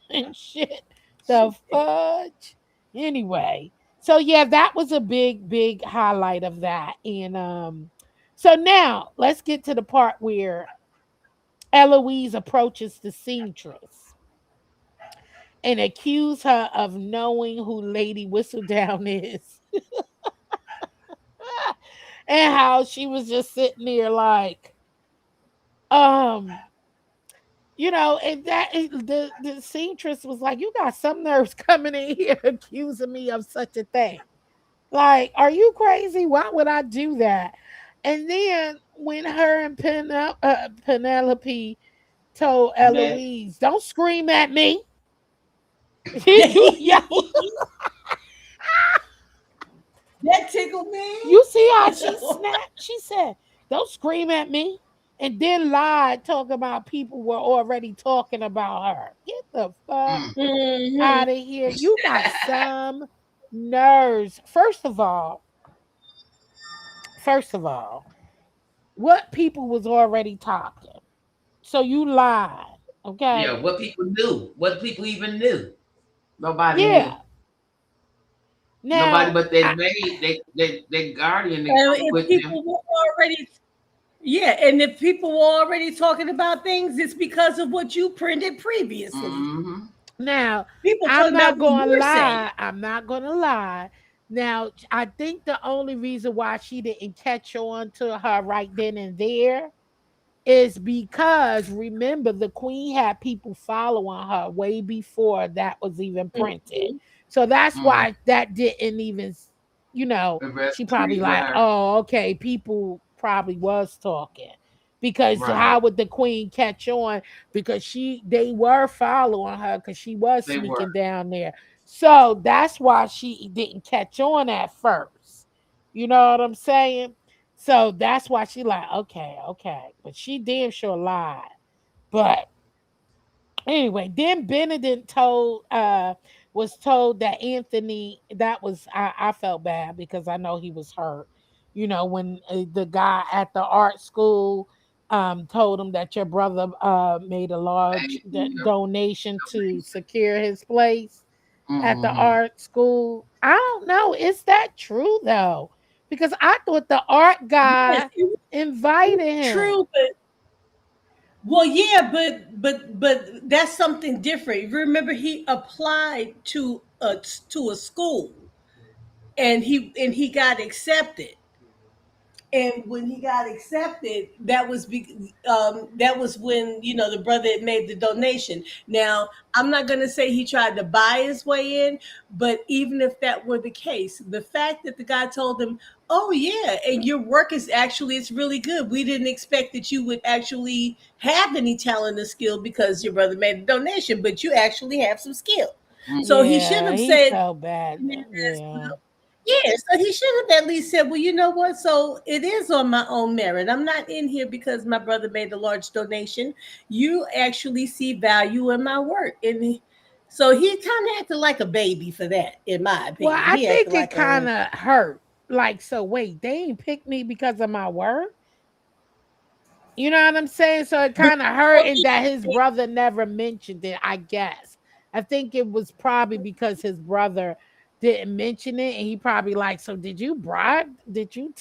and shit. The fudge. Anyway, so yeah, that was a big highlight of that. And so now let's get to the part where Eloise approaches the seamstress and accuse her of knowing who Lady Whistledown is. And how she was just sitting there like, um, and the seamstress was like, "You got some nerves coming in here accusing me of such a thing. Like, are you crazy? Why would I do that?" And then when her and Penelope told Man. Eloise, "Don't scream at me," you yell. That tickled me. You see how she snapped? She said, "Don't scream at me." And then lied, talking about people were already talking about her. Get the fuck Mm. Hmm. out of here. You got some nerves. First of all, what people was already talking. So you lied. Yeah, Okay. what people knew, what people even knew. Nobody knew. Yeah. Nobody Now, but their maid, they guardian that And comes if with them. people were already, yeah, and if people were already talking about things, it's because of what you printed previously. Hmm. now, People I'm talking about not what gonna you're saying. lie. I'm not gonna lie. Now, I think the only reason why she didn't catch on to her right then and there is because remember the queen had people following her way before that was even printed. Mhm. So that's Mm. why that didn't even, she probably Resonated with like, her. oh, okay, people probably was talking. Because Right. how would the queen catch on? Because they were following her because she was They were. sneaking down there. So that's why she didn't catch on at first. You know what I'm saying? So that's why she like, okay, okay. But she damn sure lied. But anyway, then Benedict was told that Anthony, that was I felt bad because I know he was hurt. When the guy at the art school told him that your brother made a large donation to secure his place at the Mm-hmm. art school. I don't know. Is that true though? Because I thought the art Yes, guy it invited was him. true, but well, yeah, but that's something different. Remember, he applied to a school, and he got accepted. And when he got accepted, that was when the brother had made the donation. Now, I'm not going to say he tried to buy his way in, but even if that were the case, the fact that the guy told him, "Oh yeah, and your work is actually it's really good. We didn't expect that you would actually have any talent or skill because your brother made a donation, but you actually have some skill." So he should Yeah, have he said, felt bad. as Yeah. well. Yeah, so he should have at least said, "Well, you know what? So it is on my own merit. I'm not in here because my brother made a large donation. You actually see value in my work." So he kind of acted like a baby for that, in my Well, opinion. I He acted think it like kind a of hurt. Like, so wait, they ain't picked me because of my work? You know what I'm saying? So it but kind of hurt in that his brother never mentioned it, I guess. I think it was probably because his brother didn't mention it and he probably like, so did you bribe? Did you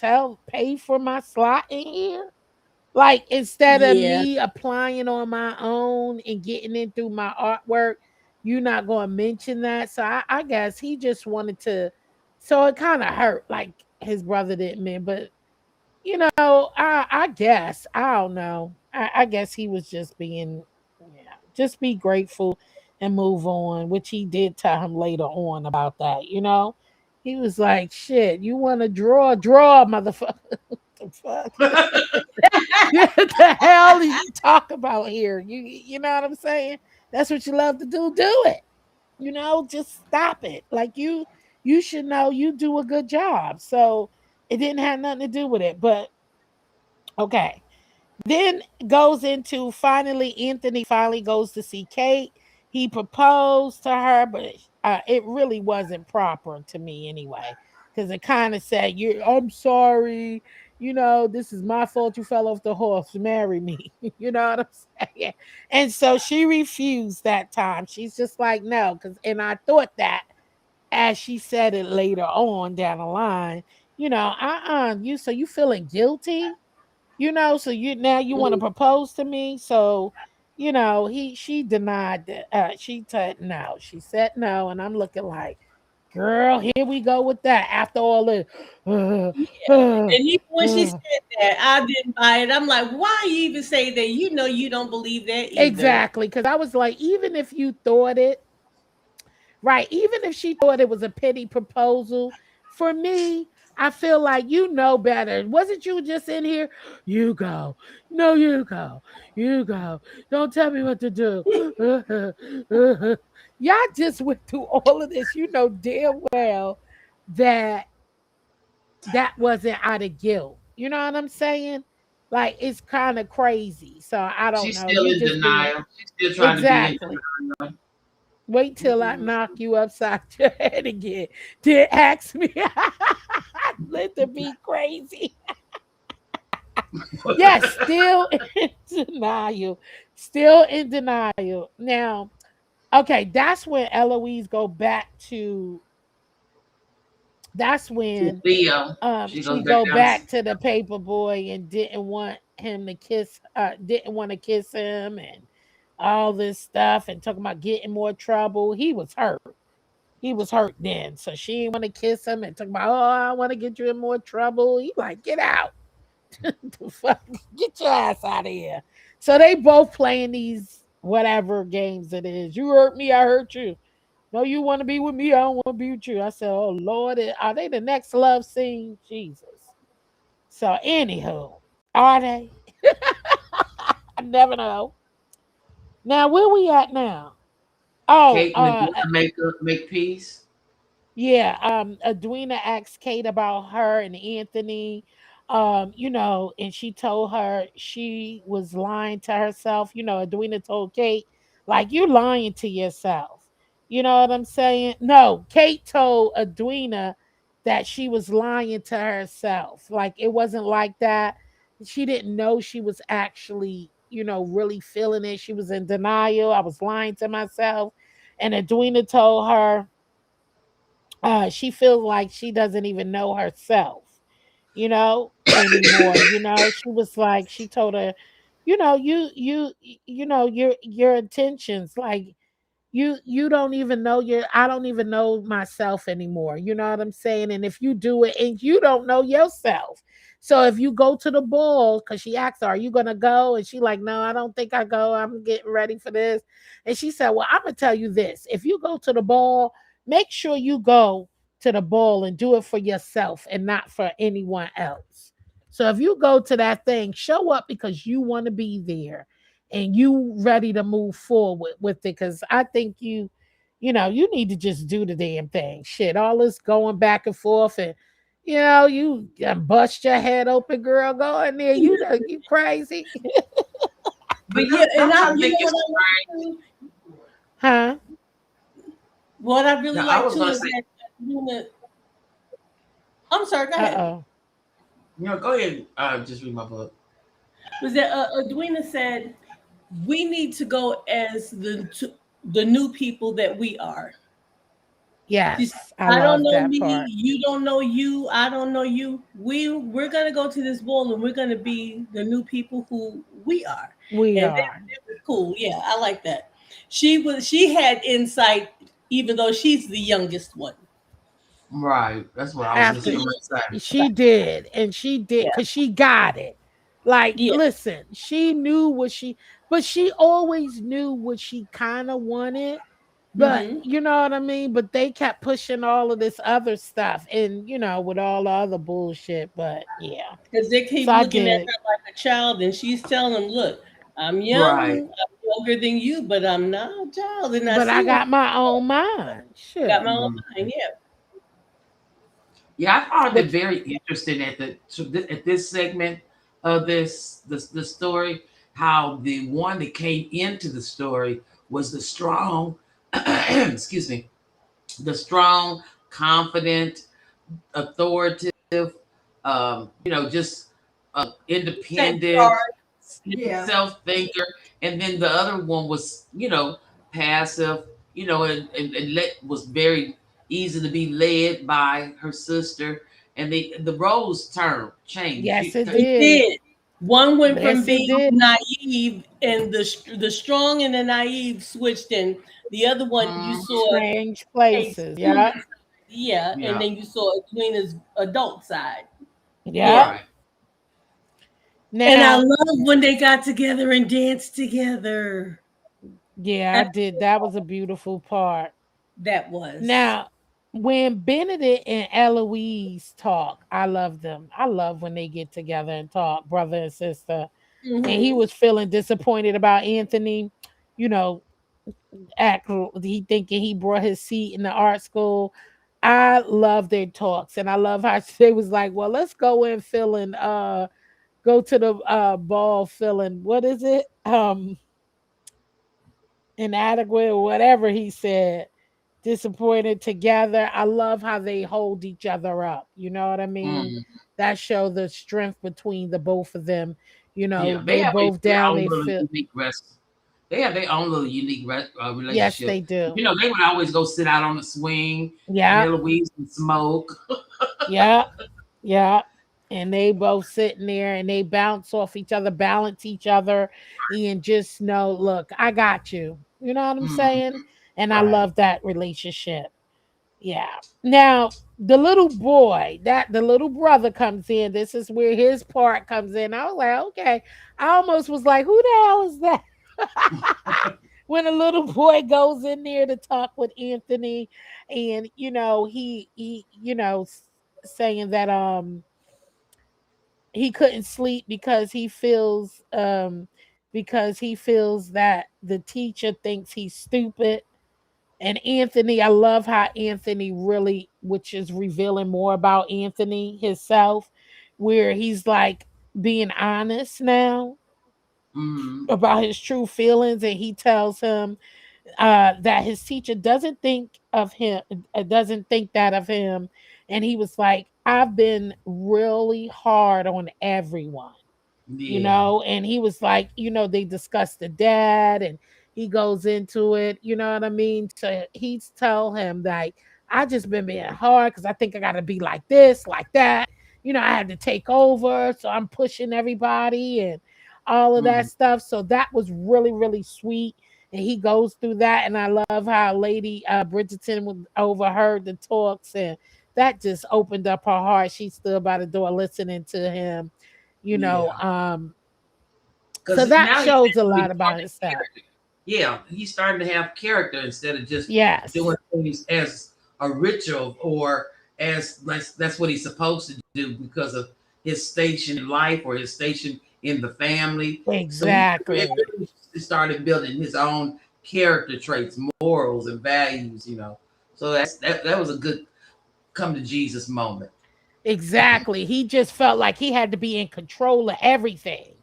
pay for my slot in here? Like instead of Yeah. me applying on my own and getting in through my artwork, you're not going to mention that. So I guess he just wanted to. So it kind of hurt, like his brother didn't mean, but I guess I don't know. I guess he was just being, yeah, just be grateful and move on, which he did tell him later on about that. He was like, "Shit, you want to draw, motherfucker." The fuck? Yeah, the hell are you talk about here? You know what I'm saying? That's what you love to do. Do it. Just stop it. Like you should know you do a good job. So it didn't have nothing to do with it. But okay. Then goes into finally Anthony finally goes to see Kate. He proposed to her, but it really wasn't proper to me anyway, because it kind of said, I'm sorry, this is my fault. You fell off the horse. Marry me." You know what I'm saying? And so she refused that time. She's just like, no, and I thought that as she said it later on down the line, you feeling guilty, so you want to propose to me. So she denied that. She said no. She said no, and I'm looking like, girl, here we go with that after all the And even when she uh. said that, I didn't buy it. I'm like, why you even say that? You know you don't believe that either. Exactly, because I was like, even if you thought it right, even if she thought it was a petty proposal, for me, I feel like you know better. Wasn't you just in here? You go. No, you go. You go. Don't tell me what to do. Y'all just went through all of this. You know damn well that that wasn't out of guilt. You know what I'm saying? Like it's kind of crazy. So I don't She's know. still You in just being denial. She's still trying to be in exactly. denial. Wait till I knock you upside your head again. Did ask me let to be crazy. Yes, still in denial. Still in denial. Now, okay, that's when Eloise go back to that's To when Theo. She she goes back go down. back to the paper boy and didn't want to kiss him and all this stuff and talking about getting more trouble. He was hurt. He was hurt then. So she didn't want to kiss him and talk about, oh, I want to get you in more trouble. He like, get out. The fuck? Get your ass out of here. So they both playing these whatever games it is. You hurt me, I hurt you. No, you want to be with me, I don't want to be with you. I said, oh Lord, are they the next love scene? Jesus. So anywho, are they? I never know. Now where we at now? Oh, Kate and the daughter make peace. yeah, Edwina asked Kate about her and Anthony, and she told her she was lying to herself. Edwina told Kate, like, you're lying to yourself. You know what I'm saying? No, Kate told Edwina that she was lying to herself. Like, it wasn't like that. She didn't know she was actually, really feeling it. She was in denial. I was lying to myself. And Edwina told her, she feels like she doesn't even know herself, anymore. She was like, she told her, your intentions, like you don't even know I don't even know myself anymore. You know what I'm saying? And if you do it and you don't know yourself. So if you go to the ball, because she asked her, are you gonna go? And she like, no, I don't think I go. I'm getting ready for this. And she said, well, I'm gonna tell you this. If you go to the ball, make sure you go to the ball and do it for yourself and not for anyone else. So if you go to that thing, show up because you want to be there and you ready to move forward with it. Because I think you need to just do the damn thing. Shit, all this going back and forth and you bust your head open, girl. Go in there. You crazy. But But yeah, and don't I, I you think know it's strange? Huh? what I really Now, I like was too gonna is say, that I'm sorry, go ahead. Uh-oh. go ahead. Just read my book. Was that Edwina said we need to go as the new people that we are. She said, Yes, I "I don't love know that me, part. you don't know you, I don't know you. We're gonna go to this ball and we're gonna be the new people who we are." We And are. that was cool. Yeah, I like that. She had insight, even though she's the youngest one. Right. That's what I was just After going to say. she did, and she did Yeah, because she got it. Like, yeah. listen, she knew what she, but she always knew what she kind of wanted. But Mm-hmm. you know what I mean? But they kept pushing all of this other stuff and with all the other bullshit. But yeah. Because they So keep I looking at did. her like a child, and she's telling them, "Look, I'm Right. young, I'm younger than you, but I'm not a child, and I But I see what got my own mind. I got Shit. my own Mhm. mind." Yeah. Yeah, I found it But very interesting at this segment of the story, how the one that came into the story was the strong, excuse me, the strong, confident, authoritative, just Take independent, charge. Yeah. self thinker, and then the other one was, passive, was very easy to be led by her sister, and the roles changed. yes, it It did. did. One went from Yes, it being did. naive, and the strong and the naive switched, and the other one you Mhm. saw Strange Kate's places. human Yep. side, yeah, and Yeah, then you saw Edwina's adult side, yeah. Yep. right. And I Now, love when they got together and danced together. yeah, I That, did. That was a beautiful part. that was. Now, when Benedict and Eloise talk, I love them. I love when they get together and talk, brother and sister. And he Hmm. was feeling disappointed about Anthony, you know, act he thinking he brought his seat in the art school. I love their talks, and I love how they was like, well, let's go in feeling go to the ball feeling, what is it? Inadequate or whatever he said, disappointed together. I love how they hold each other up. You know what I mean? Mhm. That show the strength between the both of them. Yeah, they They have both their down. own They little feel unique rest. They have their own little unique yes, they relationship. do. They would always go sit out on the swing, and Yeah, Eloise would smoke. yeah, yeah. And they both sitting there and they bounce off each other, balance each other, and just know, look, I got you. You know what I'm Mhm. saying? And I Right. love that relationship. Yeah. Now, the little boy, that the little brother comes in. This is where his part comes in. I was like, okay. I almost was like, who the hell is that? When a little boy goes in there to talk with Anthony, and he saying that he couldn't sleep because he feels that the teacher thinks he's stupid. And Anthony, I love how Anthony really, which is revealing more about Anthony himself, where he's like being honest now Hmm. about his true feelings. And he tells him that his teacher doesn't think that of him. And he was like, I've been really hard on everyone, Yeah. and he was like, they discussed the dad, and he goes into it, you know what I mean? So he's tell him like, I just been being hard because I think I gotta be like this, like that. I had to take over, so I'm pushing everybody and all of that Hmm. stuff. So that was really, really sweet. And he goes through that, and I love how Lady Bridgerton overheard the talks, and that just opened up her heart. She stood by the door listening to him, you know Yeah. um so Because that now he's shows a actually lot about starting himself. character. Yeah, he's starting to have character instead of just doing Yes, things as a ritual or as that's what he's supposed to do because of his station in life or his station in the family. So he exactly. really started building his own character traits, morals, and values. So that was a good come to Jesus moment. Exactly. He just felt like he had to be in control of everything.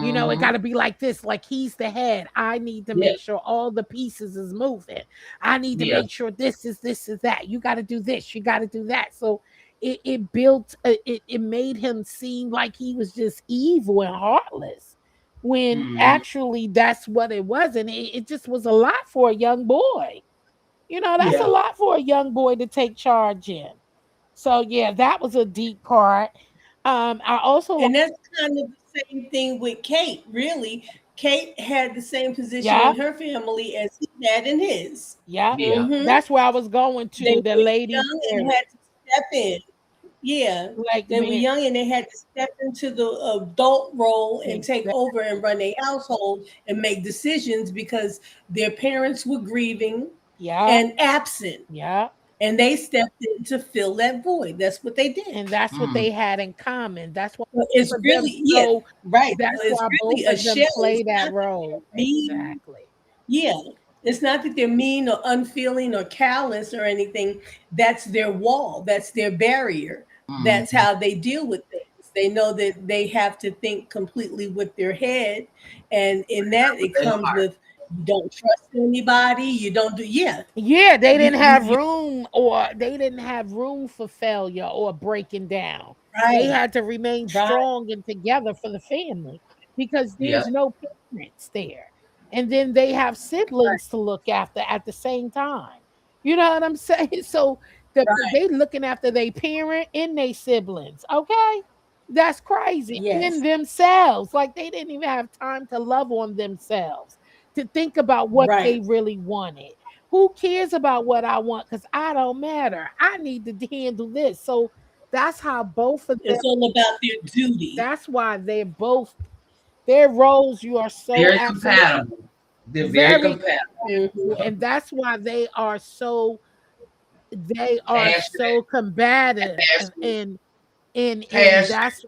It got Hmm. to be like this, like he's the head. I need to Yeah, make sure all the pieces is moving. I need to yeah. make sure this is that. You got to do this, you got to do that. So it built it made him seem like he was just evil and heartless when Hmm. actually that's what it was. And it just was a lot for a young boy. That's a Yeah. lot for a young boy to take charge in. So yeah, that was a deep part. I also like, And that's kind of the same thing with Kate, really. Kate had the same position yeah, in her family as he had in his. yeah. Yeah. Hmm. That's where I was going They to, the were lady young and Mary. had to step in. Yeah, Like they were man, young and they had to step into the adult role and take exactly. over and run a household and make decisions because their parents were grieving Yeah, and absent. yeah. And they stepped in to fill that void. That's what they did. And that's what Mm. they had in common. That's why Well, both it's of them really, yeah, so right. So that's it's why both really a of them shell. play It's that not that role. they're mean. Exactly. Yeah. It's not that they're mean or unfeeling or callous or anything. That's their wall. That's their barrier. That's Mm. how they deal with things. They know that they have to think completely with their head. And in that, it They comes are. with you don't trust anybody. You don't do, yeah. Yeah, You they didn't have room for failure or breaking down. They right, had to remain right, strong and together for the family because Yeah. there's no parents there. And then they have right, siblings to look after at the same time. You know what I'm saying? So right. they looking after their parent and their siblings. Okay. That's crazy. And then Yes, themselves. Like they didn't even have time to love on themselves, to think about what they right. really wanted. Who cares about what I want? Because I don't matter. I need to handle this. So that's how both of them, It's all about their duty. that's why they're both, their roles, you are so Very absolutely compatible. They're very very, compatible. Mhm. and that's why they are Passionate, so combative passionate, and passionate. that's,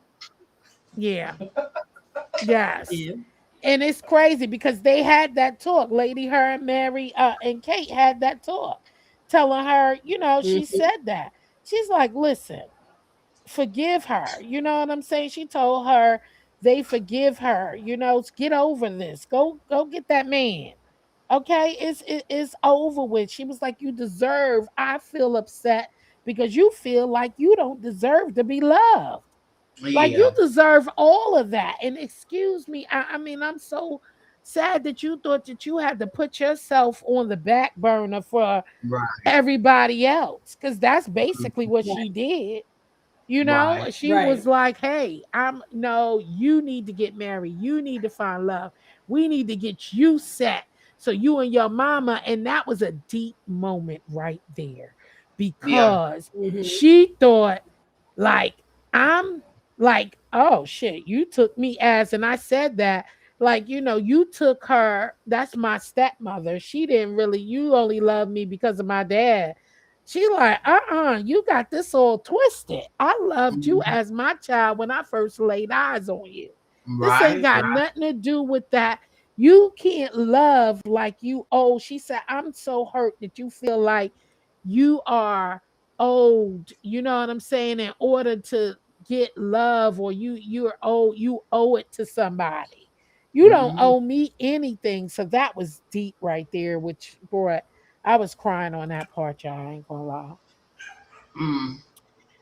yeah, yes. Yeah. And it's crazy because they had that talk. Lady, her and Mary, and Kate had that talk, telling her, she Mhm. said that. She's like, listen, forgive her. You know what I'm saying? She told her they forgive her. Get over this. Go get that man. Okay, it's over with. She was like, you deserve. I feel upset because you feel like you don't deserve to be loved. Like you Yeah. deserve all of that. And excuse me, I mean, I'm so sad that you thought that you had to put yourself on the back burner for Right. everybody else. Because that's basically what she Right. did. Right. She was Right. like, hey, I'm no, you need to get married. You need to find love. We need to get you set. So you and your mama, and that was a deep moment right there Yeah. because Mhm. she thought, like, I'm like, oh shit, you took me as, and I said that, like, you took her, that's my stepmother. She didn't really, you only love me because of my dad. She like, you got this all twisted. I loved you Mhm. as my child when I first laid eyes on you. This ain't Right. got Right. nothing to do with that. You can't love like you owe. She said, I'm so hurt that you feel like you are owed, you know what I'm saying, in order to get love, or you owe it to somebody. You don't Hmm. owe me anything. So that was deep right there, which brought, I was crying on that part, y'all. I ain't gonna lie. Mm.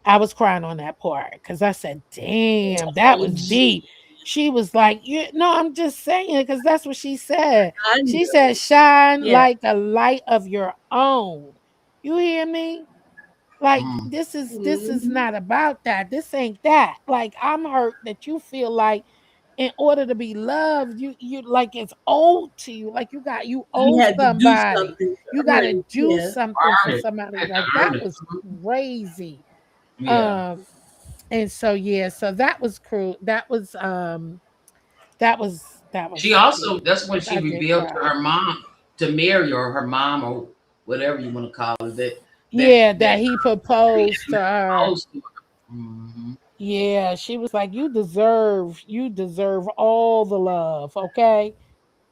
I was crying on that part because I said, damn, that Oh, was deep. gee. She was like, you no, I'm just saying, because that's what she said. I She said, know. shine Yeah. like a light of your own. You hear me? Like Mm. this is Mhm. not about that. This ain't that. Like I'm hurt that you feel like in order to be loved, you like it's owed to you. Like you He owe had to do somebody. something You to gotta earn it. do Yeah. something for Earn it. somebody. Had to Like earn that it. was Mhm. crazy. Yeah. Um and so yeah, so that was cruel. That was She also, deep. that's when she I did revealed to cry. her mom, to Mary, or her mom, or whatever you want to call it, Yeah, that that he he proposed to had her. proposed to her. Hmm. Yeah, she was like, you deserve all the love, okay?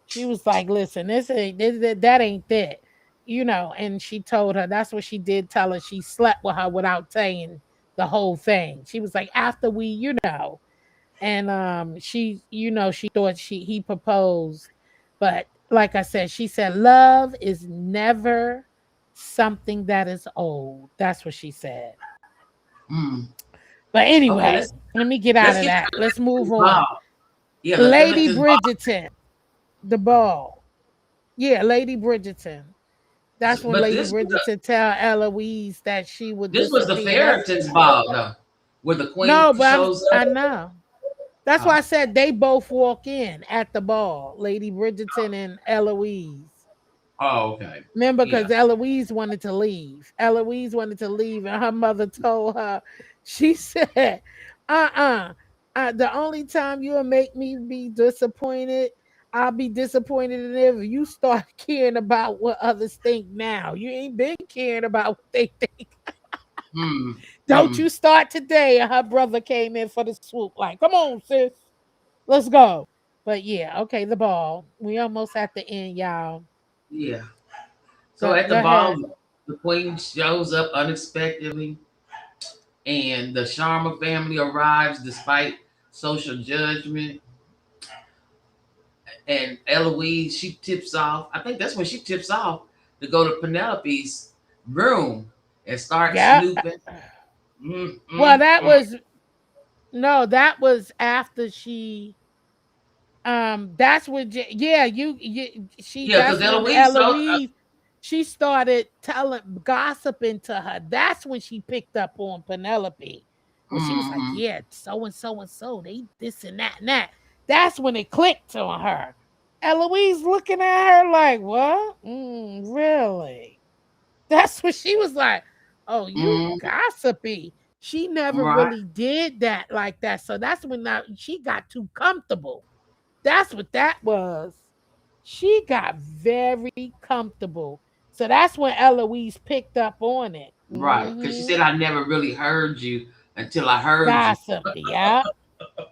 She was like, listen, that ain't that. And she told her, that's what she did tell her. She slept with her without saying the whole thing. She was like, after we, and she thought he proposed. But like I said, she said, love is never something that is old. That's what she said. Mm. But Okay, anyway, let me get out let's of get to that. the Let's next move on. ball. Yeah, let's let Lady this ball. Bridgerton, the ball. Yeah, Lady Bridgerton. That's when But Lady Bridgerton tell Eloise that she would this was the disappear. That's Farrington's ball though, where the queen no, but shows I up. know. That's why I Oh, said they both walk in at the ball, Lady Bridgerton and Eloise. oh, okay. Remember, Yeah. because Eloise wanted to leave. Eloise wanted to leave, and her mother told her, she said, the only time you'll make me be disappointed, I'll be disappointed in if you start caring about what others think now. You ain't been caring about what they think. Hmm. Don't Hmm. you start today. And her brother came in for the swoop, like, come on, sis, let's go. But yeah, okay, the ball. We almost at the end, y'all. Yeah. So Go, at go the ball, ahead. the queen shows up unexpectedly, and the Sharma family arrives despite social judgment. And Eloise, she tips off. I think that's when she tips off to go to Penelope's room and start Yeah. snooping. Mm, Well, mm, that mm. was no, that was after she that's when yeah, you she Yeah, because that's when Eloise saw. Eloise she started telling gossiping to her. That's when she picked up on Penelope. When she was like, Mhm. yeah, so and so, they this and that and that. That's when it clicked on her. Eloise looking at her like, what? Really? That's what she was like. Oh, you Mm, gossipy. She never right, really did that like that. So that's when now she got too comfortable. That's what that was. She got very comfortable. So that's when Eloise picked up on it. right. Because she Hmm. said, "I never really heard you until I heard you." Gossip. Yeah.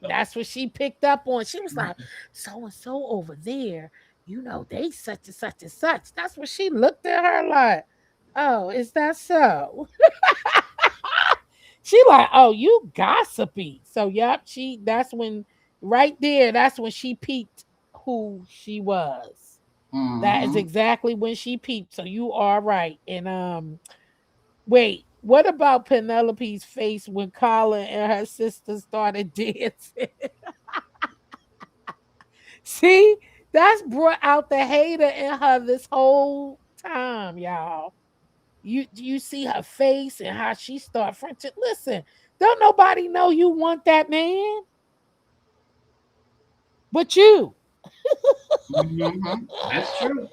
That's what she picked up on. She was like, so and so over there, they such and such and such. That's what she looked at her like, oh, is that so? She like, oh, you gossipy. So yep, that's when right there, that's when she peeped who she was. That is Hmm. exactly when she peeped. So you are right. And wait, what about Penelope's face when Colin and her sister started dancing? See, that's brought out the hater in her this whole time, y'all. You see her face and how she start French. Listen, don't nobody know you want that man but you. Hmm. That's true.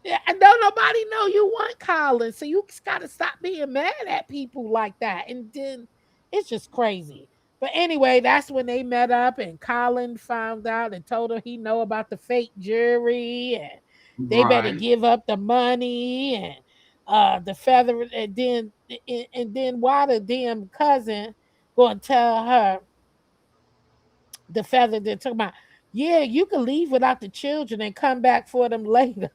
Yeah, and don't nobody know you want Colin. So you just gotta stop being mad at people like that. And then it's just crazy. But anyway, that's when they met up and Colin found out and told her he know about the fake jury and they better Right. give up the money and the feather and then why the damn cousin gonna tell her the feather they're talking about, yeah, you can leave without the children and come back for them later.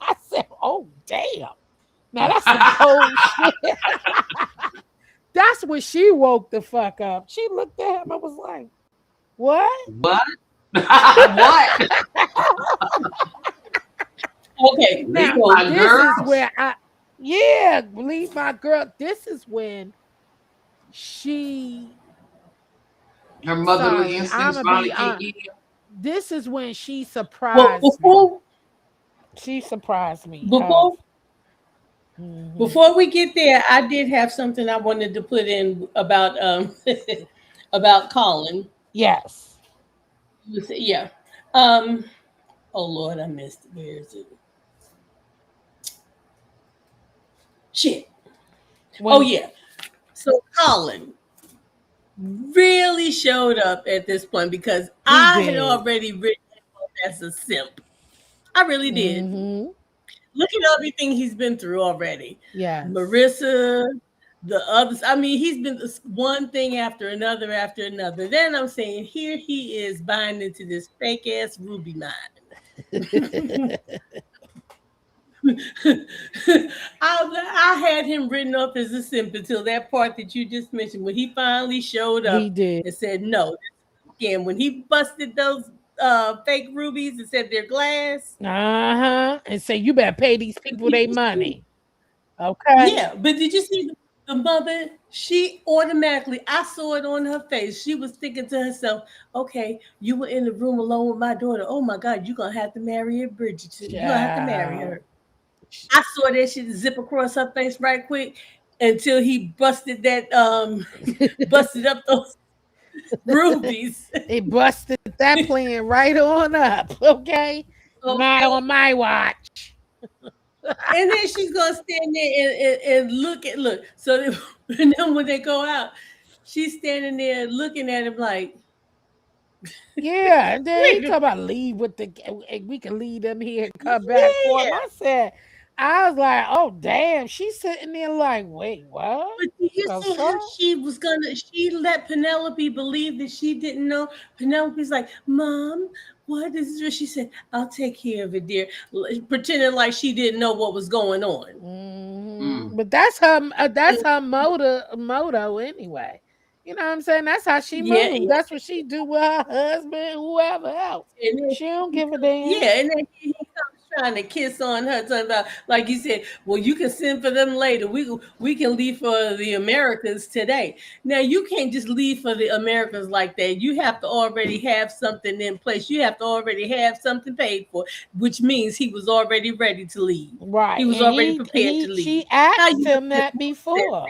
I said, oh, damn. Now that's some cold shit. That's when she woke the fuck up. She looked at him and was like, what? What? What? Okay, Leave Now, so my this is girls. where yeah, leave my girl. This is when she, Her motherly sorry, I'm instincts going to finally be kick honest. in. This is when she well, surprised me. before She surprised me. before Mhm. before we get there, I did have something I wanted to put in about about Colin. Yes. Yeah. Um. Oh Lord, I missed it. Where is it? Shit. Oh When yeah. So Colin really showed up at this point because he I had did. already written him off as a simp. I really did. Hmm. Look at everything he's been through already. Yes. Marissa, the others. I mean, he's been this one thing after another. Then I'm saying, here he is buying into this fake ass Ruby mine. I had him written up as a simp until that part that you just mentioned when he finally showed He up did. and said no. Again, when he busted those fake rubies and said they're glass. Uh-huh. And say you better pay these people Did their you see? money. Okay. Yeah, but did you see the mother? She automatically, I saw it on her face. She was thinking to herself, okay, you were in the room alone with my daughter. Oh my God, you're going to have to marry her, Bridgerton. You're going to have to marry Child. her. I saw that shit zip across her face right quick until he busted that busted up those rubies. They busted that plan right on up. Okay, not Okay. on my watch. And then she's gonna stand there and look. So then, and then when they go out, she's standing there looking at him like, Yeah, and then he nigga, talk about leave with the we can leave them here and come back for him. yeah. I was like, oh damn, she's sitting there like, wait, what? But do you The see how fuck? she let Penelope believe that she didn't know? Penelope's like, Mom, what is this? She said, I'll take care of it, dear. Pretending like she didn't know what was going on. Hmm. Mm. But that's her motto anyway. You know what I'm saying? That's how she Yeah, moves. yeah. That's what she do with her husband, whoever else. And then She don't give a damn. yeah, and then he comes trying to kiss on her, talking about like you said. Well, you can send for them later. We can leave for the Americans today. Now you can't just leave for the Americans like that. You have to already have something in place. You have to already have something paid for, which means he was already ready to leave. Right. He was And already prepared to she leave. How asked you him gonna that just sit before.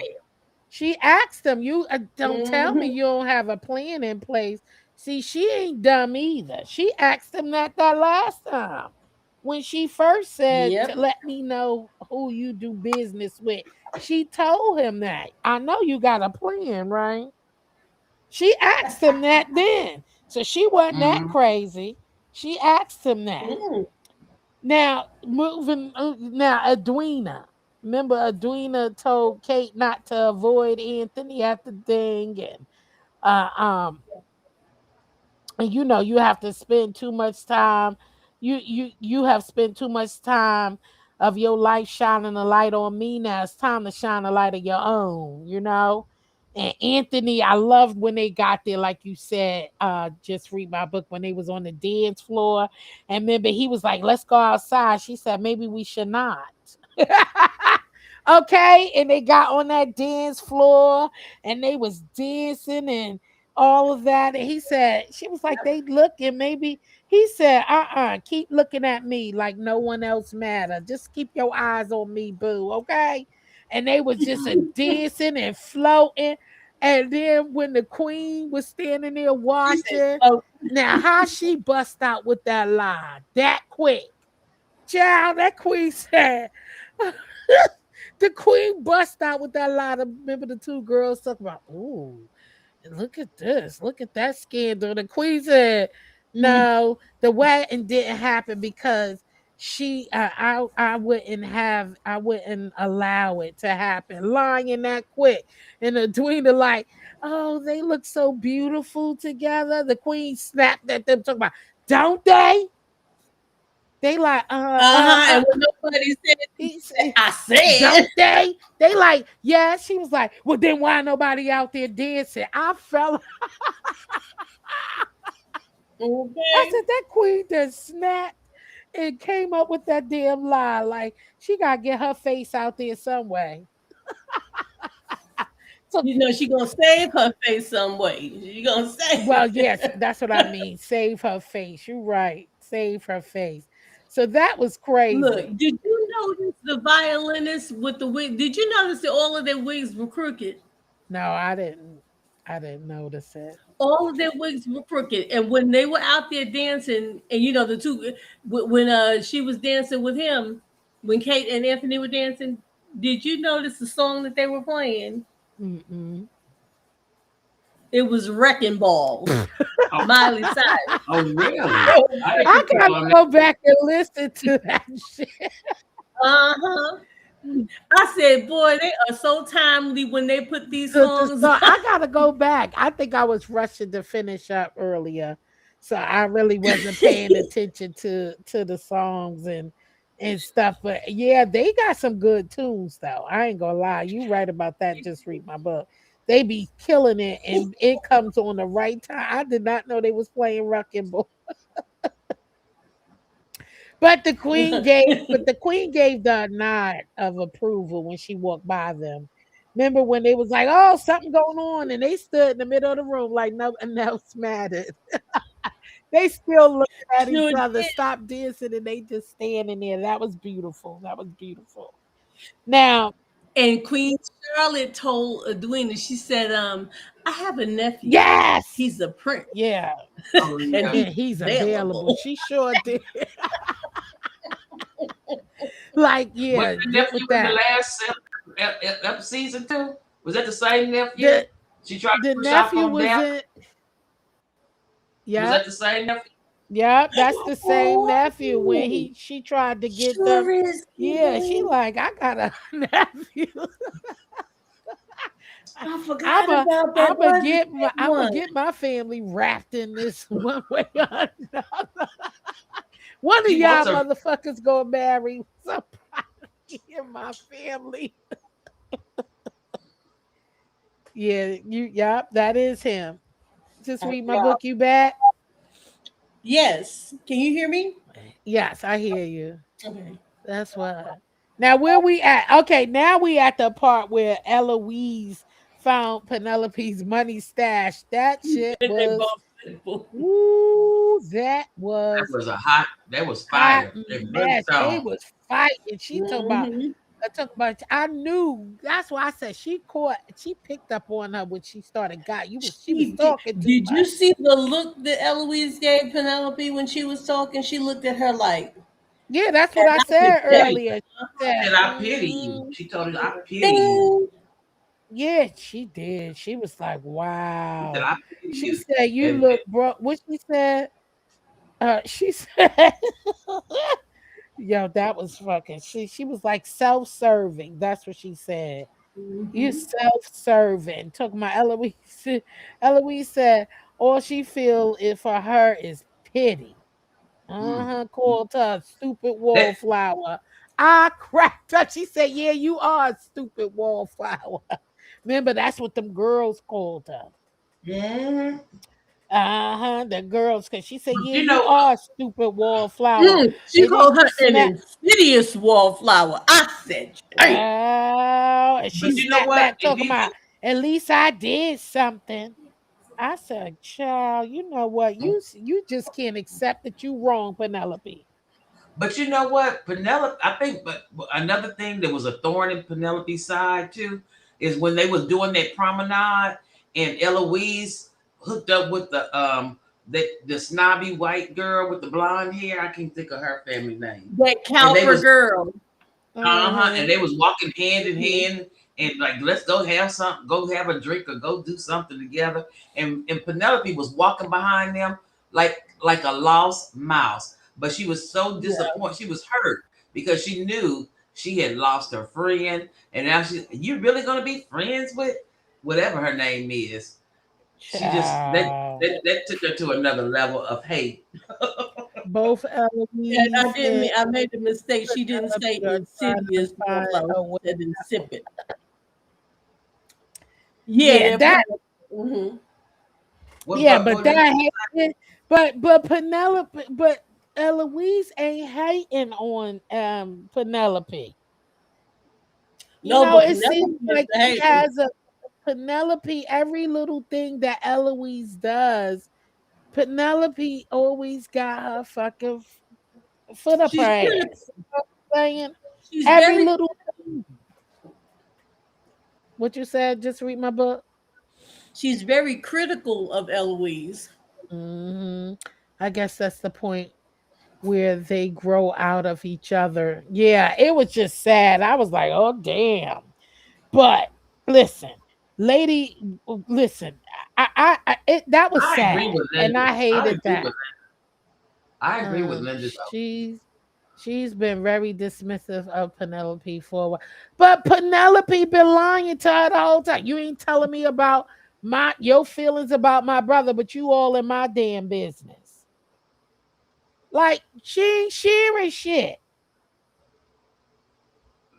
She asked him, you don't there? tell me you don't have a plan in place. See, she ain't dumb either. She asked him that last time. When she first said, to Yep. let me know who you do business with, she told him that. I know you got a plan, right? She asked him that then. So she wasn't that Mm. crazy. She asked him that. Mm, Now, moving now, Edwina. Remember, Edwina told Kate not to avoid Anthony at the thing, uh, um, and you have to spend too much time. You have spent too much time of your life shining a light on me. Now it's time to shine a light of your own. And Anthony, I loved when they got there, like you said. Just read my book when they was on the dance floor, and remember he was like, "Let's go outside." She said, "Maybe we should not." Okay, and they got on that dance floor and they was dancing and all of that. And he said, she was like, they looking, maybe he said, keep looking at me like no one else matter. Just keep your eyes on me, boo. Okay. And they was just a dancing and floating. And then when the queen was standing there she said, watching, "Oh, now how she bust out with that lie that quick. Child, that queen said, the queen bust out with that lie. Remember the two girls talking about, ooh, look at this, look at that scandal. The queen said, mm, no, the wedding didn't happen because I wouldn't allow it to happen. Lying that quick. And the Edwina like, oh, they look so beautiful together. The queen snapped at them, talking about, don't they? They like, and when nobody said, he said, I said, don't they? They like, yeah. She was like, well, then why nobody out there dancing? I okay. said, that queen just snapped and came up with that damn lie. Like, she got to get her face out there some way. So, You know, she gonna save her face some way. She gonna well, save yes, it. that's what I mean. Save her face. You're right. Save her face. So that was Look, crazy. did you notice the violinists with the wig? Did you notice that all of their wigs were crooked? No, I didn't. I didn't notice it. All of their wigs were crooked. And when they were out there dancing, and you know the two, when she was dancing with him, when Kate and Anthony were dancing, did you notice the song that they were playing? Mm-mm. It was Wrecking Ball, Oh, Miley Cyrus. oh, really? It was I didn't I pick up gotta on that. go back and listen to that shit. uh-huh. I said, boy, they are so timely when they put these songs. So I gotta go back. I think I was rushing to finish up earlier, so I really wasn't paying attention to the songs and stuff. But yeah, they got some good tunes though. I ain't gonna lie. You right about that. Just read my book. They be killing it, and it comes on the right time. I did not know they was playing Rockin' Bull. But the queen gave the nod of approval when she walked by them. Remember when they was like, "Oh, something going on," and they stood in the middle of the room like nothing else mattered. They still look at each Sure other, did. stop dancing, and they just standing there. That was beautiful. That was beautiful. Now, And Queen Charlotte told Edwina, she said, I have a nephew. yes, He's a prince yeah, Oh and yeah. he's and he's available. available. She sure did. Like, Was yeah, the get with nephew in the that. last season too? Was that the same nephew? The She tried to the push off nephew on was Dap. in. Was Yep, that the same nephew? yep. That's the same nephew. When Oh, she tried to get sure them. is, Yeah, she Keegan. like, I got a nephew. I I'm forgot a about that. I'm gonna Was the get my same I'm gonna one. get my family wrapped in this one way or another. One of She wants y'all her. motherfuckers gonna marry somebody in my family. Yeah, yup, that is him. Just read my Yeah. book, you back? Yes. Can you hear me? Yes, I hear you. Okay. That's what. Now where we at? Okay, now we at the part where Eloise found Penelope's money stash. That shit And they was, both said, "Boo." ooh, that was That was hot fire. It mess. They brimstone. was fighting. She talking about Mhm. I talk about I knew that's why I said she picked up on her when she started she was She did. talking too Did you much. see the look that Eloise gave Penelope when she was talking? She looked at her like, Yeah, that's what and I I could said tell. earlier. She said, Said I pity you. She told her I pity you. Ding. yeah, she did. She was like, She said wow. I pity She you. said, you And look bro. What she said? She said, yo, that was fucking she was like self-serving. That's what she said. You Mhm. self-serving. Took my Eloise. Eloise said all she feel it for her is pity. mm, Called her a stupid that wallflower. I cracked up. She said, yeah, you are a stupid wallflower. Remember, that's what them girls called her. mm, The girls, because she said, but yeah, you you know, are a stupid wallflower. She And then called her she an snapped. insidious wallflower. I said, "Damn." Oh, and she but you know snapped what? back, If talking you about, at least I did something. I said, child, you know what? You just can't accept that you wrong, Penelope. But you know what, Penelope, I think, but another thing that was a thorn in Penelope's side too is when they was doing that promenade and Eloise hooked up with the snobby white girl with the blonde hair. I can't think of her family name. That And they Cowper was girl. and Uh-huh. they was walking hand in Mhm. hand and like let's go have something, go have a drink or go do something together. And Penelope was walking behind them like a lost mouse. But she was so Yeah. disappointed. She was hurt because she knew she had lost her friend, and now you really gonna be friends with whatever her name is. She just Child. that took her to another level of hate. Both And I Eloise didn't and mean, I made a mistake. She didn't say Penelope are trying to insidious find wallflower. a She way. said insipid. Yeah, Yeah, they're that hmm What yeah, but but what did but Penelope, but Eloise ain't hating on Penelope. You No, know, but it Penelope seems is like the she hater. has a Penelope, every little thing that Eloise does, Penelope always got her fucking foot up her She's ass. critical. You know what I'm saying? She's Every very little thing. What you said, just read my book. she's very critical of Eloise. I guess that's the point where they grow out of each other. Yeah, it was just sad. I was like, oh damn. But listen, lady, listen, that was I agree sad, with and Linda. I I hated agree that. with I agree with Um, Linda though. she's been very dismissive of Penelope for a while, but Penelope been lying to her the whole time. You ain't telling me about your feelings about my brother, but you all in my damn business. Like she ain't sharing shit.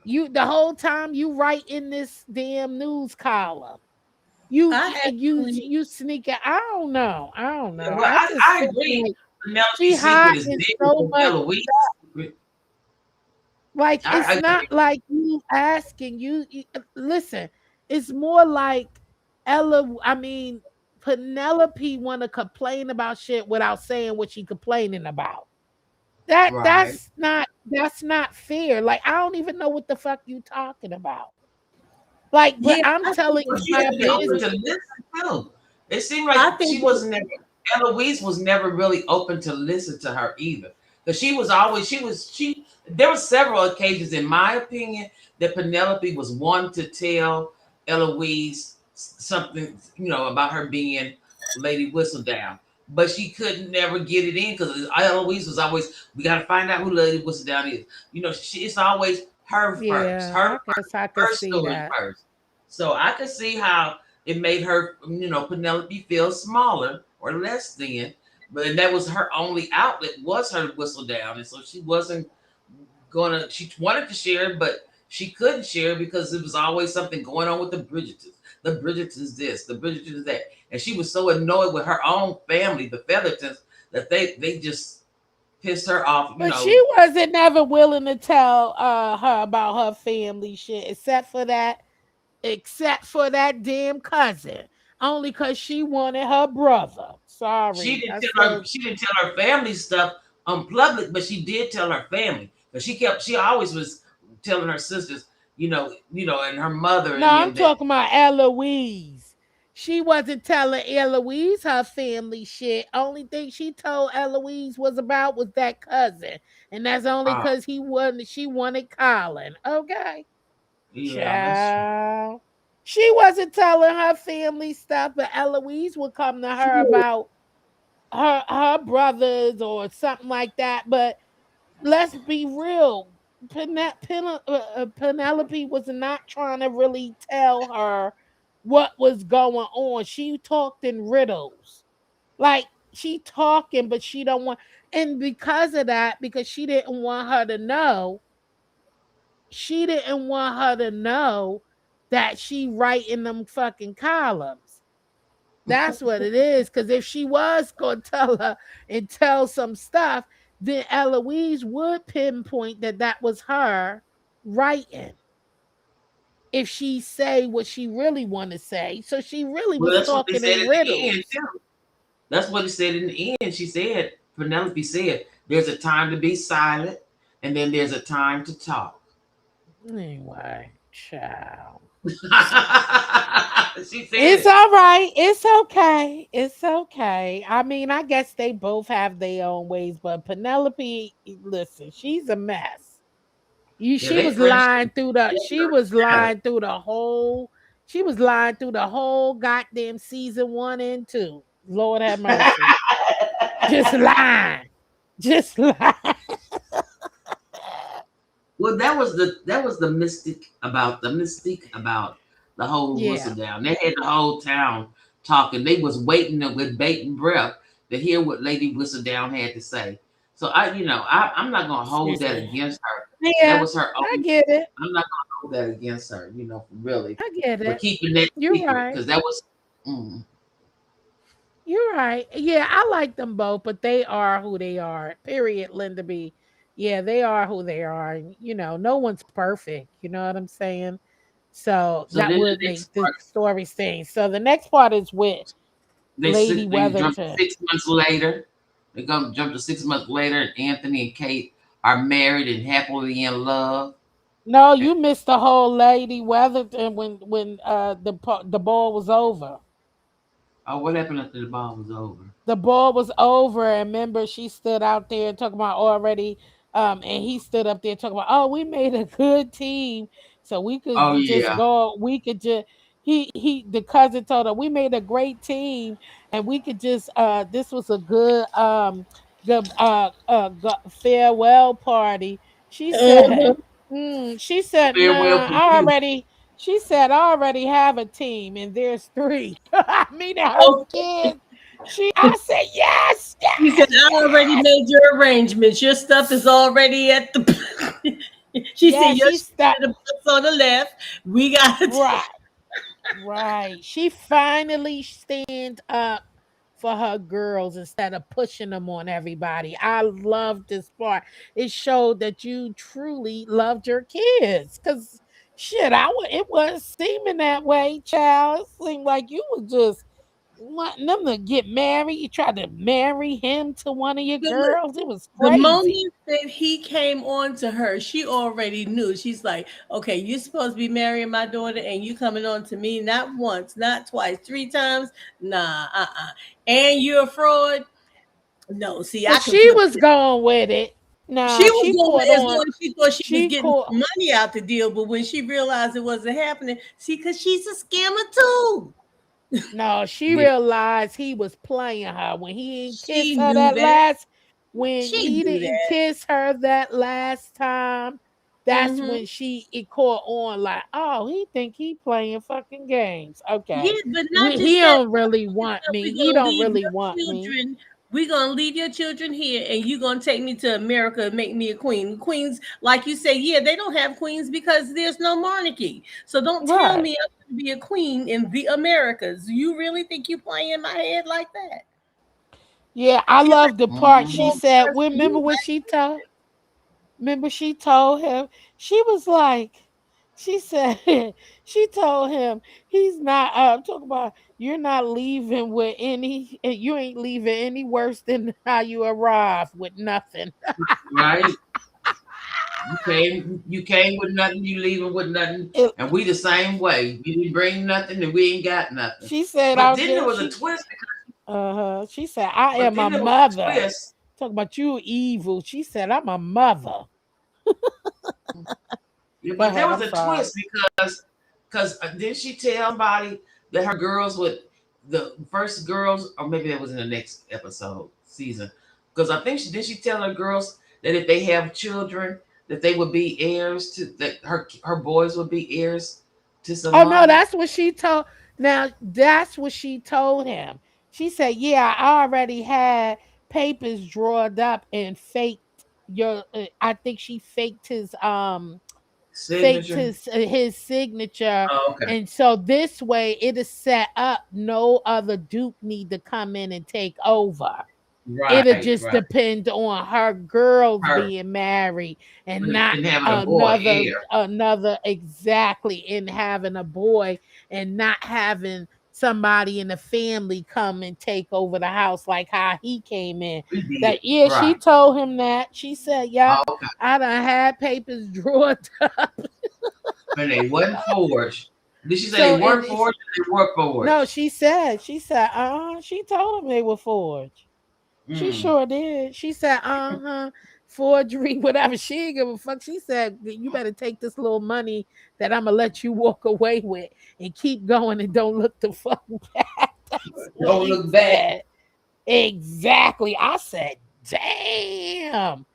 You the whole time you write in this damn news column. I actually You sneak it. I don't know. I don't know. Well, I just I feel agree. like she Penelope's secret is hiding bigger so than much. Eloise's secret. Like I it's not agree. like you asking listen. It's more like Ella. I mean, Penelope want to complain about shit without saying what she complaining about. That Right. that's not fair. Like I don't even know what the fuck you talking about. Like, but Yeah, I'm I think telling Well, you she my had to be open business. to listen too. It seemed like I she think wasn't never. Eloise was never really open to listen to her either, because she was always she. There were several occasions, in my opinion, that Penelope was one to tell Eloise something, about her being Lady Whistledown, but she couldn't never get it in because Eloise was always, we got to find out who Lady Whistledown is. It's always her first, Yeah, her I guess I could her see story that. first. So I could see how it made her, Penelope feel smaller or less than. But that was her only outlet, was her whistle down. And so she wasn't she wanted to share, but she couldn't share because there was always something going on with the Bridgertons. The Bridgertons this, the Bridgertons that. And she was so annoyed with her own family, the Feathertons, that they just pissed her off, But she wasn't never willing to tell her about her family shit, except for that damn cousin. Only cause she wanted her brother. She Sorry. didn't I tell her said she didn't tell her family stuff on public, but she did tell her family. But she always was telling her sisters, and her mother no, and I'm them that talking about Eloise. She wasn't telling Eloise her family shit. Only thing she told Eloise was about was that cousin. And that's only oh because she wanted Colin. Okay. yeah, that's true. Child. She wasn't telling her family stuff, but Eloise would come to her about her brothers or something like that. But let's be real. Penelope was not trying to really tell her what was going on. She talked in riddles. Like she talking, but she don't want, and because of that, because she didn't want her to know that she writing them fucking columns. That's what it is. Because if she was going to tell her and tell some stuff, then Eloise would pinpoint that that was her writing. If she say what she really want to say, so she really Well, was that's what they talking said in in the end riddles. too. That's what it said in the end. She said, Penelope said, there's a time to be silent, and then there's a time to talk. Anyway, child. She said It's it. all right. It's okay. It's okay. I mean, I guess they both have their own ways, but Penelope, listen, she's a mess. Yeah, they friendship. She was lying through the whole goddamn season 1 and 2. Lord have mercy. Just lying. Just lying. Well, that was the mystique about the whole Yeah. whistle down. They had the whole town talking. They was waiting with bated breath to hear what Lady Whistledown had to say. So I'm not gonna hold Excuse that me. against her. That Yeah, was her I own. get it. I'm not gonna hold that against her. Really, I get for it. keeping that You're secret right. because that was. Mm, You're right. Yeah, I like them both, but they are who they are. Period, Linda B. Yeah, they are who they are. And, no one's perfect. You know what I'm saying? So so that then would the make next the part, story sting. So the next part is with Lady they jumped Weatherton. 6 months later. They're gonna jump to 6 months later, and Anthony and Kate are married and happily in love. No, you missed the whole Lady Weatherton when the ball was over. Oh, what happened after the ball was over? The ball was over, and remember she stood out there talking about already, and he stood up there talking about, oh, we made a good team, so we Oh could just yeah, go, we could just he the cousin told her we made a great team, and we could just this was a good farewell party. She said, uh-huh. she said, farewell nah, for you. she said, I already have a team, and there's three. I mean, her Okay. kids. I said, yes, He said, yes, I already yes, made your arrangements. Your stuff is already at the. She said, yes. your She shit stopped. to the bus on the left. We got to. Right, right. She finally stands up for her girls instead of pushing them on everybody. I love this part. It showed that you truly loved your kids. Cause shit, it was seeming that way, child. It seemed like you was just wanting them to get married. You tried to marry him to one of your The, girls. It was the crazy. moment that he came on to her, she already knew. She's like, okay, you're supposed to be marrying my daughter, and you coming on to me not once, not twice, three times. Nah, And you're a fraud. No, see, I But can she flip was it. going with it. She Nah, was she going caught as on. long as she thought she was She getting caught. some money out the deal, but when she realized it wasn't happening, see, because she's a scammer too. No, she Yeah. realized he was playing her when he didn't kiss She her knew that that. last. When She he knew didn't that. kiss her that last time, that's Hmm. when she it caught on like, oh, he think he playing fucking games. Okay, Yeah, but not he just that. don't really want me. We're He gonna don't leave really your want me. children. We're gonna leave your children here, and you're gonna take me to America and make me a queen. Queens, like you say, yeah, they don't have queens because there's no monarchy. So don't tell Right? me I'm gonna be a queen in the Americas. You really think you playing in my head like that? Yeah, I She's like, love the part she Mhm. "Well, said. trust Remember you, what she told? Remember she told him, she was like, she said, she told him he's not talk about you're not leaving with any you ain't leaving any worse than how you arrived with nothing. Right? You came with nothing, you leaving with nothing, It, and we the same way. You didn't bring nothing, and we ain't got nothing. she said But I'll then there get was a she twist. she said I But am then a there was a mother. twist. Talk about you evil. She said I'm a mother. Yeah, Go but there ahead, was I'm a sorry. twist because didn't she tell somebody that her girls would the first girls, or maybe it was in the next episode season, because I think she tell her girls that if they have children that they would be heirs to that her boys would be heirs to some Oh no, money. that's what she told. Now that's what she told him. She said, "Yeah, I already had papers drawn up and faked your. I think she faked Signature. his signature, Oh, okay. and so this way it is set up. No other Duke need to come in and take over. It'll Right, just right. depend on her girls Her being married and not and having a boy another heir. exactly in having a boy and not having somebody in the family come and take over the house like how he came in. We did. That yeah, she Right. told him that. She said, "Yep, Oh, okay. I done had papers drawn." And they wasn't forged. Did she say they So weren't forged or they were no, forged? she said, she told him they were forged. She Mm. sure did. She said, forgery, whatever. She ain't give a fuck. She said, you better take this little money that I'm gonna let you walk away with and keep going and don't look the fuck back. That's what Don't he look back. said. Exactly. I said, damn.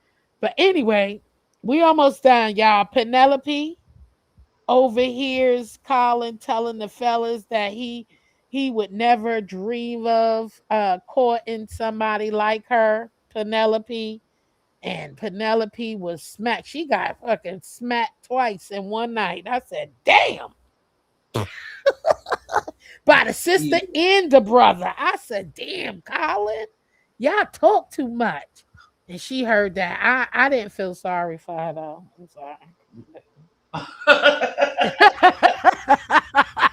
But anyway, we almost done, y'all. Penelope overhears Colin telling the fellas that he would never dream of courting somebody like her, Penelope. And Penelope was smacked. She got fucking smacked twice in one night. I said, damn, by the sister Yeah. and the brother. I said, damn, Colin, y'all talk too much. And she heard that. I didn't feel sorry for her though. I'm sorry.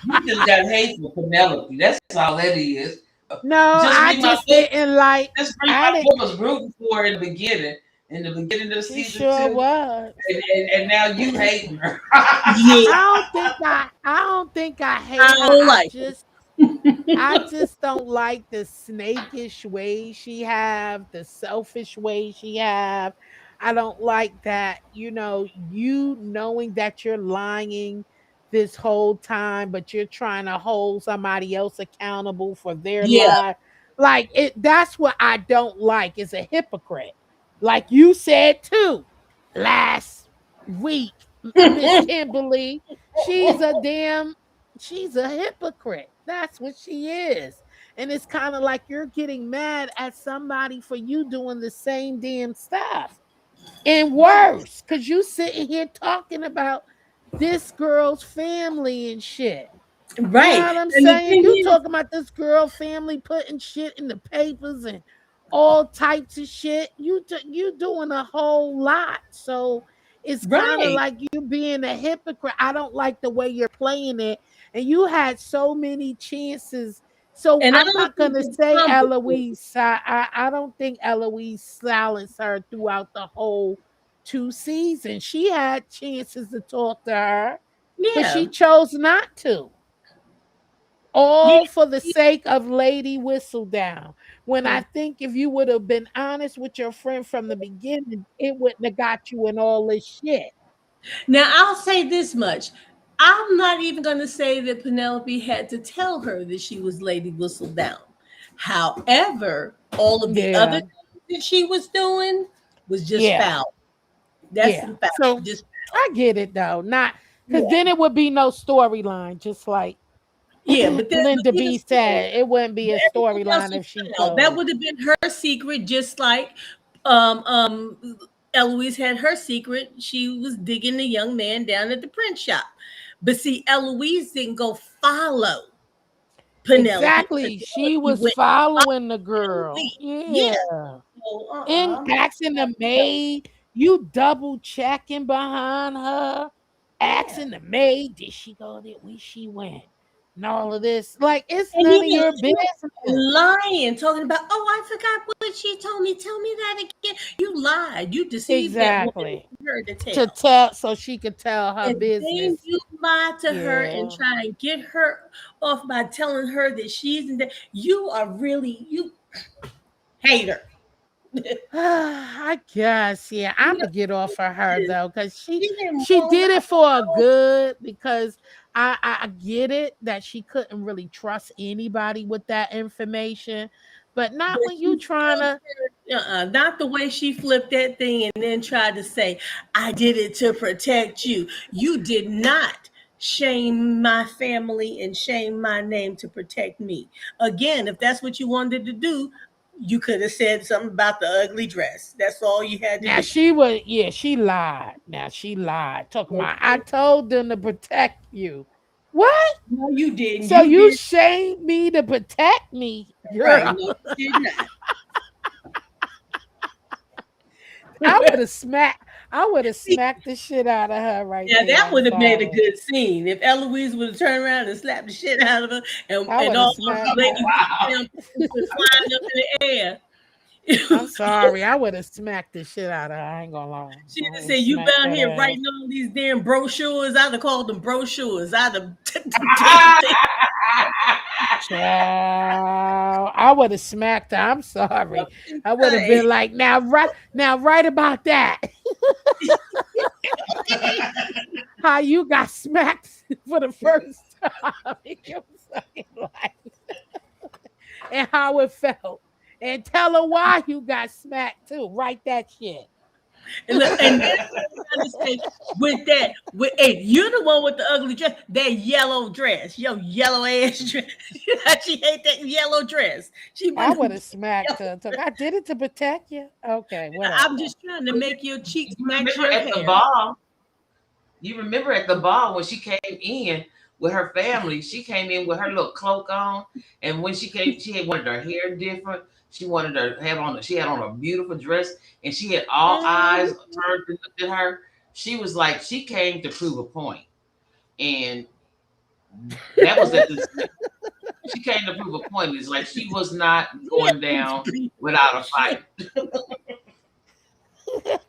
You just got hate for Penelope. That's all that is. No, Just I me, just myself. didn't like. Just me, I didn't. myself was rooting for her in the beginning of She season sure two, was. and now you hating her. yeah, I don't think I I hate her. don't like I it. just don't like the snakish way she have, the selfish way she have. I don't like that, you knowing that you're lying this whole time, but you're trying to hold somebody else accountable for their Yeah, lie. Like that's what I don't like is a hypocrite. Like you said too last week, Miss Kimberly, she's a damn she's a hypocrite. That's what she is. And it's kind of like you're getting mad at somebody for you doing the same damn stuff. And worse, because you sitting here talking about this girl's family and shit. You know right. what I'm And the saying? thing You is, talking about this girl family putting shit in the papers and all types of shit. You doing a whole lot. So it's kind of right, like you being a hypocrite. I don't like the way you're playing it. And you had so many chances So And I I'm don't not think gonna it's say humble. Eloise. I don't think Eloise silenced her throughout the whole 2 seasons. She had chances to talk to her, but Yeah. she chose not to. Yeah. All for the sake of Lady Whistledown. When I Hmm. think if you would have been honest with your friend from the beginning, it wouldn't have got you in all this shit. Now I'll say this much. I'm not even going to say that Penelope had to tell her that she was Lady Whistledown. However, all of the other Yeah, things that she was doing was just yeah, foul. That's yeah. some foul. So Just I get it though. Not because yeah, then it would be no storyline, just like yeah. But Linda B then still, said, it wouldn't be a everything else storyline was if she foul. That told. would have been her secret, just like um um Eloise had her secret. She was digging the young man down at the print shop. But see, Eloise didn't go follow Penelope. Exactly. She Penelope was went following the and girl. Eloise. Yeah. Yeah. So And I'm not asking the no. maid, you double checking behind her, Yeah. asking the maid, did she go there? Where she went? And all of this. Like, it's And none of even your business. lying, talking about, oh, I forgot what she told me. Tell me that again. You lied. You deceived that woman and Exactly. wanted her to To tell. tell so she could tell her And then business. you lie to her and Yeah. try and get her off by telling her that she's in that. You are really you hater. I guess, yeah. You I'm know, gonna get off of her she though, because didn't she roll did out it for a no. good. Because I get it that she couldn't really trust anybody with that information, but not But when you she trying still to. said, not the way she flipped that thing and then tried to say, I did it to protect you. You did not shame my family and shame my name to protect me. Again, if that's what you wanted to do, you could have said something about the ugly dress. That's all you had to Now do. she was, yeah, she lied. Now she lied. Talking No, about, I told them to protect you. What? no, you didn't. So You you did shamed me to protect me, right. girl. No, you did not. I would have See, smacked the shit out of her right now there. that I'm would have made a sorry. good scene if Eloise would have turned around and slapped the shit out of her, I and would have all those smacked ladies her. Wow. went flying up in the air. I'm sorry. I would have smacked the shit out of her. I ain't gonna lie. She'd I have would said, have "You smacked down that here ass. writing all these damn brochures." I'd have called them brochures. I'd have Child, I would have smacked her. I'm sorry. I would have been like, now, right about that. How you got smacked for the first time in your fucking life, and how it felt, and tell her why you got smacked too. Write that shit. and then trying to say with that, with hey, you're the one with the ugly dress, that yellow dress, yo yellow ass dress. She hate that yellow dress. She I wouldn't. would have smacked her. Took, I did it to protect you. Okay, I'm whatever. just trying to make your cheeks You match remember your at the hair. ball? You remember at the ball when she came in with her family? She came in with her little cloak on, and when she came, she had wanted her hair different. She wanted her to have on. She had on a beautiful dress, and she had all eyes Mhm. turned and looked at her. She was like she came to prove a point, and that was at the. She came to prove a point. It's like she was not going down without a fight.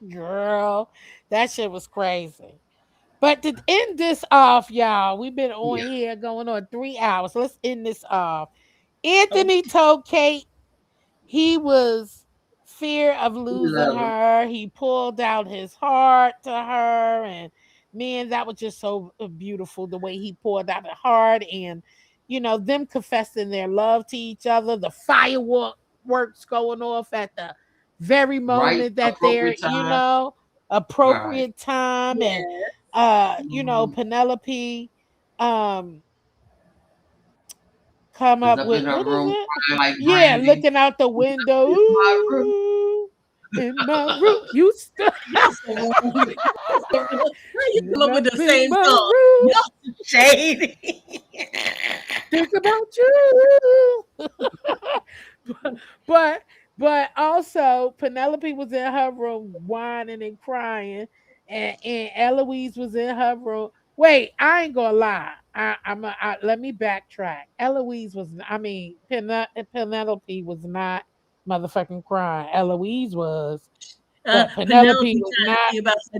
Girl, that shit was crazy. But to end this off, y'all, we've been on Yeah, here going on 3 hours. Let's end this off. Oh, Anthony told Kate he was fear of we losing love her. her. He pulled out his heart to her, and man, that was just so beautiful the way he poured out the heart, and them confessing their love to each other. The fireworks going off at the very Right, moment that they're appropriate time. Right. appropriate time, and yeah. Mhm. Penelope um come Was up up in with, her what is room it? crying like Yeah, Brandy. looking out the window. It's my room. Ooh, in my room. You still Y'all so wrong. How you come up with up the in same my song? room. Y'all shady. Think about you. but but also Penelope was in her room whining and crying, and Eloise was in her room. Wait, I ain't gonna lie. Let me backtrack. Eloise was, I mean, Penelope was not motherfucking crying. Eloise was, but Penelope Penelope was trying to not. see about her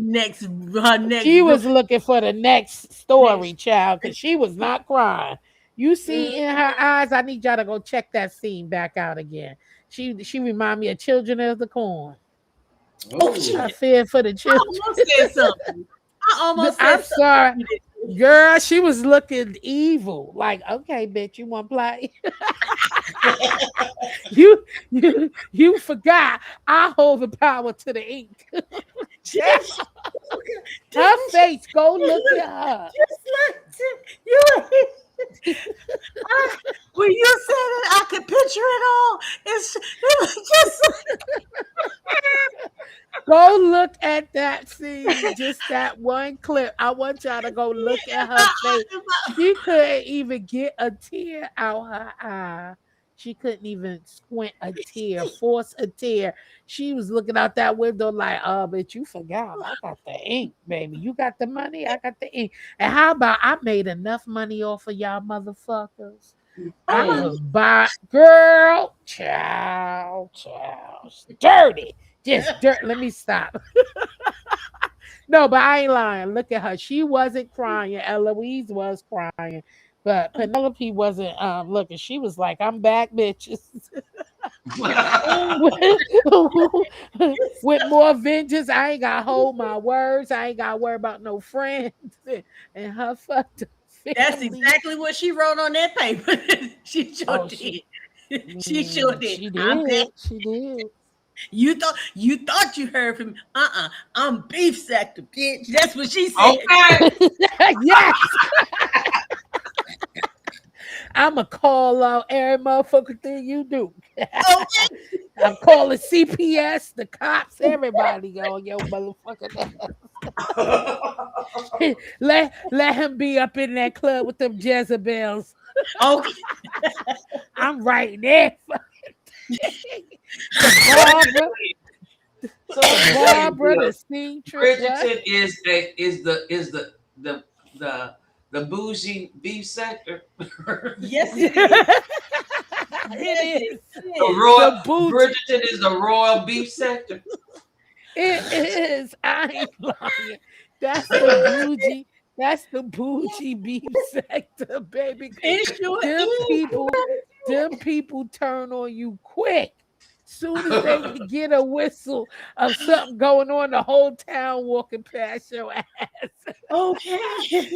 next She real was looking for the next story, next. child, because she was not crying. You see in her eyes, I need y'all to go check that scene back out again. She remind me of Children of the Corn. Oh I Oh, shit! fear for the I children. almost said something. I almost said I'm something. sorry. You didn't. Girl, she was looking evil. Like, okay, bitch, you want to play? You forgot. I hold the power to the ink. She, she, Her didn't she? face, go You look look at her. just like you. When you said it, I could picture it all. It was just Go look at that scene, just that one clip. I want y'all to go look at her face. She couldn't even get a tear out her eye. She couldn't even squint a tear, force a tear. She was looking out that window like, oh, but you forgot. I got the ink, baby. You got the money, I got the ink. And how about I made enough money off of y'all motherfuckers? oh I my, mm. was by girl, child, dirty. Just dirt. Let me stop. No, but I ain't lying. Look at her. She wasn't crying. Eloise was crying. But Penelope wasn't looking. She was like, I'm back, bitches. oh, With more vengeance. I ain't gotta hold my words. I ain't gotta worry about no friends and her fucked up that's family. exactly what she wrote on that paper. She sure Oh, she did. She sure did. she I'm back. did. She did. You thought you heard from me. I'm beef sector, bitch. That's what she said. Okay. Yes. I'ma call out every motherfucker thing you do. Okay. I'm calling CPS, the cops, everybody on your motherfucking ass. Let him be up in that club with them Jezebels. Okay. I'm right there. The Barbara, So the let me tell you, Barbara, Bill. the seamstress. What? Bridgerton is the the bougie beef sector. Yes, it is. It Yes, it is. The is. The royal bougie. Bridgerton is the royal beef sector. It is. I ain't lying. That's the bougie. That's the bougie beef sector, baby. Cause It sure them is. people, them people turn on you quick. Soon as they can get a whistle of something going on, the whole town walking past your ass. Okay.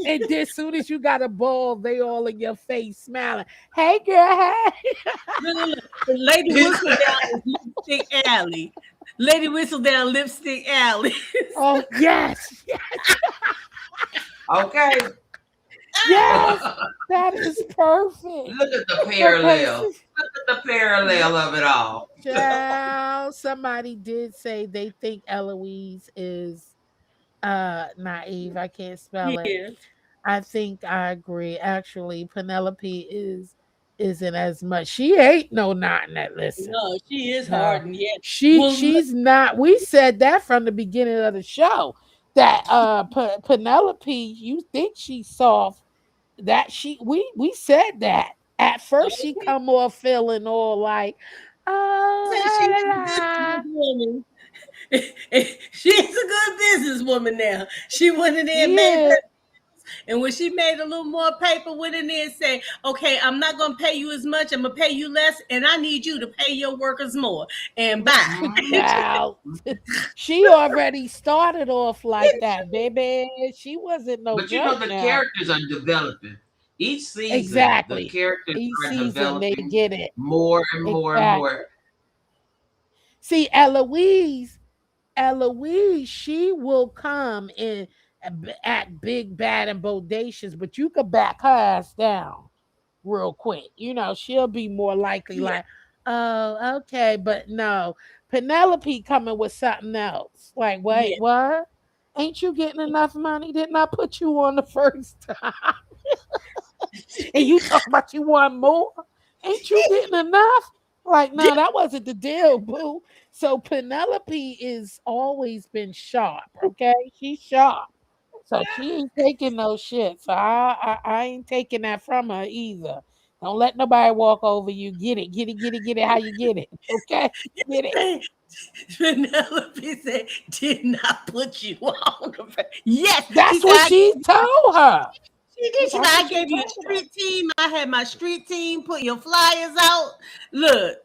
And then soon as you got a ball, they all in your face smiling. Hey girl, hey. Look. The Lady Whistle down is Lipstick Alley. Lady Whistle down Lipstick Alley. Oh yes, Okay. yes, that is perfect. Look at the Okay, parallel. Look at the parallel of it all. child, somebody did say they think Eloise is naive. I can't spell it. Yeah. I think I agree. Actually, Penelope isn't as much. She ain't no nothing that listen. No, she is No. hard and yet. She Well, look, she's not. We said that from the beginning of the show. That Penelope, you think she's soft. That we said that. At first she okay. come off feeling all like, Said she oh is a good la, la. businesswoman. She is a good businesswoman now. She went in there and She made is. her. And when she made a little more paper, went in there and said, okay, I'm not going to pay you as much. I'm going to pay you less. And I need you to pay your workers more. And bye. Mhm. Child. She already started off like that, baby. She wasn't no But you know joke the now. characters are developing. Each season, the Exactly. characters Each are season they developing get it. more and more and Exactly. more. See, Eloise, she will come in and act big, bad, and bodacious, but you could back her ass down real quick. You know, she'll be more likely Yeah. like, oh, okay, but no. Penelope coming with something else. Like, wait, Yeah. what? Ain't you getting enough money? Didn't I put you on the first time? And you talk about you want more? Ain't you getting enough? Like, no, that wasn't the deal, boo. So Penelope is always been sharp, okay? She's sharp. So she ain't taking no shit. So I ain't taking that from her either. Don't let nobody walk over you. Get it, get it, get it, get it. How you get it? Okay, get it. Penelope said, "Did not put you on." Yes, she That's said. what she told her. She did. She said, That's what "I she gave you a told her. street team. I had my street team put your flyers out. Look,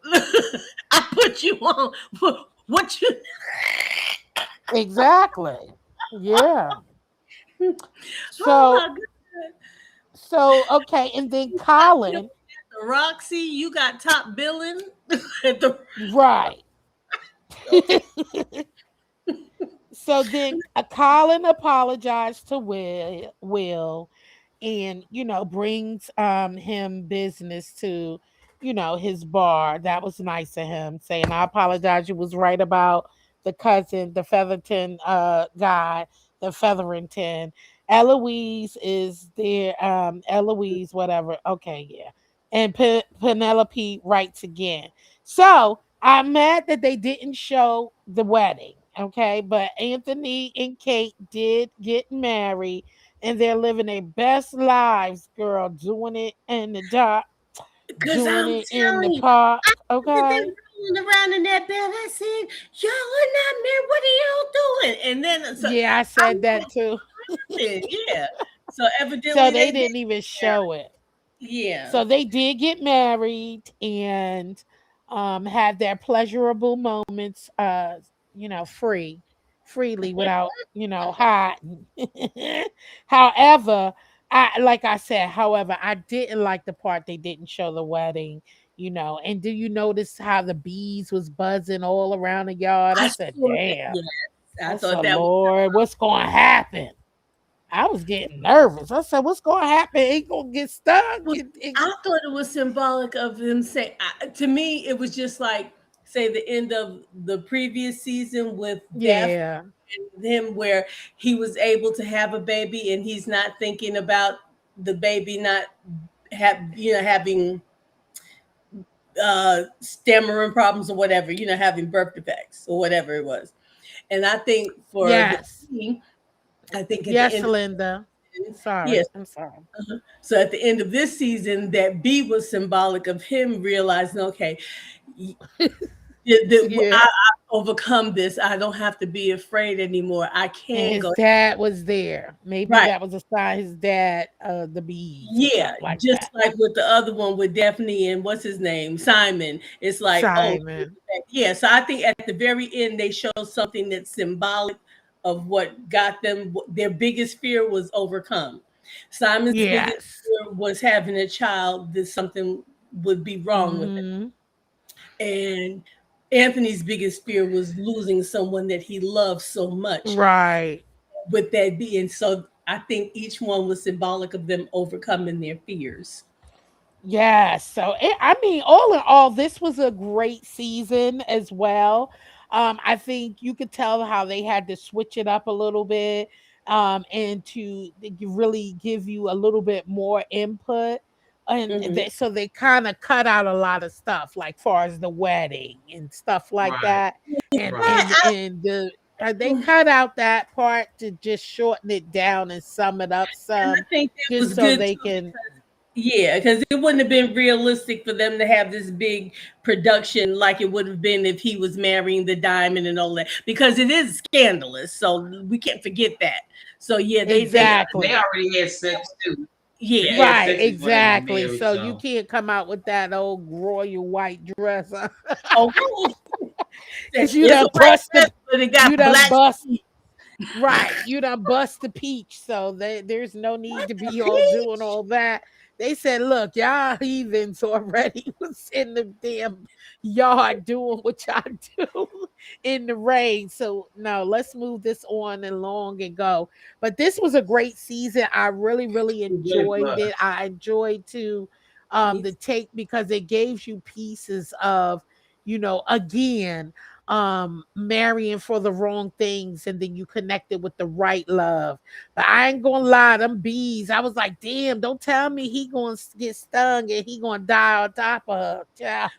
I put you on. What you? Exactly. Yeah. Oh So my god! okay, and then You got billing Colin, at the Roxy. You got top billing at the. right. So then Colin apologized to Will, and brings him business to his bar. That was nice of him, saying, I apologize, you was right about the cousin, the Featherton guy, the Featherington. Eloise is there. Eloise, whatever. Okay, yeah. And Penelope writes again. So I'm mad that they didn't show the wedding. Okay, but Anthony and Kate did get married, and they're living their best lives, girl, doing it in the dark, Because doing I'm it in the telling you, park. that they Okay. rolling around in that bed. I said, "Y'all are not married. What are y'all doing?" And then so Yeah, I I'm said that too. laughing. Yeah. So So evidently they they did. didn't even show it. Yeah. So they did get married and had their pleasurable moments, freely without, hiding. However, I didn't like the part they didn't show the wedding, and do you notice how the bees was buzzing all around the yard? I I said, saw that. damn. Yes. I I thought said, that was Lord, what's gonna happen? I was getting nervous. I said, "What's gonna happen? Ain't gonna get stuck." I thought it was symbolic of him saying, to me, it was just like, say, the end of the previous season with Daphne Yeah, and him, where he was able to have a baby and he's not thinking about the baby not having stammering problems or whatever, having birth defects or whatever it was. And I think for the yes, I think at the yes, end of Linda. the season, Sorry, yes. I'm sorry. So at the end of this season, that B was symbolic of him realizing, okay, Yeah, I overcome this. I don't have to be afraid anymore. I and can his go. dad was there. Maybe Right. that was a sign. His dad, the bees or Yeah. something like Just that. like with the other one with Daphne and what's his name? Simon. It's like, oh, Simon. yeah. So I think at the very end, they show something that's symbolic of what got them. Their biggest fear was overcome. Simon's biggest Yes. fear was having a child that something would be wrong with it. Hmm. And Anthony's biggest fear was losing someone that he loved so much. Right. With that being so, I think each one was symbolic of them overcoming their fears. Yes. So I mean, all in all, this was a great season as well. I think you could tell how they had to switch it up a little bit, and to really give you a little bit more input. And Mhm. so they kind of cut out a lot of stuff, like far as the wedding and stuff like Right, that, and right. they cut out that part to just shorten it down and sum it up And some, I think that just was so good they too. can. Yeah, because it wouldn't have been realistic for them to have this big production like it would have been if he was marrying the diamond and all that. Because it is scandalous, so we can't forget that. So yeah, they They Exactly. already had sex too. yeah. They had Right, sex before they were exactly. married, So you so can't come out with that old royal white dress Okay, because you it's a done white bust dress, the but it you got done black bust feet. right, you done bust the peach. So there's no need What to the be all doing peach? all that. They said, look, y'all heathens already was in the damn yard doing what y'all do in the rain. So no, let's move this on and long and go. But this was a great season. I really, really it really enjoyed it. was. I enjoyed to Me the take because it gave you pieces of, again, marrying for the wrong things and then you connected with the right love. But I ain't gonna lie, them bees, I was like, damn, don't tell me he gonna get stung and he gonna die on top of her. Child.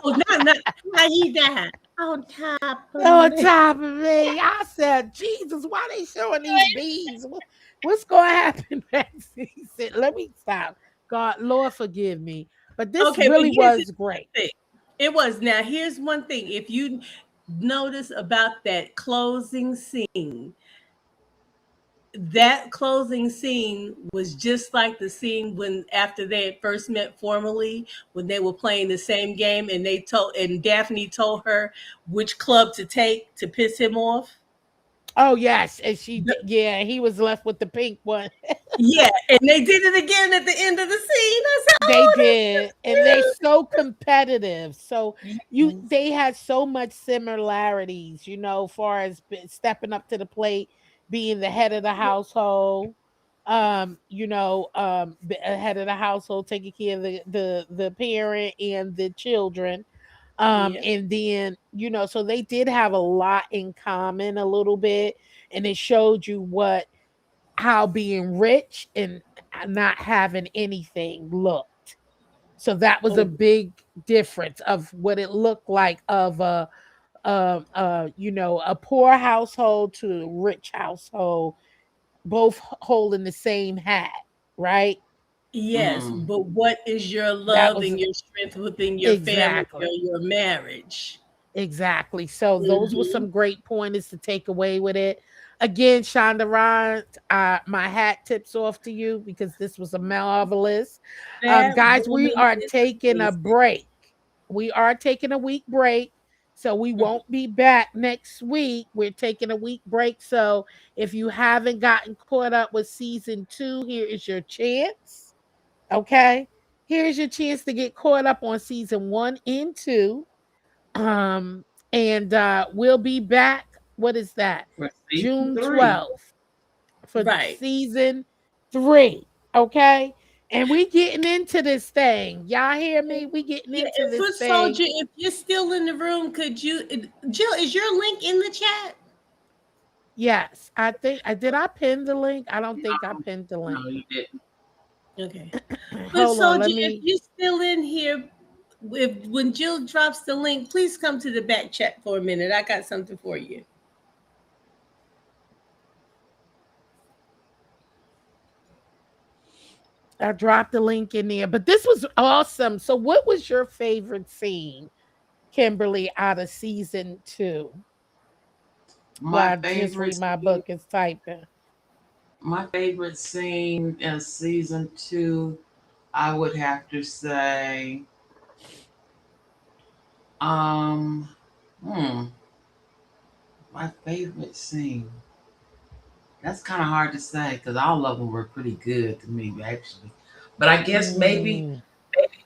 Oh, not how he died on top of On me. top of me. I said, Jesus, why they showing these bees? What's gonna happen next season? Let me stop. God, Lord forgive me. But this Okay, but really here's the was great. thing. It was now. Here's one thing. If you notice about that closing scene was just like the scene when after they had first met formally, when they were playing the same game, and Daphne told her which club to take to piss him off. Oh yes, and she did, yeah, he was left with the pink one. Yeah, and they did it again at the end of the scene. I said, They "Oh, that's did, and they so competitive. So so you cute." they had so much similarities, far as stepping up to the plate, being the head of the household. Head of the household, taking care of the parent and the children. Yeah, And then, so they did have a lot in common a little bit, and it showed you what how being rich and not having anything looked. So that was a oh big difference of what it looked like of a poor household to a rich household, both holding the same hat, right? yes, Mm. but what is your That love was and your strength within your family or exactly. your marriage? Exactly. So those were Hmm. some great pointers to take away with it. Again, Shonda Rhimes, my hat tips off to you because this was a marvelous. That Guys, we woman are is taking a amazing. break. We are taking a week break. So we Mhm. won't be back next week. We're taking a week break. So if you haven't gotten caught up with season 2, here is your chance. Okay. Here's your chance to get caught up on season 1 and 2. Um, and we'll be back. What is that? For season June three. 12th for Right. season 3. Okay. And we getting into this thing. Y'all hear Yeah, me? We getting yeah, into and this Foot thing. Soldier, if you're still in the room, could you, Jill, is your link in the chat? Yes. I think I did I pin the link? I don't think I No, pinned the link. no, you didn't. Okay. Foot Hold on, Soldier, let if me you're still in here, when Jill drops the link, please come to the back chat for a minute. I got something for you. I dropped the link in there. But this was awesome. So what was your favorite scene, Kimberly, out of season 2? My While I just favorite read my scene, book is typing. my favorite scene in season two, I would have to say, um, hmm, my favorite scene. That's kind of hard to say because all of them were pretty good to me, actually. But I guess maybe Mm.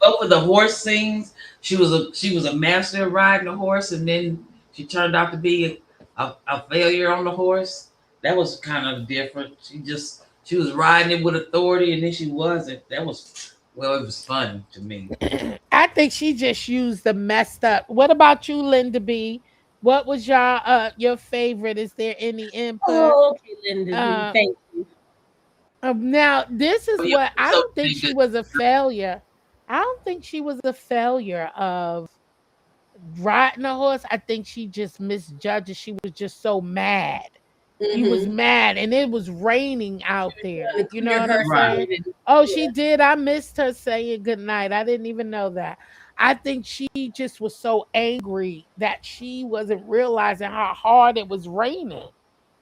both of the horse scenes. She was a master of riding a horse, and then she turned out to be a failure on the horse. That was kind of different. She was riding it with authority, and then she wasn't. That was well, it was funny to me. I think she just used the messed up. What about you, Linda B? What was your favorite? Is there any input? Oh, okay, Linda B. Uh, Thank you. Now this Oh is yeah, what I so don't think did she good. was a failure. I don't think she was a failure of riding a horse. I think she just misjudged. She was just so mad. She was Mm-hmm. mad and it was raining out there. Trying to You know clear what her I'm Right. saying? head. And, Oh, she yeah. did. I missed her saying good night. I didn't even know that. I think she just was so angry that she wasn't realizing how hard it was raining.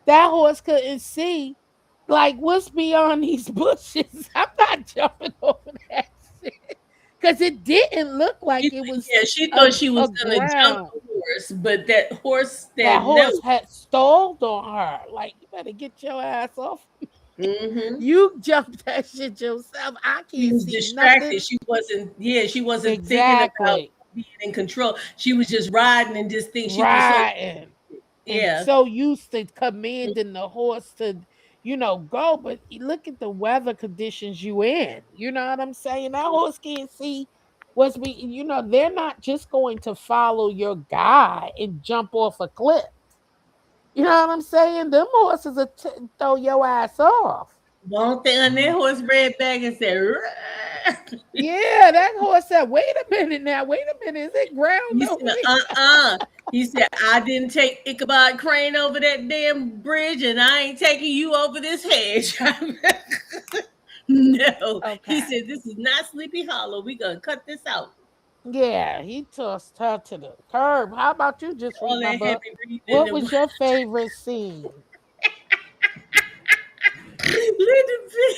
That horse couldn't see. Like, what's beyond these bushes? I'm not jumping over that shit. Because it didn't look like it was Yeah, she a, thought she a was gonna jump ground. the horse, but that horse That said no. horse had stalled on her. Like, you better get your ass off. Mm-hmm. You jumped that shit yourself. I She can't was see nothing. distracted. She wasn't thinking about Exactly. being in control. She was just riding and just think she was so Riding. And yeah. so used to commanding the horse to, go. But look at the weather conditions you in. You know what I'm saying? That horse can't see they're not just going to follow your guy and jump off a cliff. You know what I'm saying? Them horses will throw your ass off. Won't they on their Mm. horse red back and say, Yeah, that horse said, wait a minute now, wait a minute, is it ground he over said, there? He said, I didn't take Ichabod Crane over that damn bridge and I ain't taking you over this hedge. No. He Okay. said, this is not Sleepy Hollow. We're going to cut this out. Yeah, he tossed her to the curb. How about you just read All my that book? heavy breathing What and was your favorite scene? Linda B.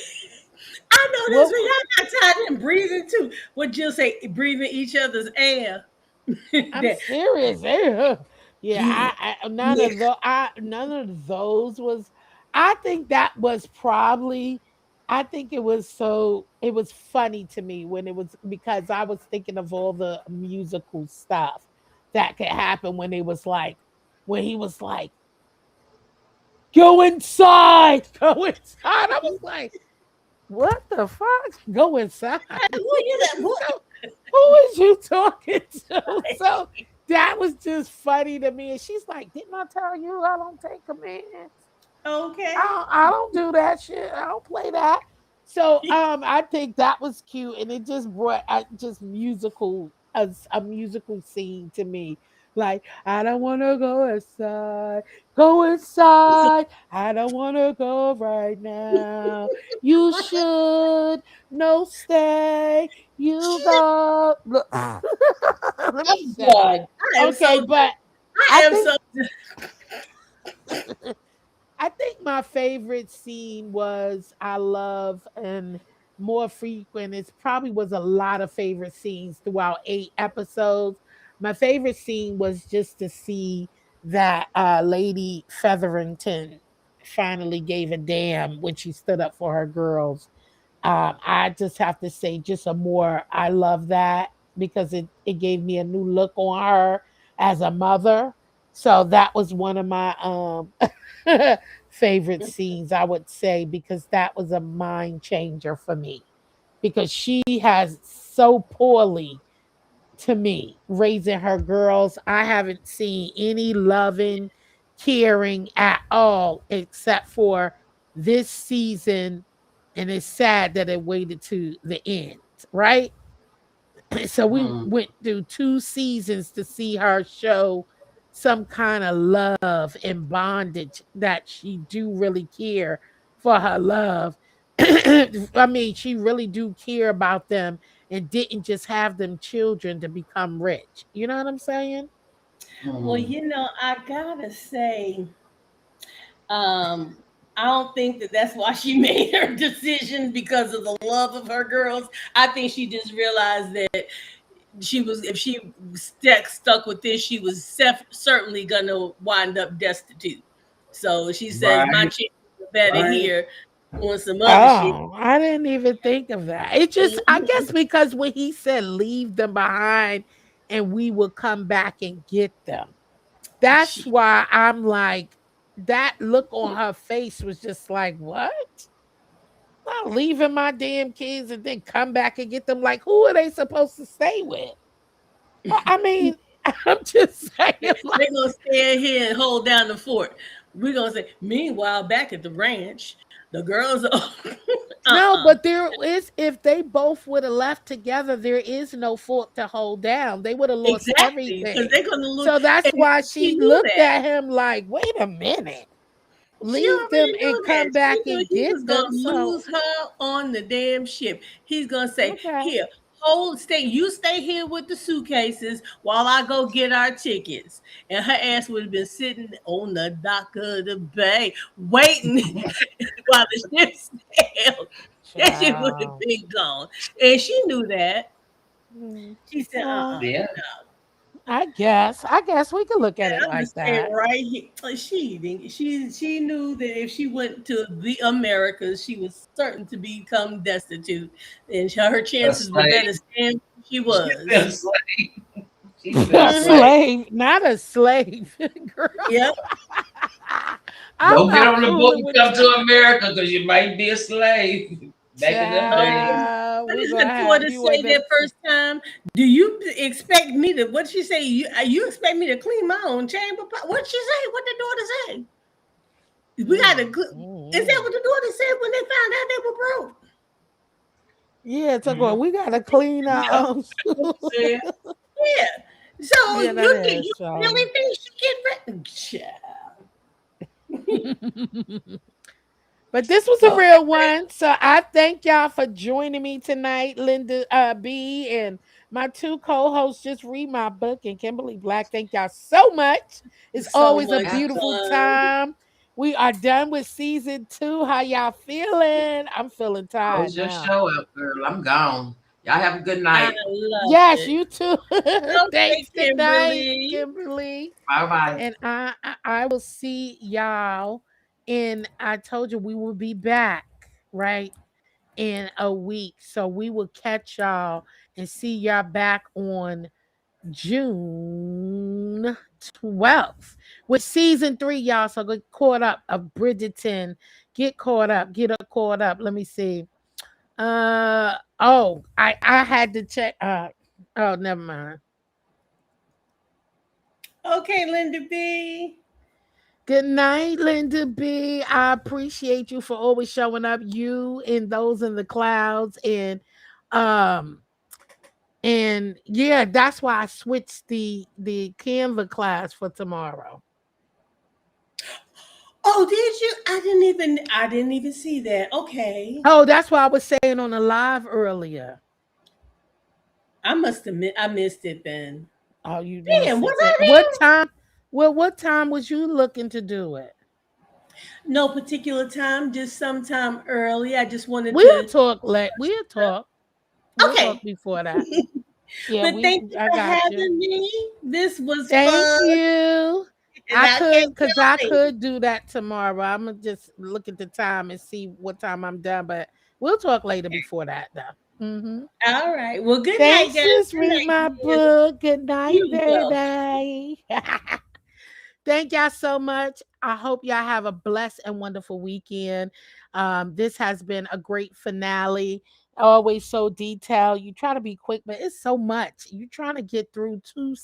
I know this What one. Y'all got tired of breathing too. What Jill say, breathing each other's air. I'm That, serious. Yeah, yeah, yeah. none of those was. I think that was probably. I think it was funny to me when it was because I was thinking of all the musical stuff that could happen when he was like, go inside, go inside. I was like, what the fuck? Go inside. Who you that boy? So who is you talking to? So that was just funny to me. And she's like, didn't I tell you I don't take commands? Okay. I don't do that shit. I don't play that. So I think that was cute, and it just brought just a musical scene to me. Like I don't want to go inside, go inside. I don't want to go right now. You should no stay. You go. Look, let me I'm shut up. done. I am Okay, so done. but I I am think so I think my favorite scene was I love and more frequent. It's probably was a lot of favorite scenes throughout 8 episodes. My favorite scene was just to see that Lady Featherington finally gave a damn when she stood up for her girls. I just have to say, just a more, I love that because it gave me a new look on her as a mother. So that was one of my favorite scenes, I would say, because that was a mind changer for me. Because she has so poorly to me raising her girls. I haven't seen any loving, caring at all except for this season. And it's sad that it waited to the end, right? So we Mm. went through 2 seasons to see her show some kind of love and bondage that she do really care for her love. I mean, she really do care about them and didn't just have them children to become rich. You know what I'm saying? well, Mm. I gotta say, um, I don't think that that's why she made her decision because of the love of her girls. I think she just realized that she was if she stuck with this, she was certainly gonna wind up destitute. So she says, "My Right. chances are better here on some other shit." Oh, I didn't even think of that. It just, I guess, because when he said leave them behind and we will come back and get them, that's She, why I'm like, that look on her face was just like, what? I'm leaving my damn kids and then come back and get them. Like, who are they supposed to stay with? I mean, I'm just saying, like, they're gonna stay in here and hold down the fort. We're gonna say, meanwhile, back at the ranch, the girls are no, uh-uh. but there is, if they both would have left together, there is no fort to hold down. They would have lost Exactly, because everything. they're gonna lose So that's and why she she knew looked that. at him like, wait a minute, She leave them already and knew that. come She back knew and he get was gonna them. So, lose her on the damn ship. He's gonna say, okay. "Here, you stay here with the suitcases while I go get our tickets." And her ass would have been sitting on the dock of the bay waiting while the ship sailed. That shit would have Child. been gone, and she knew that. Mm, She said, well, Yeah. no." I guess we could look at it I'm like just saying that. right here, like she knew that if she went to the Americas, she was certain to become destitute, and her A chances were better slave. staying where she She said was. a slave. She said A Hmm. slave. slave, not a slave, girl. Yep. I'm Don't get not on the boat fooling and with come to you. America because you might be a slave. Back in them days. Child, What we're did gonna her have daughter you in say the that first time? Do you expect me to? What she say? You expect me to clean my own chamber pot? What she say? What the daughter say? We got to. Is that mm. what the daughter said when they found out they were broke? Yeah, so Mhm. we gotta clean Yep. our own. What she said. Yeah. So Yeah, that you is really so. think she get ready? Child. But this was a Well, real one. So I thank y'all for joining me tonight, Linda B and my two co-hosts. Just read my book and Kimberly Black. Thank y'all so much. It's So always a much beautiful fun. time. We are done with season 2. How y'all feeling? I'm feeling tired close your now. show out, girl. I'm gone. Y'all have a good I night. love Yes, it. you too. Okay, Thanks. Good night, Kimberly. Kimberly. Bye bye. And I will see y'all. And I told you we will be back, right? In a week. So we will catch y'all and see y'all back on June 12th with season 3, y'all. So get caught up of Bridgerton. Get caught up. Get up, caught up. Let me see. I had to check. Oh, never mind. Okay, Linda B. Good night, Linda B. I appreciate you for always showing up. You and those in the clouds, um and yeah, that's why I switched the Canva class for tomorrow. Oh, did you? I didn't even see that. Okay. Oh, that's why I was saying on the live earlier. I must admit I missed it then. Oh, you Damn, missed was it. I What there? time? Well, what time was you looking to do it? No particular time, just sometime early. I just wanted We'll to. talk. We'll talk. We'll talk Okay. before that. Yeah, But thank you I for got you. having me. This was Thank fun, you. and I can't I wait. could do that tomorrow. I'm gonna just look at the time and see what time I'm done, but we'll talk later before that though. All right. Well, good night, Thanks, guys. sis. Good Read night, my dears. book. Good night, You welcome. baby. Thank y'all so much. I hope y'all have a blessed and wonderful weekend. This has been a great finale. Always so detailed. You try to be quick, but it's so much. You're trying to get through 2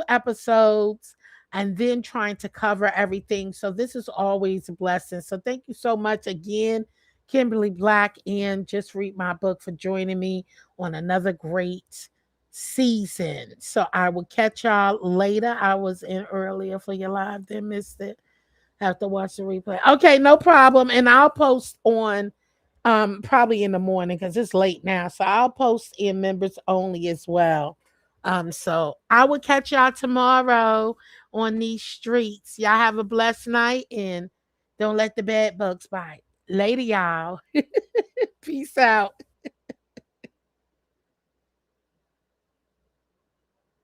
episodes, and then trying to cover everything. So this is always a blessing. So thank you so much again, Kimberly Black, and Just Read My Book for joining me on another great season. So I will catch y'all later. I was in earlier for your live, then missed it. Have to watch the replay. Okay, no problem. And I'll post on probably in the morning because it's late now. So I'll post in members only as well. So I will catch y'all tomorrow on these streets. Y'all have a blessed night and don't let the bed bugs bite. Later, y'all. Peace out.